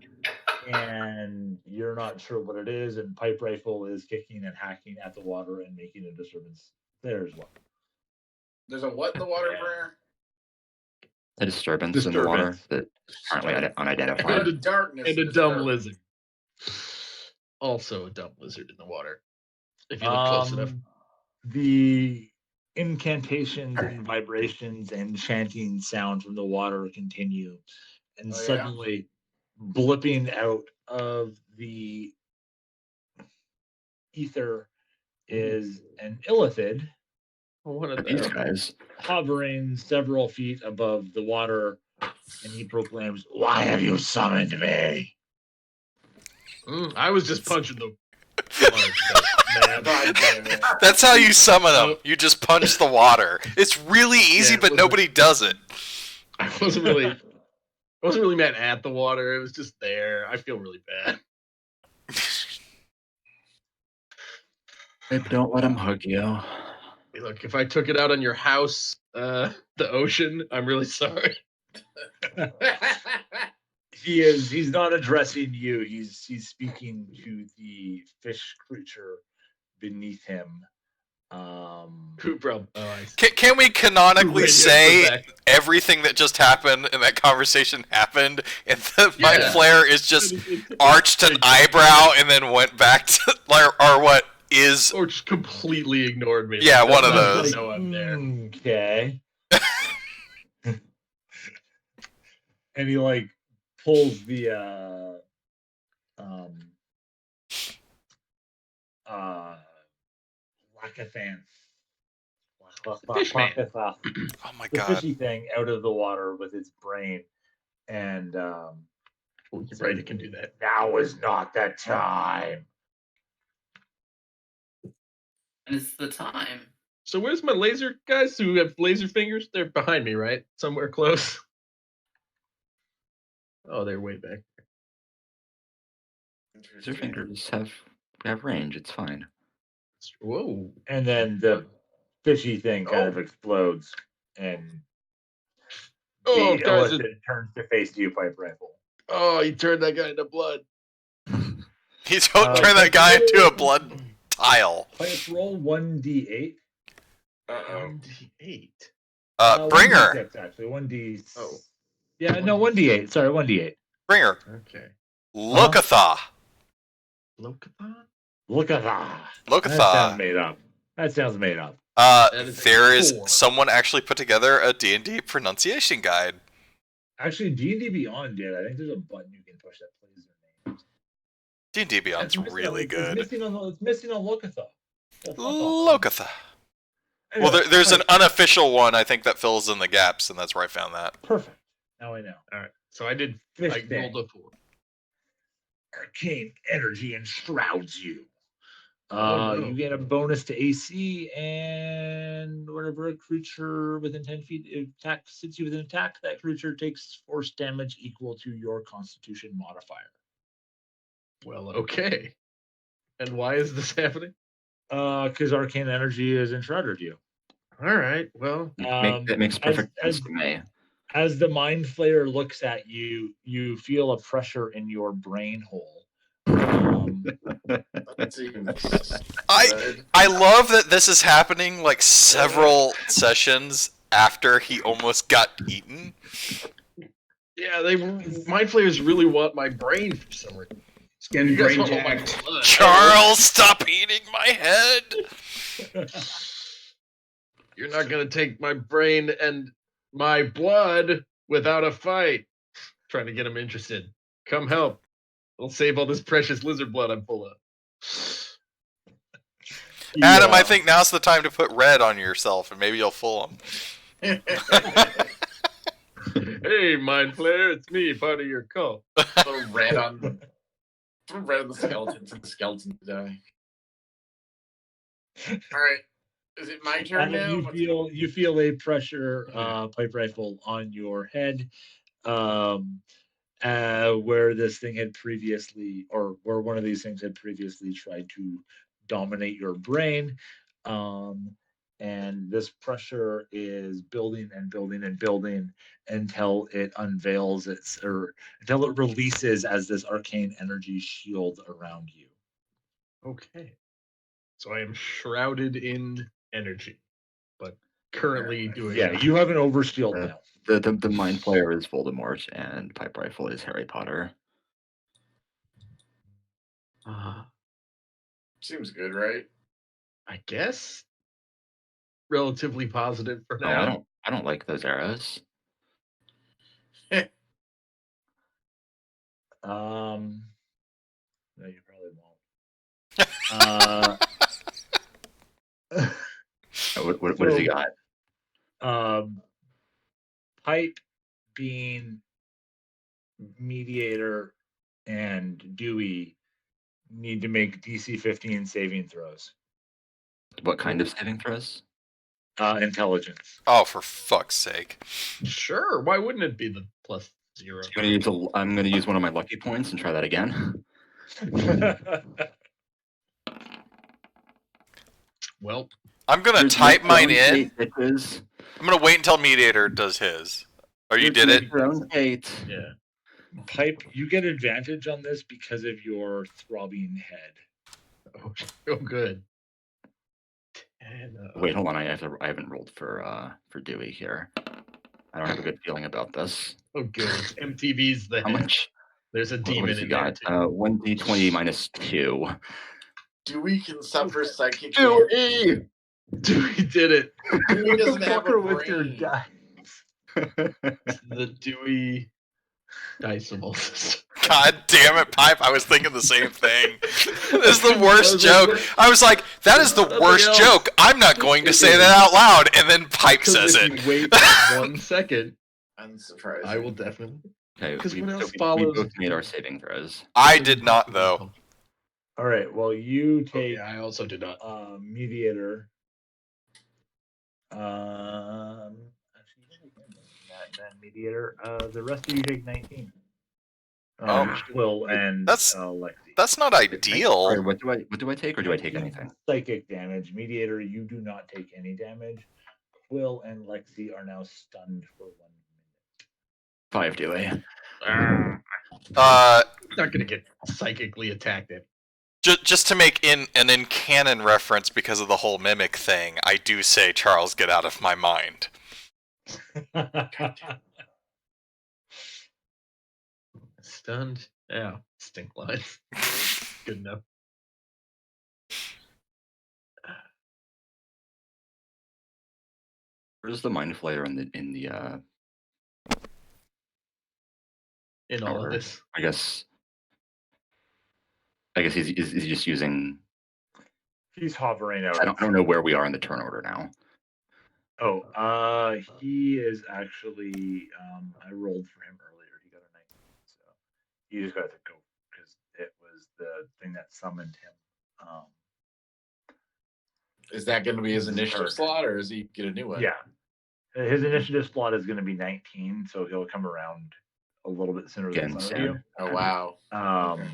and you're not sure what it is, and Pipe Rifle is kicking and hacking at the water and making a disturbance there as well. There's a what in the water, Yeah. Brer? A disturbance in the water that currently unidentified. And the darkness. And a is dumb disturbing. lizard. Also a dumb lizard in the water. If you look close enough. The incantations and vibrations and chanting sound from the water continue, and Oh, yeah? suddenly blipping out of the ether is an illithid One of These them. guys. hovering several feet above the water, and he proclaims, "Why have you summoned me?" I was just punching the water. Man. God damn it. That's how you summon them. You just punch the water. It's really easy, Yeah, but nobody does it. I wasn't really mad at the water. It was just there. I feel really bad. Don't let him hug you. Hey, look, if I took it out on your house, the ocean, I'm really sorry. He's not addressing you. He's speaking to the fish creature beneath him. Bro, oh, I see. Can we canonically Radio say back. everything that just happened in that conversation happened, and the mind Yeah. flare is just arched an eyebrow and then went back to, or what is? Or just completely ignored me. Yeah, Like, one of doesn't those. know I'm there. Okay. and he like pulls the Lakathan. Fishman. Oh my The god. fishy thing out of the water with its brain, and Oh, you're right, it can do that. now is not the time. And it's the time. So where's my laser guys who have laser fingers? They're behind me, right? Somewhere close. Oh, they're way back. Your fingers have range. It's fine. Whoa. And then the fishy thing kind of Oh. explodes, and Oh, the guys, illicit turns to face you, pipe rifle. oh, he turned that guy into blood. He don't turn that guy into a blood tile. Pipe roll 1d8. 1d8. Bringer. 1d6, actually. 1d. Oh. Yeah, no, 1d8. Sorry, 1d8. Bringer. Okay. Lokatha. Lokathon? Look at that. Lokatha. That sounds made up. That sounds made up. There is 4. someone actually put together a D&D pronunciation guide. Actually, D&D Beyond did. I think there's a button you can push that plays their names. D&D Beyond's really good. It's missing on Lokatha. Lokatha. Anyway, Well, there's an right. unofficial one, I think, that fills in the gaps, and that's where I found that. Perfect. Now I know. All right. So I did. Fish I thing. rolled a 4. Arcane energy enshrouds you. Oh, no. You get a bonus to AC, and whenever a creature within 10 feet sits you within attack, that creature takes force damage equal to your Constitution modifier. Well, okay. And why is this happening? Because arcane energy has enshrouded you. All right. Well, That makes perfect sense to me. As the Mind Flayer looks at you, you feel a pressure in your brain hole. That seems I love that this is happening like several sessions after he almost got eaten. yeah, Mind Flayers really want my brain for some reason. It's getting You guys brain want all my jacked. blood. Charles, stop eating my head! You're not gonna take my brain and my blood without a fight. Trying to get him interested. Come help. I'll save all this precious lizard blood I'm full of. Adam, I think now's the time to put red on yourself, and maybe you'll fool him. Hey, Mind Flayer, it's me, part of your cult. throw red on the skeletons and the skeletons die. All right. Is it my turn now? You feel a pressure pipe rifle on your head, where this thing had previously, or where one of these things had previously tried to dominate your brain, and this pressure is building and building and building until it unveils until it releases as this arcane energy shield around you. Okay. So I am shrouded in energy, but currently doing. Yeah, you have an overshield now. The Mind Flayer is Voldemort, and Pipe Rifle is Harry Potter. Seems good, right? I guess. Relatively positive for now. I don't like those arrows. No, you probably won't. What has he got? Pipe, Bean, Mediator, and Dewey need to make DC 15 saving throws. What kind of saving throws? Intelligence. Oh, for fuck's sake. Sure. Why wouldn't it be the +0? I'm going to use one of my lucky points and try that again. Well, I'm going to type mine in. Bitches. I'm going to wait until Mediator does his. Oh, you did it? Your own fate. yeah. Pipe, you get advantage on this because of your throbbing head. Oh, good. And, Wait, hold on. I haven't rolled for Dewey here. I don't have a good feeling about this. Oh, good. MTV's the How head. much? There's a What demon has he in there, got? too. 1d20 minus 2. Dewey can suffer psychic Dewey! Dewey did it. Dewey doesn't have a with your brain. dice. The Dewey Decimal system. God damn it, Pipe! I was thinking the same thing. This is the worst joke. I was like, that is the worst joke. I'm not going to say that out loud. And then Pipe says If it. you wait 1 second, Unsurprising. I will definitely. Okay, Because what so else we follows? both made our saving throws. I did not, though. All right. Well, you Oh, take yeah, I also did not. mediator. Actually, you take that mediator. The rest of you take 19. Will and Lexi. That's not ideal. Sorry, what do I take, or do I take anything? Psychic damage. Mediator, you do not take any damage. Quill and Lexi are now stunned for 1 minute. 5 do I? Not gonna get psychically attacked. Just to make an in-canon reference because of the whole mimic thing, I do say, Charles, get out of my mind. Stunned. Yeah. Stink lines. Good enough. Where's the mind flayer in the in all order? of this? I guess he's just using. He's hovering out. I don't know where we are in the turn order now. Oh, he is actually. I rolled for him earlier. He got a 19, so he just got to go because it was the thing that summoned him. Is that going to be his initiative slot, or is he get a new one? Yeah, his initiative slot is going to be 19, so he'll come around a little bit sooner than some of you. Oh wow. Okay.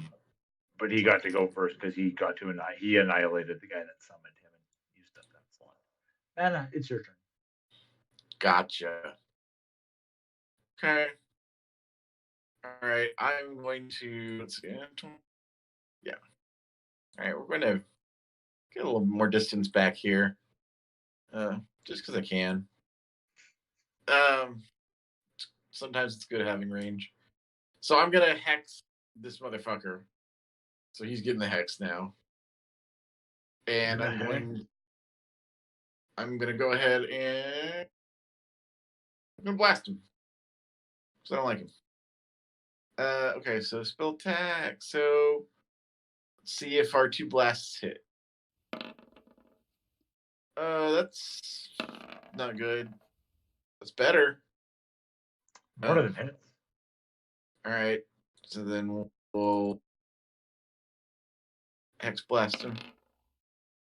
But he got to go first because he got to he annihilated the guy that summoned him and used up that slot. Anna, it's your turn. Gotcha. Okay. All right. I'm going to let's see. Yeah. All right. We're going to get a little more distance back here, just because I can. Sometimes it's good having range. So I'm gonna hex this motherfucker. So he's getting the hex now. And I'm gonna go ahead and I'm gonna blast him. Because I don't like him. Okay, so spell attack. So let's see if our 2 blasts hit. That's not good. That's better. More than hits. All right. So then we'll hex blast him.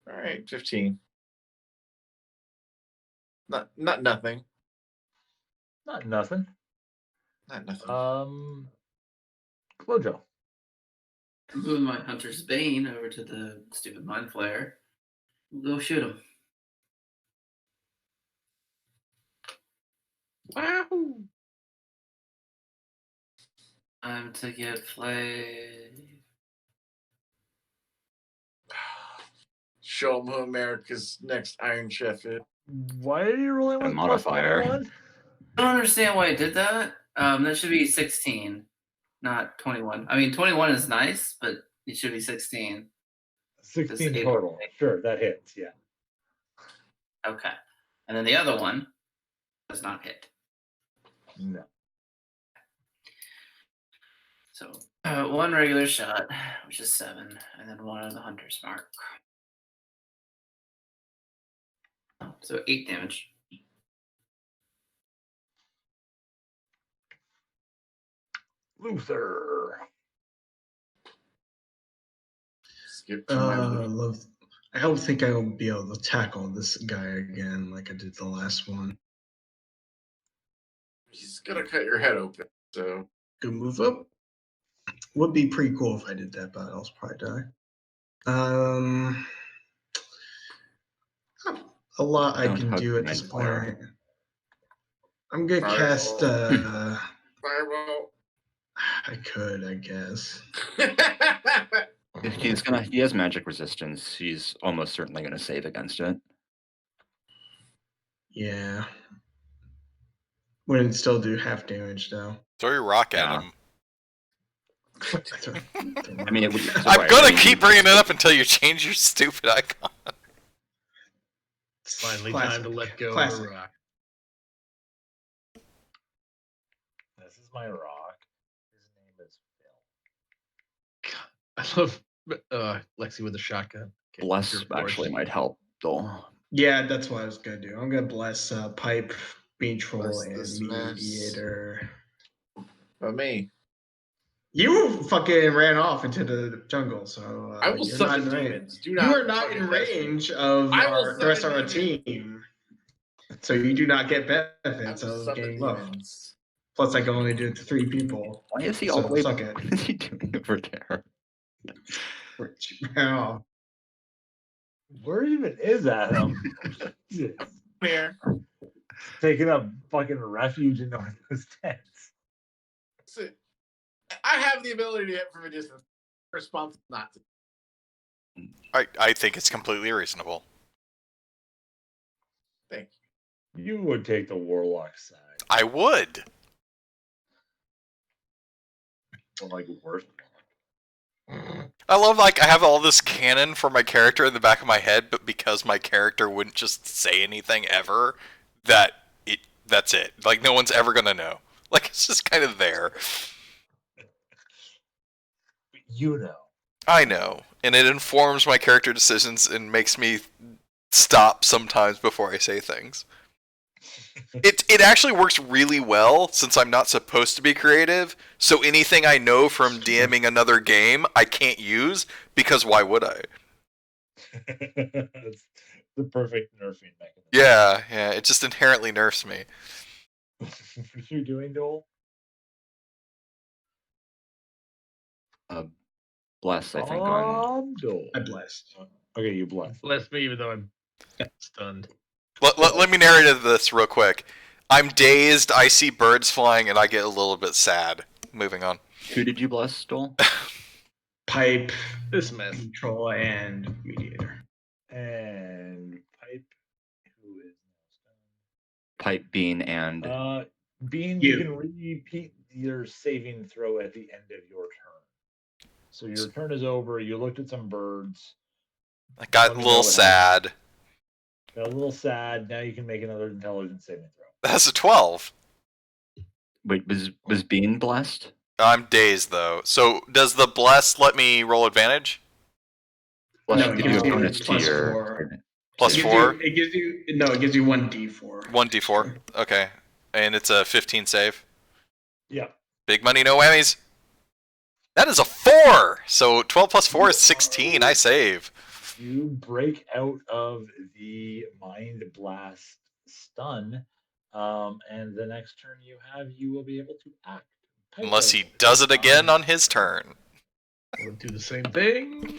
All right, 15. Not nothing. Not nothing. Not nothing. Flojo. I'm moving my Hunter's Bane over to the stupid Mind Flayer. We'll go shoot him. Wow. I'm to get play. Show him who America's next Iron Chef is. Why are you rolling with modifier? +1? I don't understand why I did that. That should be 16, not 21. I mean, 21 is nice, but it should be 16. 16 total. Sure, that hits. Yeah. Okay. And then the other one does not hit. No. So 1 regular shot, which is 7, and then 1 on the Hunter's Mark. So 8 damage. Luther. Skip to my I don't think I will be able to tackle this guy again like I did the last one. He's gonna cut your head open. So Good move up. Would be pretty cool if I did that, but I'll probably die. A lot I can do at this point. I'm gonna cast. Fireball. I could, I guess. He has magic resistance. He's almost certainly gonna save against it. Yeah. Wouldn't still do half damage though. Throw your rock at him. I mean, I'm gonna keep bringing it up until you change your stupid icon. It's finally Classic. time to let go Classic. of the rock. This is my rock. I love Lexi with a shotgun. Okay, Bless sure, of course. actually might help, though. Yeah, that's what I was gonna do. I'm gonna bless Pipe, Bean Troll, Bless and this mess. Mediator. But me. You fucking ran off into the jungle, so I will you're not summon in range. demons. Do You not are not fucking in test me. range of I will the rest of summon our demons. team, so you do not get I benefits will of summon getting buffed. demons. Plus, I can only do it to 3 people. Why is he So all the way? suck it. What is he doing over there? Ran off. Where even is Adam? Jesus. Here. Taking up fucking refuge in one of those tents. So, I have the ability to hit from a distance. Response not to. I think it's completely reasonable. Thank you. You would take the warlock side. I would. Or like worse. I love, like, I have all this canon for my character in the back of my head, but because my character wouldn't just say anything ever, that's it. Like, no one's ever gonna know. Like, it's just kind of there. You know. I know. And it informs my character decisions and makes me stop sometimes before I say things. It actually works really well since I'm not supposed to be creative. So anything I know from DMing another game, I can't use because why would I? It's the perfect nerfing mechanism. Yeah, it just inherently nerfs me. What are you doing, Dole? Bless, I think. Dole. I blessed. Okay, you bless. Bless me, even though I'm stunned. Let me narrate this real quick. I'm dazed, I see birds flying, and I get a little bit sad. Moving on. Who did you bless, Stoll? Pipe, this mess, Troll, and Mediator. And Pipe, who is Pipe, Bean, and... Bean, you can repeat your saving throw at the end of your turn. So your turn is over, you looked at some birds. I got a little sad. Got a little sad, now you can make another intelligence saving throw. That's a 12. Wait, was Bean blessed? I'm dazed, though. So, does the bless let me roll advantage? Bless No, it gives gives you a you bonus to plus your... 4. Plus It gives 4? It gives you 1d4. 1d4? Okay. And it's a 15 save? Yeah. Big money, no whammies. That is a 4! So 12 plus 4 is 16. I save. You break out of the Mind Blast stun, and the next turn you will be able to act. Unless he does it again on his turn. We'll do the same thing. He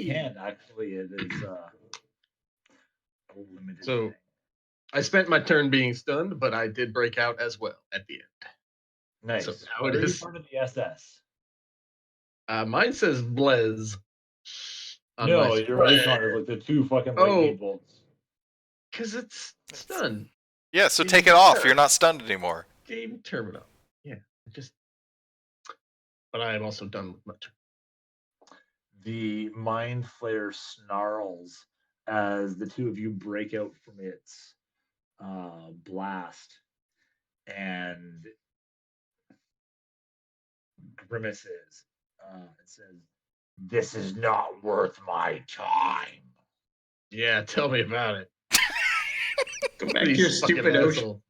can't, actually. It is a limited So, thing. I spent my turn being stunned, but I did break out as well at the end. Nice. So now Where it are you is. part of the SS? Mine says Blez. on No, my your screen. icon is like the two fucking lightning bolts. Because it's stunned. Yeah, so take it off. You're not stunned anymore. Game terminal. Yeah, but I am also done with my turn. The Mind Flare snarls as the two of you break out from its blast and grimaces. It says, "This is not worth my time." Yeah, tell me about it. Go back to your stupid ocean.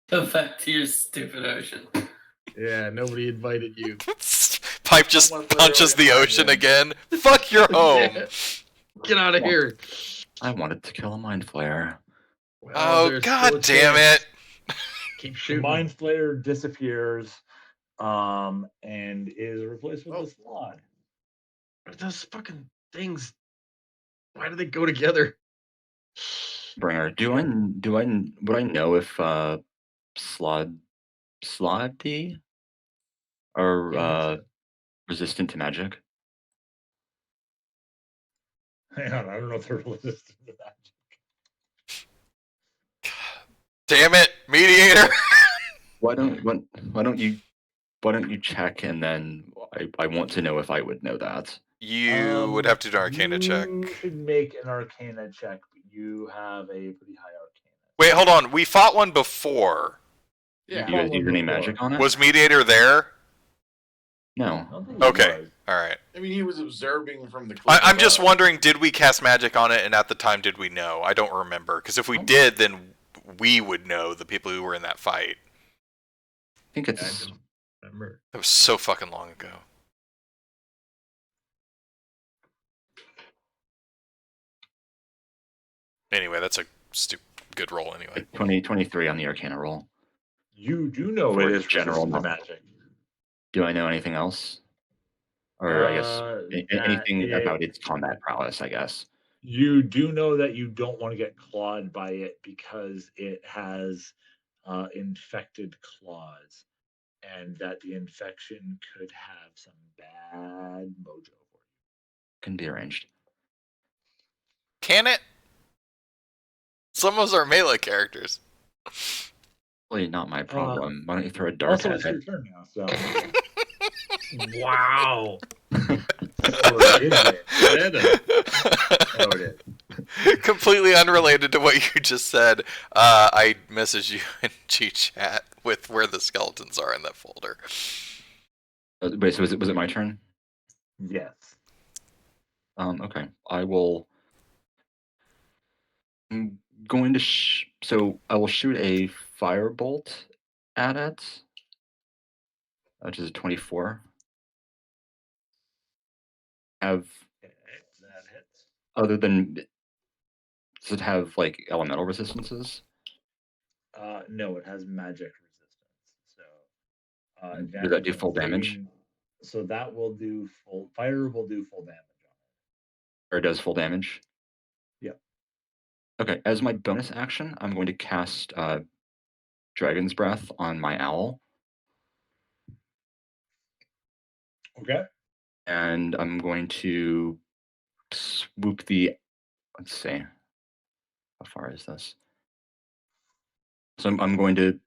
Go back to your stupid ocean. Yeah, nobody invited you. Pipe just punches the ocean again. Fuck your home. Yeah. Get out of here. I wanted to kill a Mind Flayer. Well, Oh, there's god still a damn chance. it. Keep The shooting. Mind Flayer disappears and is replaced with a slot. Those fucking things. Why do they go together? Bringer, would I know if Sloddy are resistant to magic? Hang on, I don't know if they're resistant to that. Damn it, mediator. Why don't you check, and then I want to know if I would know that. You would have to do an Arcana check. You should make an Arcana check, but you have a pretty high Arcana. Wait, hold on. We fought one before. Yeah. You guys use any magic on it? Was mediator there? No. I don't think he Okay. was. All right. I mean, he was observing from the. I'm just wondering, did we cast magic on it, and at the time, did we know? I don't remember, because if we did, then we would know, the people who were in that fight. I think I it's don't remember. That was so fucking long ago. Anyway, that's a good roll anyway. like 23 on the Arcana roll. You do know For it is general resistant to knowledge. magic. Do I know anything else? Or I guess anything that about its combat prowess, I guess. You do know that you don't want to get clawed by it because it has infected claws, and that the infection could have some bad mojo for you. Can be arranged. Can it? Some of us are melee characters. Really not my problem. Why don't you throw a dart Also, at it's it? your turn now, so. Wow. Completely unrelated to what you just said. I messaged you in G-chat with where the skeletons are in that folder. Wait, so was it my turn? Yes. Okay. I will. I'm going to. So I will shoot a firebolt at it, which is a 24. Have That hits. other than does it have like elemental resistances? No, it has magic resistance. So Does that do full damage? So that will do full. Fire will do full damage on Or it does full damage? Yep. Okay. As my bonus action, I'm going to cast Dragon's Breath on my owl. Okay. And I'm going to swoop the. Let's see. How far is this? So I'm going to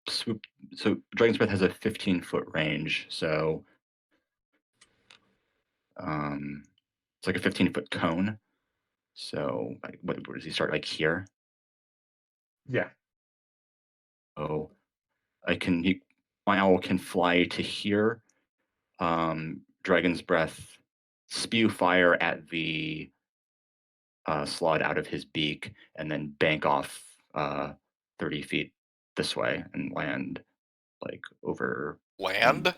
swoop. So Dragon's Breath has a 15-foot range. So it's like a 15-foot cone. So what does he start, like here? Yeah. Oh, my owl can fly to here. Dragon's Breath, spew fire at the slot out of his beak, and then bank off 30 feet this way and land like over. Land?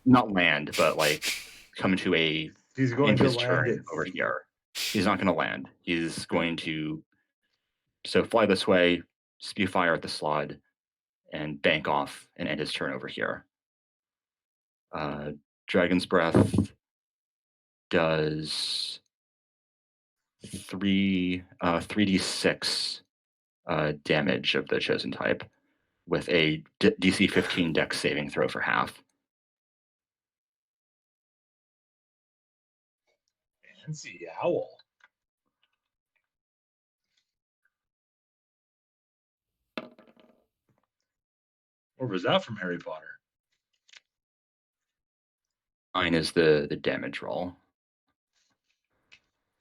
Not land, but like come to a. He's going in to his land turn it over here. He's not going to land. He's going to fly this way, spew fire at the slot, and bank off and end his turn over here. Dragon's Breath does 3d6 damage of the chosen type with a DC 15 Dex saving throw for half. Fancy owl. Or was that from Harry Potter? Mine is the damage roll.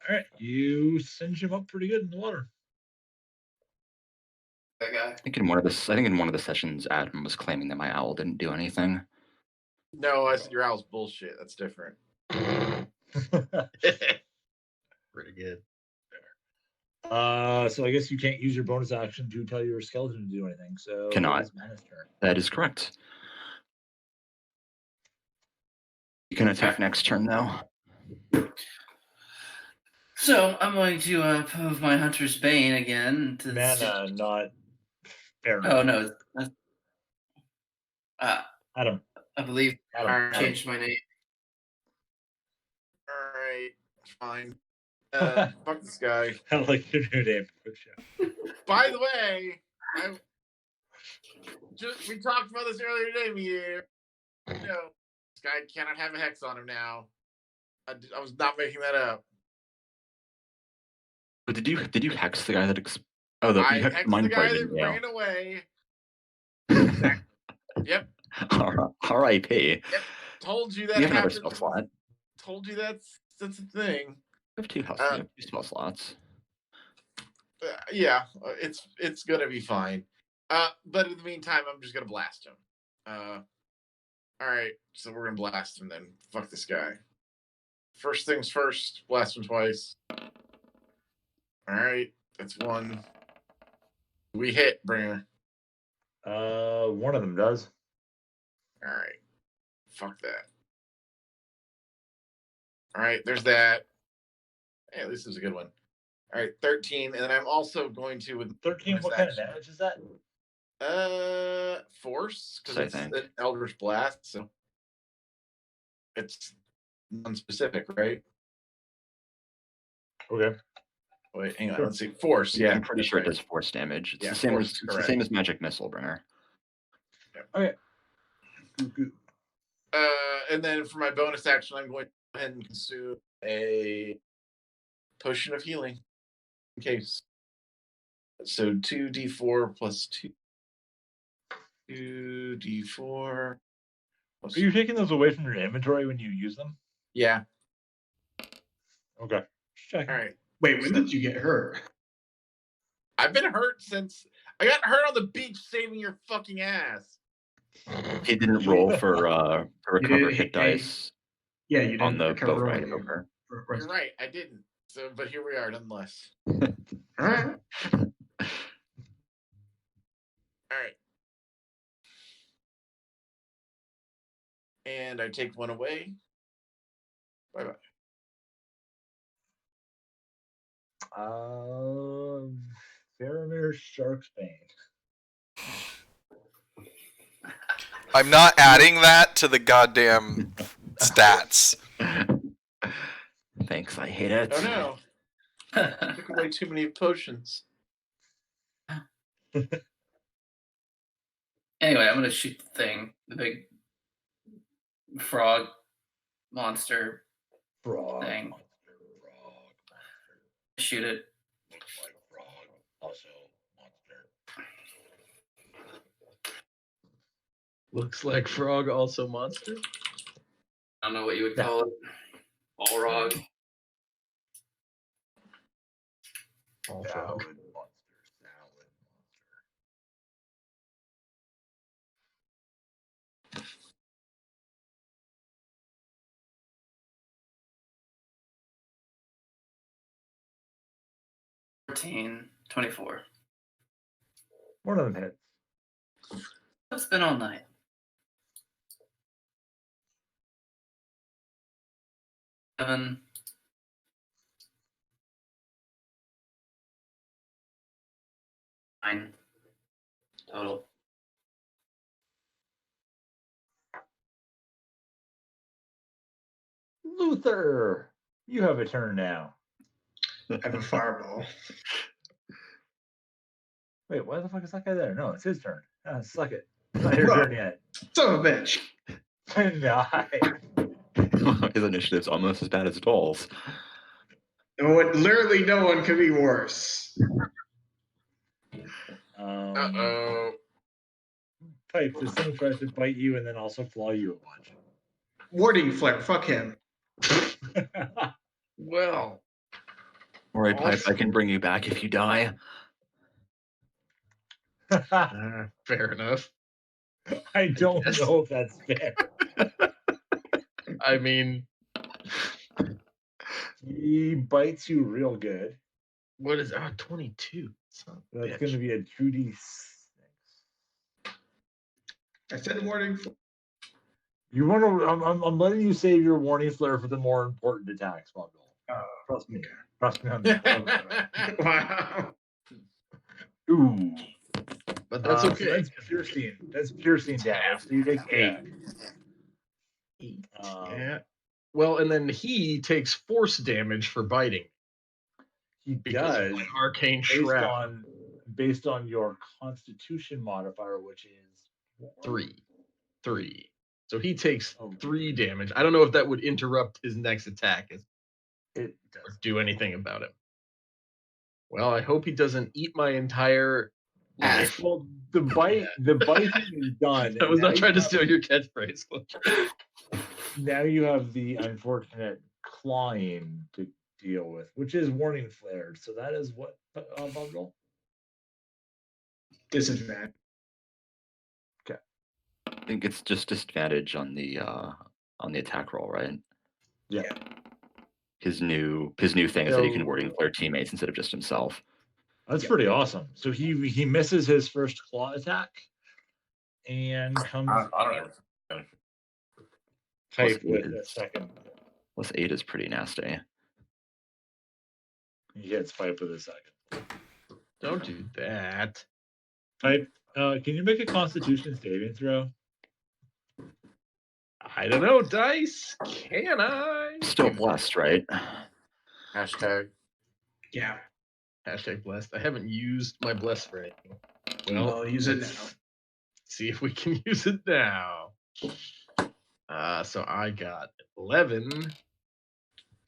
All right, you singe him up pretty good in the water. That guy. I think in one of the sessions, Adam was claiming that my owl didn't do anything. No, I said your owl's bullshit. That's different. Pretty good. So I guess you can't use your bonus action to tell your skeleton to do anything. So Cannot. It's Mana's turn. That is correct. You can attack next turn now. So I'm going to move my Hunter's Bane again. To Mana, not fair. Oh no. Adam. I believe I changed my name. All right, fine. Fuck this guy. I like your new name. By the way, we talked about this earlier today, Meteor. You know, this guy cannot have a hex on him now. I was not making that up. But did you hex the guy that? I hexed the guy that ran away. Yep. R.I.P. Yep. Told you that You have another happened. spell slot. Told you that's a thing. You have two spell slots. Yeah, it's gonna be fine. But in the meantime, I'm just gonna blast him. All right, so we're gonna blast him then. Fuck this guy. First things first. Blast him twice. All right, that's 1. We hit Bringer. One of them does. All right. Fuck that. All right, there's that. Hey, at least it was a good one. All right, 13, and then I'm also going to with 13. What kind of damage is that? Force, because I it's think. an Eldritch Blast, so it's non-specific, right? Okay. Wait, hang on. Sure. Let's see. Force. Yeah, Yeah, I'm pretty that's sure right. it does force damage. It's Yeah, the same force as is it's the correct. same as Magic Missile, Bringer. Okay. Good. And then for my bonus action, I'm going to go ahead and consume a potion of healing in case. So 2d4 plus 2. 2d4. Plus... Are you taking those away from your inventory when you use them? Yeah. Okay. Check. All right. Wait, when did you get hurt? I've been hurt since I got hurt on the beach saving your fucking ass. He didn't roll for to recover hit hey, dice Yeah, you on didn't the recover boat on ride the- over. You're right, I didn't. So, but here we are, nonetheless. All right. All right. And I take 1 away. Bye-bye. Faramir Shark's Bane. I'm not adding that to the goddamn stats. Thanks, I hate it. Oh no. I took away too many potions. Anyway, I'm gonna shoot the thing, the big frog monster Frog. thing. Monster. Frog. Monster. Shoot it. Looks like frog. Also monster. Looks like frog, also monster. I don't know what you would call it. Balrog. All Salad frog. monster. Salad monster. $14, $24. One of them hits. It's been all night. Seven. Nine. Total. Luther, you have a turn now. I have a fireball. Wait, why the fuck is that guy there? No, it's his turn. Suck it. It's not your turn yet. Son of a bitch. Nice. His initiative's almost as bad as Doll's. Literally no one could be worse. Uh-oh. Type, this thing tries to bite you and then also claw you a bunch. Warding flare, fuck him. Well, All right, Pipe, I can bring you back if you die. fair enough. I don't Yes. know if that's fair. I mean, He bites you real good. what is 22? That's going to be a 2d6. I said warding flare. You want to? I'm letting you save your warning flare for the more important attacks, Bob. Trust me. Trust me on that. Wow. Ooh. But that's So okay. that's piercing. That's piercing damage. So you take 8. Yeah. Well, and then he takes force damage for biting He because does. of my arcane based shrap. based on your Constitution modifier, which is 3. So he takes Oh. 3 damage. I don't know if that would interrupt his next attack It or does. do anything about it. Well, I hope he doesn't eat my entire life. Well, the biting is done. I was Now not you trying to have- steal your catchphrase. Now you have the unfortunate clawing to deal with, which is warning flared. So that is what Bundle? Disadvantage. I think it's just disadvantage on the attack roll, right? Yeah. his new thing is that he can warding flare teammates instead of just himself. That's pretty awesome. So he misses his first claw attack and comes I don't know. type Plus with eight a is- second. Plus 8 is pretty nasty. He hits pipe with a second. Don't do that. Pipe, can you make a Constitution saving throw? I don't know, dice. Can I? Still blessed, right? Hashtag. Yeah. Hashtag blessed. I haven't used my blessed for anything. Well, use it let's now. See if we can use it now. So I got 11.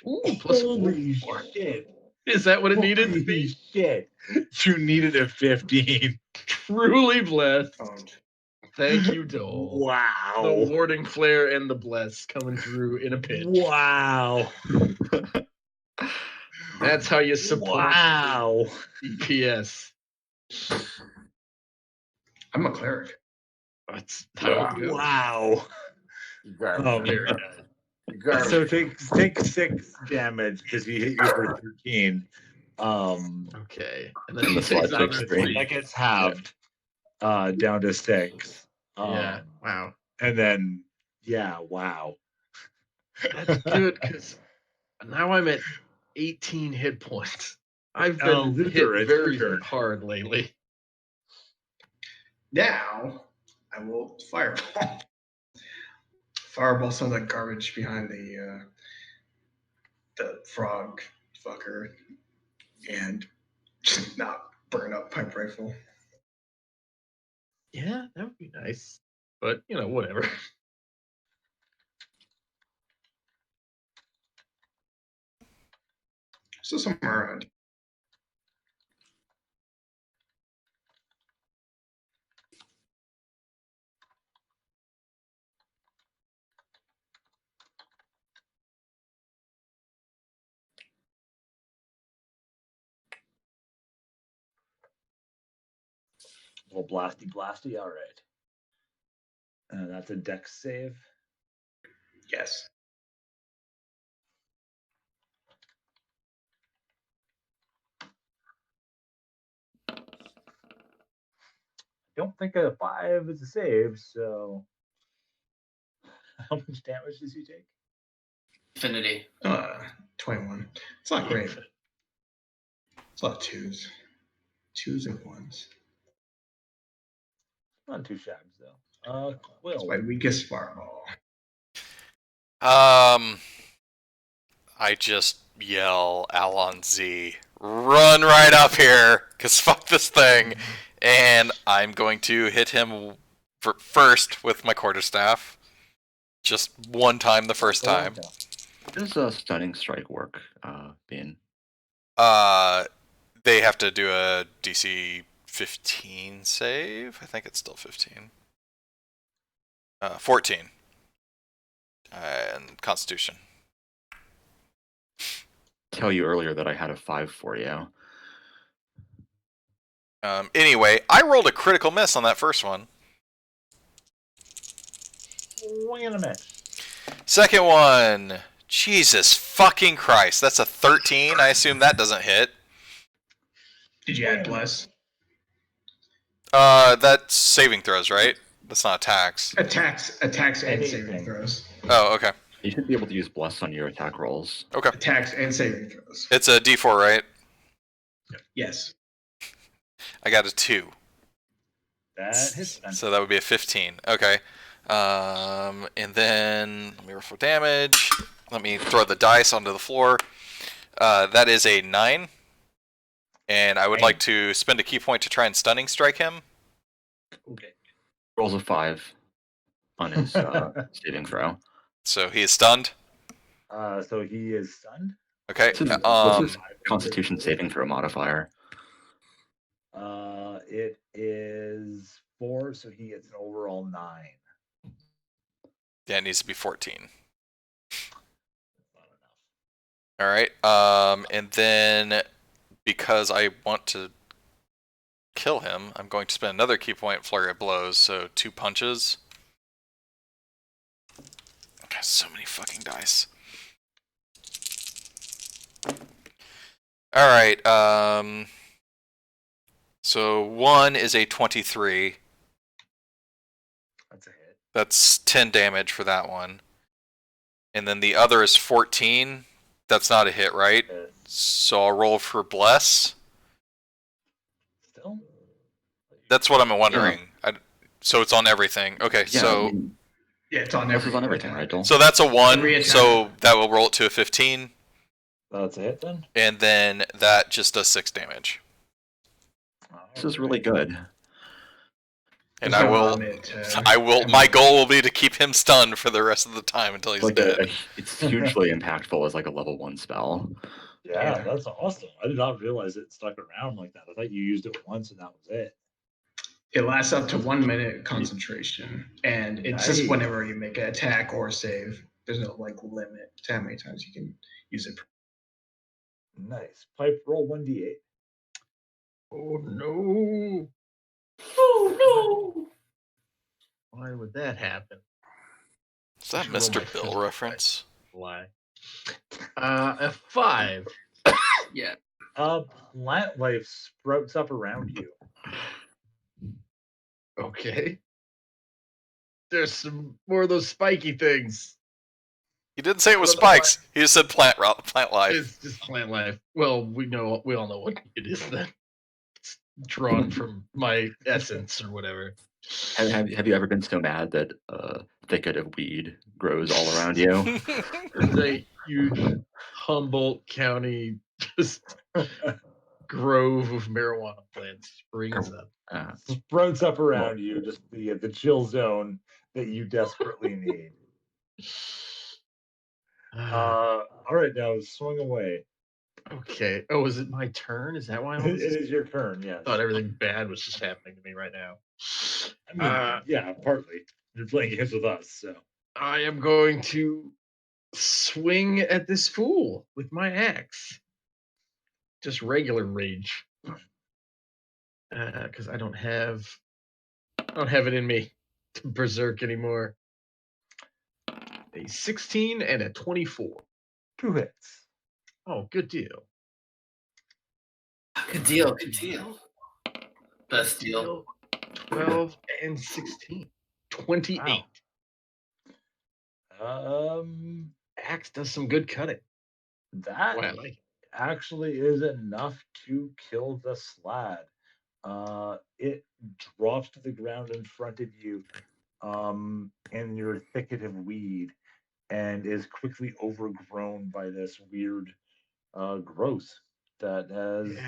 Ooh, plus Holy 4. shit. Is that what it needed to Holy be? shit. You needed a 15. Truly blessed. Owned. Thank you, Dole. The Wow. warding flare and the bless coming through in a pinch. Wow. That's how you support Wow. DPS. I'm a cleric. That's how it goes. Wow. You garbage. Very good. You garbage. So take 6 damage because he hit you for 13. Okay. And then And he the slide takes another takes 3. three. That gets halved down to 6. Yeah. Wow. And then, yeah, wow. That's good because now I'm at 18 hit points. I've been Luther, hit it's your very turn. hard lately. Now I will fireball. Fireball some of that garbage behind the frog fucker and just not burn up pipe rifle. Yeah, that would be nice. But, whatever. Still somewhere around. Little blasty. All right. That's a dex save. Yes. Don't think a 5 is a save, so how much damage does he take? Infinity. 21. It's not great. It's a lot of 2s. 2s and 1s. Not too shabby, though. It's Will. my weakest fireball. I just yell Alon Z, run right up here, cause fuck this thing, and I'm going to hit him first with my quarterstaff. Just one time the first time. How does a stunning strike work, Bean? They have to do a DC 15 save. I think it's still 15. 14. And Constitution. Tell you earlier that I had a 5 for you. Anyway, I rolled a critical miss on that first one. Swing and a miss. Second one. Jesus fucking Christ. That's a 13. I assume that doesn't hit. Did you add bless? That's saving throws, right? That's not attacks. Attacks and saving Anything. throws. Oh, okay. You should be able to use bless on your attack rolls. Okay. Attacks and saving throws. It's a D4, right? Yes. I got a 2. That hits. Then. So that would be a 15. Okay. And then let me roll for damage. Let me throw the dice onto the floor. That is a 9. And I would like to spend a key point to try and stunning strike him. Okay. Rolls a 5 on his saving throw. So he is stunned. So he is stunned. Okay. What's his Constitution saving throw modifier? It is 4, so he gets an overall 9. Yeah, it needs to be 14. Not enough. All right. And then because I want to kill him, I'm going to spend another key point flurry of blows. So 2 punches. God, so many fucking dice. All right. So 1 is a 23. That's a hit. That's 10 damage for that one. And then the other is 14. That's not a hit, right? Yes. So I'll roll for bless. Still? That's what I'm wondering. So it's on everything. Okay, Yeah, so I mean, Yeah, it's on this is on everything, attack. right, Joel? so that's a 1. Every attack. So that will roll it to a 15, That's a hit then? and then that just does 6 damage. This is really good. And There's I no will. limit My goal will be to keep him stunned for the rest of the time until he's Like dead. it's hugely impactful as like a level 1 spell. Yeah, Yeah. that's awesome. I did not realize it stuck around like that. I thought you used it once and that was it. It lasts up to 1 minute concentration, and it's just Nice. whenever you make an attack or save. There's no like limit to how many times you can use it. Nice. Pipe, roll 1d8. Oh no! Oh no! Why would that happen? Is that Just roll my Mr. Bill physical reference? Why? A 5. Yeah. Plant life sprouts up around you. Okay. There's some more of those spiky things. He didn't say it was What other spikes. He just said plant life. It's just plant life. Well, we all know what it is then. It's drawn from my essence or whatever. Have you ever been so mad that a thicket of weed grows all around you? There's a huge Humboldt County just grove of marijuana plants springs up. Sprouts up around you, just the chill zone that you desperately need. All right, now swing away. Okay. Oh, is it my turn? Is that why all It this is? is your turn, yes. I thought everything bad was just happening to me right now. I mean, yeah, partly. You're playing games with us, so. I am going to swing at this fool with my axe. Just regular rage. Because I don't have it in me to berserk anymore. A 16 and a 24. 2 hits. Oh, good deal. Good deal. Good deal. Best deal. 12 and 16. 28. Wow. Axe does some good cutting. That Boy, I like it. actually is enough to kill the slad. It drops to the ground in front of you, in your thicket of weed, and is quickly overgrown by this weird growth that has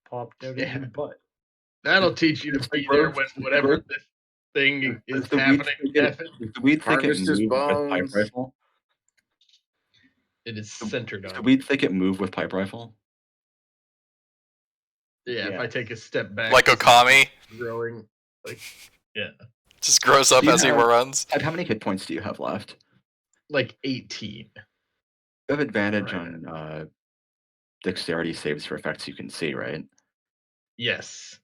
popped out of your butt. That'll teach you to be there when whatever this thing is happening. Does the weed thicket Harvest his move with pipe bones. rifle? It is centered Does the on. weed thicket move with pipe rifle? Yeah, if I take a step back. Like Okami? Growing. Yeah. Just grows up as he runs. How many hit points do you have left? Like 18. You have advantage on dexterity saves for effects you can see, right? Yes.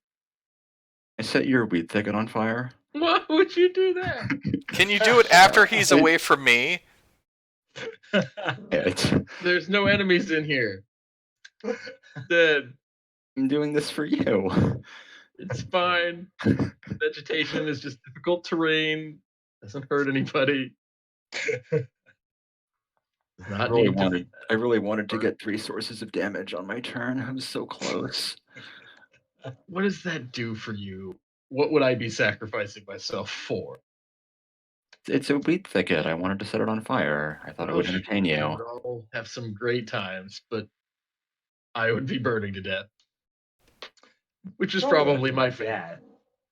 I set your weed thicket on fire. Why would you do that? Can you do it after he's away from me? There's no enemies in here. Dead. I'm doing this for you. It's fine. Vegetation is just difficult terrain. Doesn't hurt anybody. I really wanted to get 3 sources of damage on my turn. I was so close. What does that do for you? What would I be sacrificing myself for? It's a weed thicket. I wanted to set it on fire. I thought it would entertain you. We would all have some great times, but I would be burning to death. Which is probably my fate.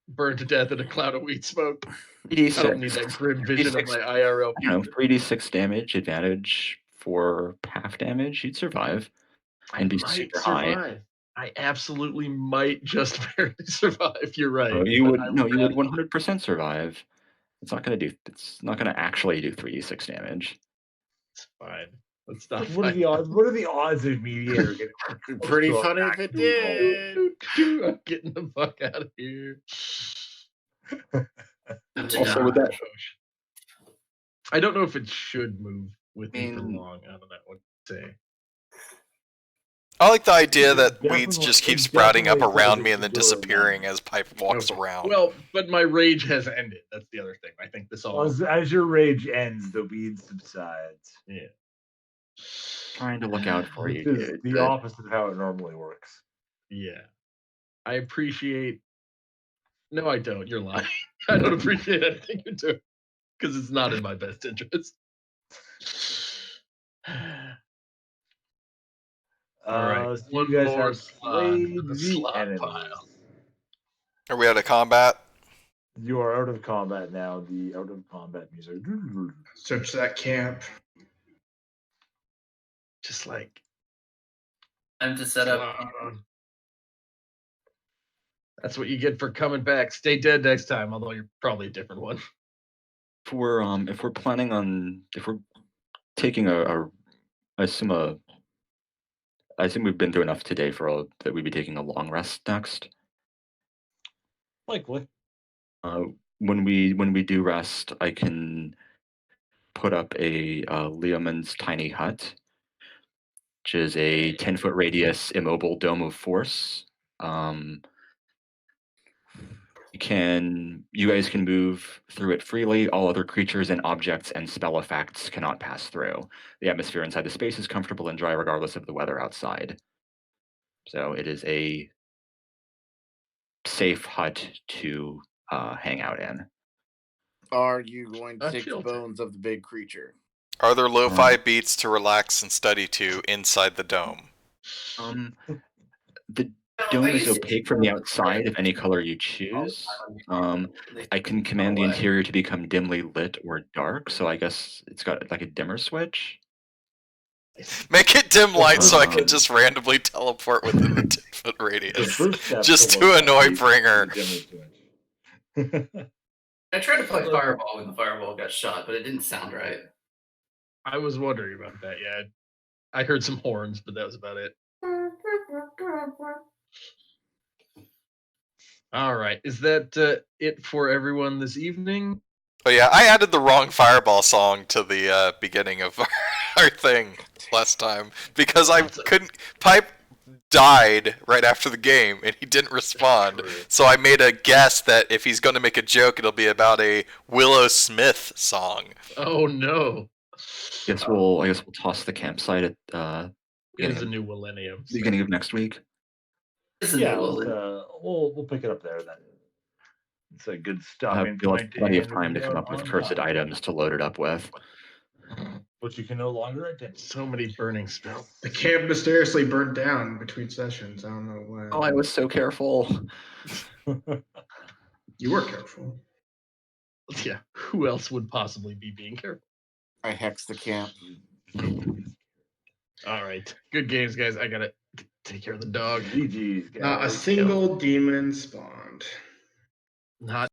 Burned to death in a cloud of weed smoke. 3d6. I don't need that grim vision of my IRL. 3d6 damage, advantage for half damage. You'd survive. And be super high. I absolutely might just barely survive. You're right. Oh, you would 100% survive. It's not gonna actually do 3d6 damage. It's fine. Let's not. What are the odds? What are the odds of Mediator getting pretty funny if it did? I'm getting the fuck out of here. Also, with that, I don't know if it should move with me for long. I don't know. See. I like the idea that It weeds just definitely- keep it sprouting up definitely around says me it's and then the door disappearing alignment. as Pipe walks Okay. around. Well, but my rage has ended. That's the other thing. I think this all. As your rage ends, the weed subsides. Yeah. Trying to look out for Which you, is dude. the but- opposite of how it normally works. Yeah. I appreciate. No, I don't. You're lying. I don't appreciate anything you're doing because it's not in my best interest. All right. So One you guys more have slot played for the the slot enemies. pile. Are we out of combat? You are out of combat now. The out of combat music. Search that camp. Just like Time to set up. That's what you get for coming back. Stay dead next time, although you're probably a different one. If we're planning on if we're taking I assume we've been through enough today that we'd be taking a long rest next. Likely. When we do rest, I can put up a Leoman's tiny hut, which is a 10-foot radius immobile dome of force. You guys can move through it freely. All other creatures and objects and spell effects cannot pass through. The atmosphere inside the space is comfortable and dry regardless of the weather outside. So it is a safe hut to hang out in. Are you going to A take the shelter. bones of the big creature? Are there lo-fi beats to relax and study to inside the dome? The dome is opaque from the outside of any color you choose. I can command the interior to become dimly lit or dark, so I guess it's got like a dimmer switch. Make it dim light so I can just randomly teleport within the 10-foot The radius. first step Just to to look annoy at the Bringer. dimmer switch. I tried to play Fireball when the Fireball got shot, but it didn't sound right. I was wondering about that. Yeah, I heard some horns, but that was about it. All right, is that it for everyone this evening? Oh yeah, I added the wrong Fireball song to the beginning of our thing last time because I couldn't. Pipe died right after the game and he didn't respond, so I made a guess that if he's going to make a joke, it'll be about a Willow Smith song. Oh no! I guess we'll toss the campsite at It's a new millennium. So. beginning of next week. Yeah, we'll pick it up there then. It's a good stopping You'll have point. plenty of and time to we come are up with on cursed time. items to load it up with. Which you can no longer identify. So many burning spells. The camp mysteriously burnt down between sessions. I don't know when. Oh, I was so careful. You were careful. Yeah, who else would possibly be being careful? I hex the camp. All right, good games, guys. I gotta take care of the dog. GG's, guys. Not a single demon spawned. Not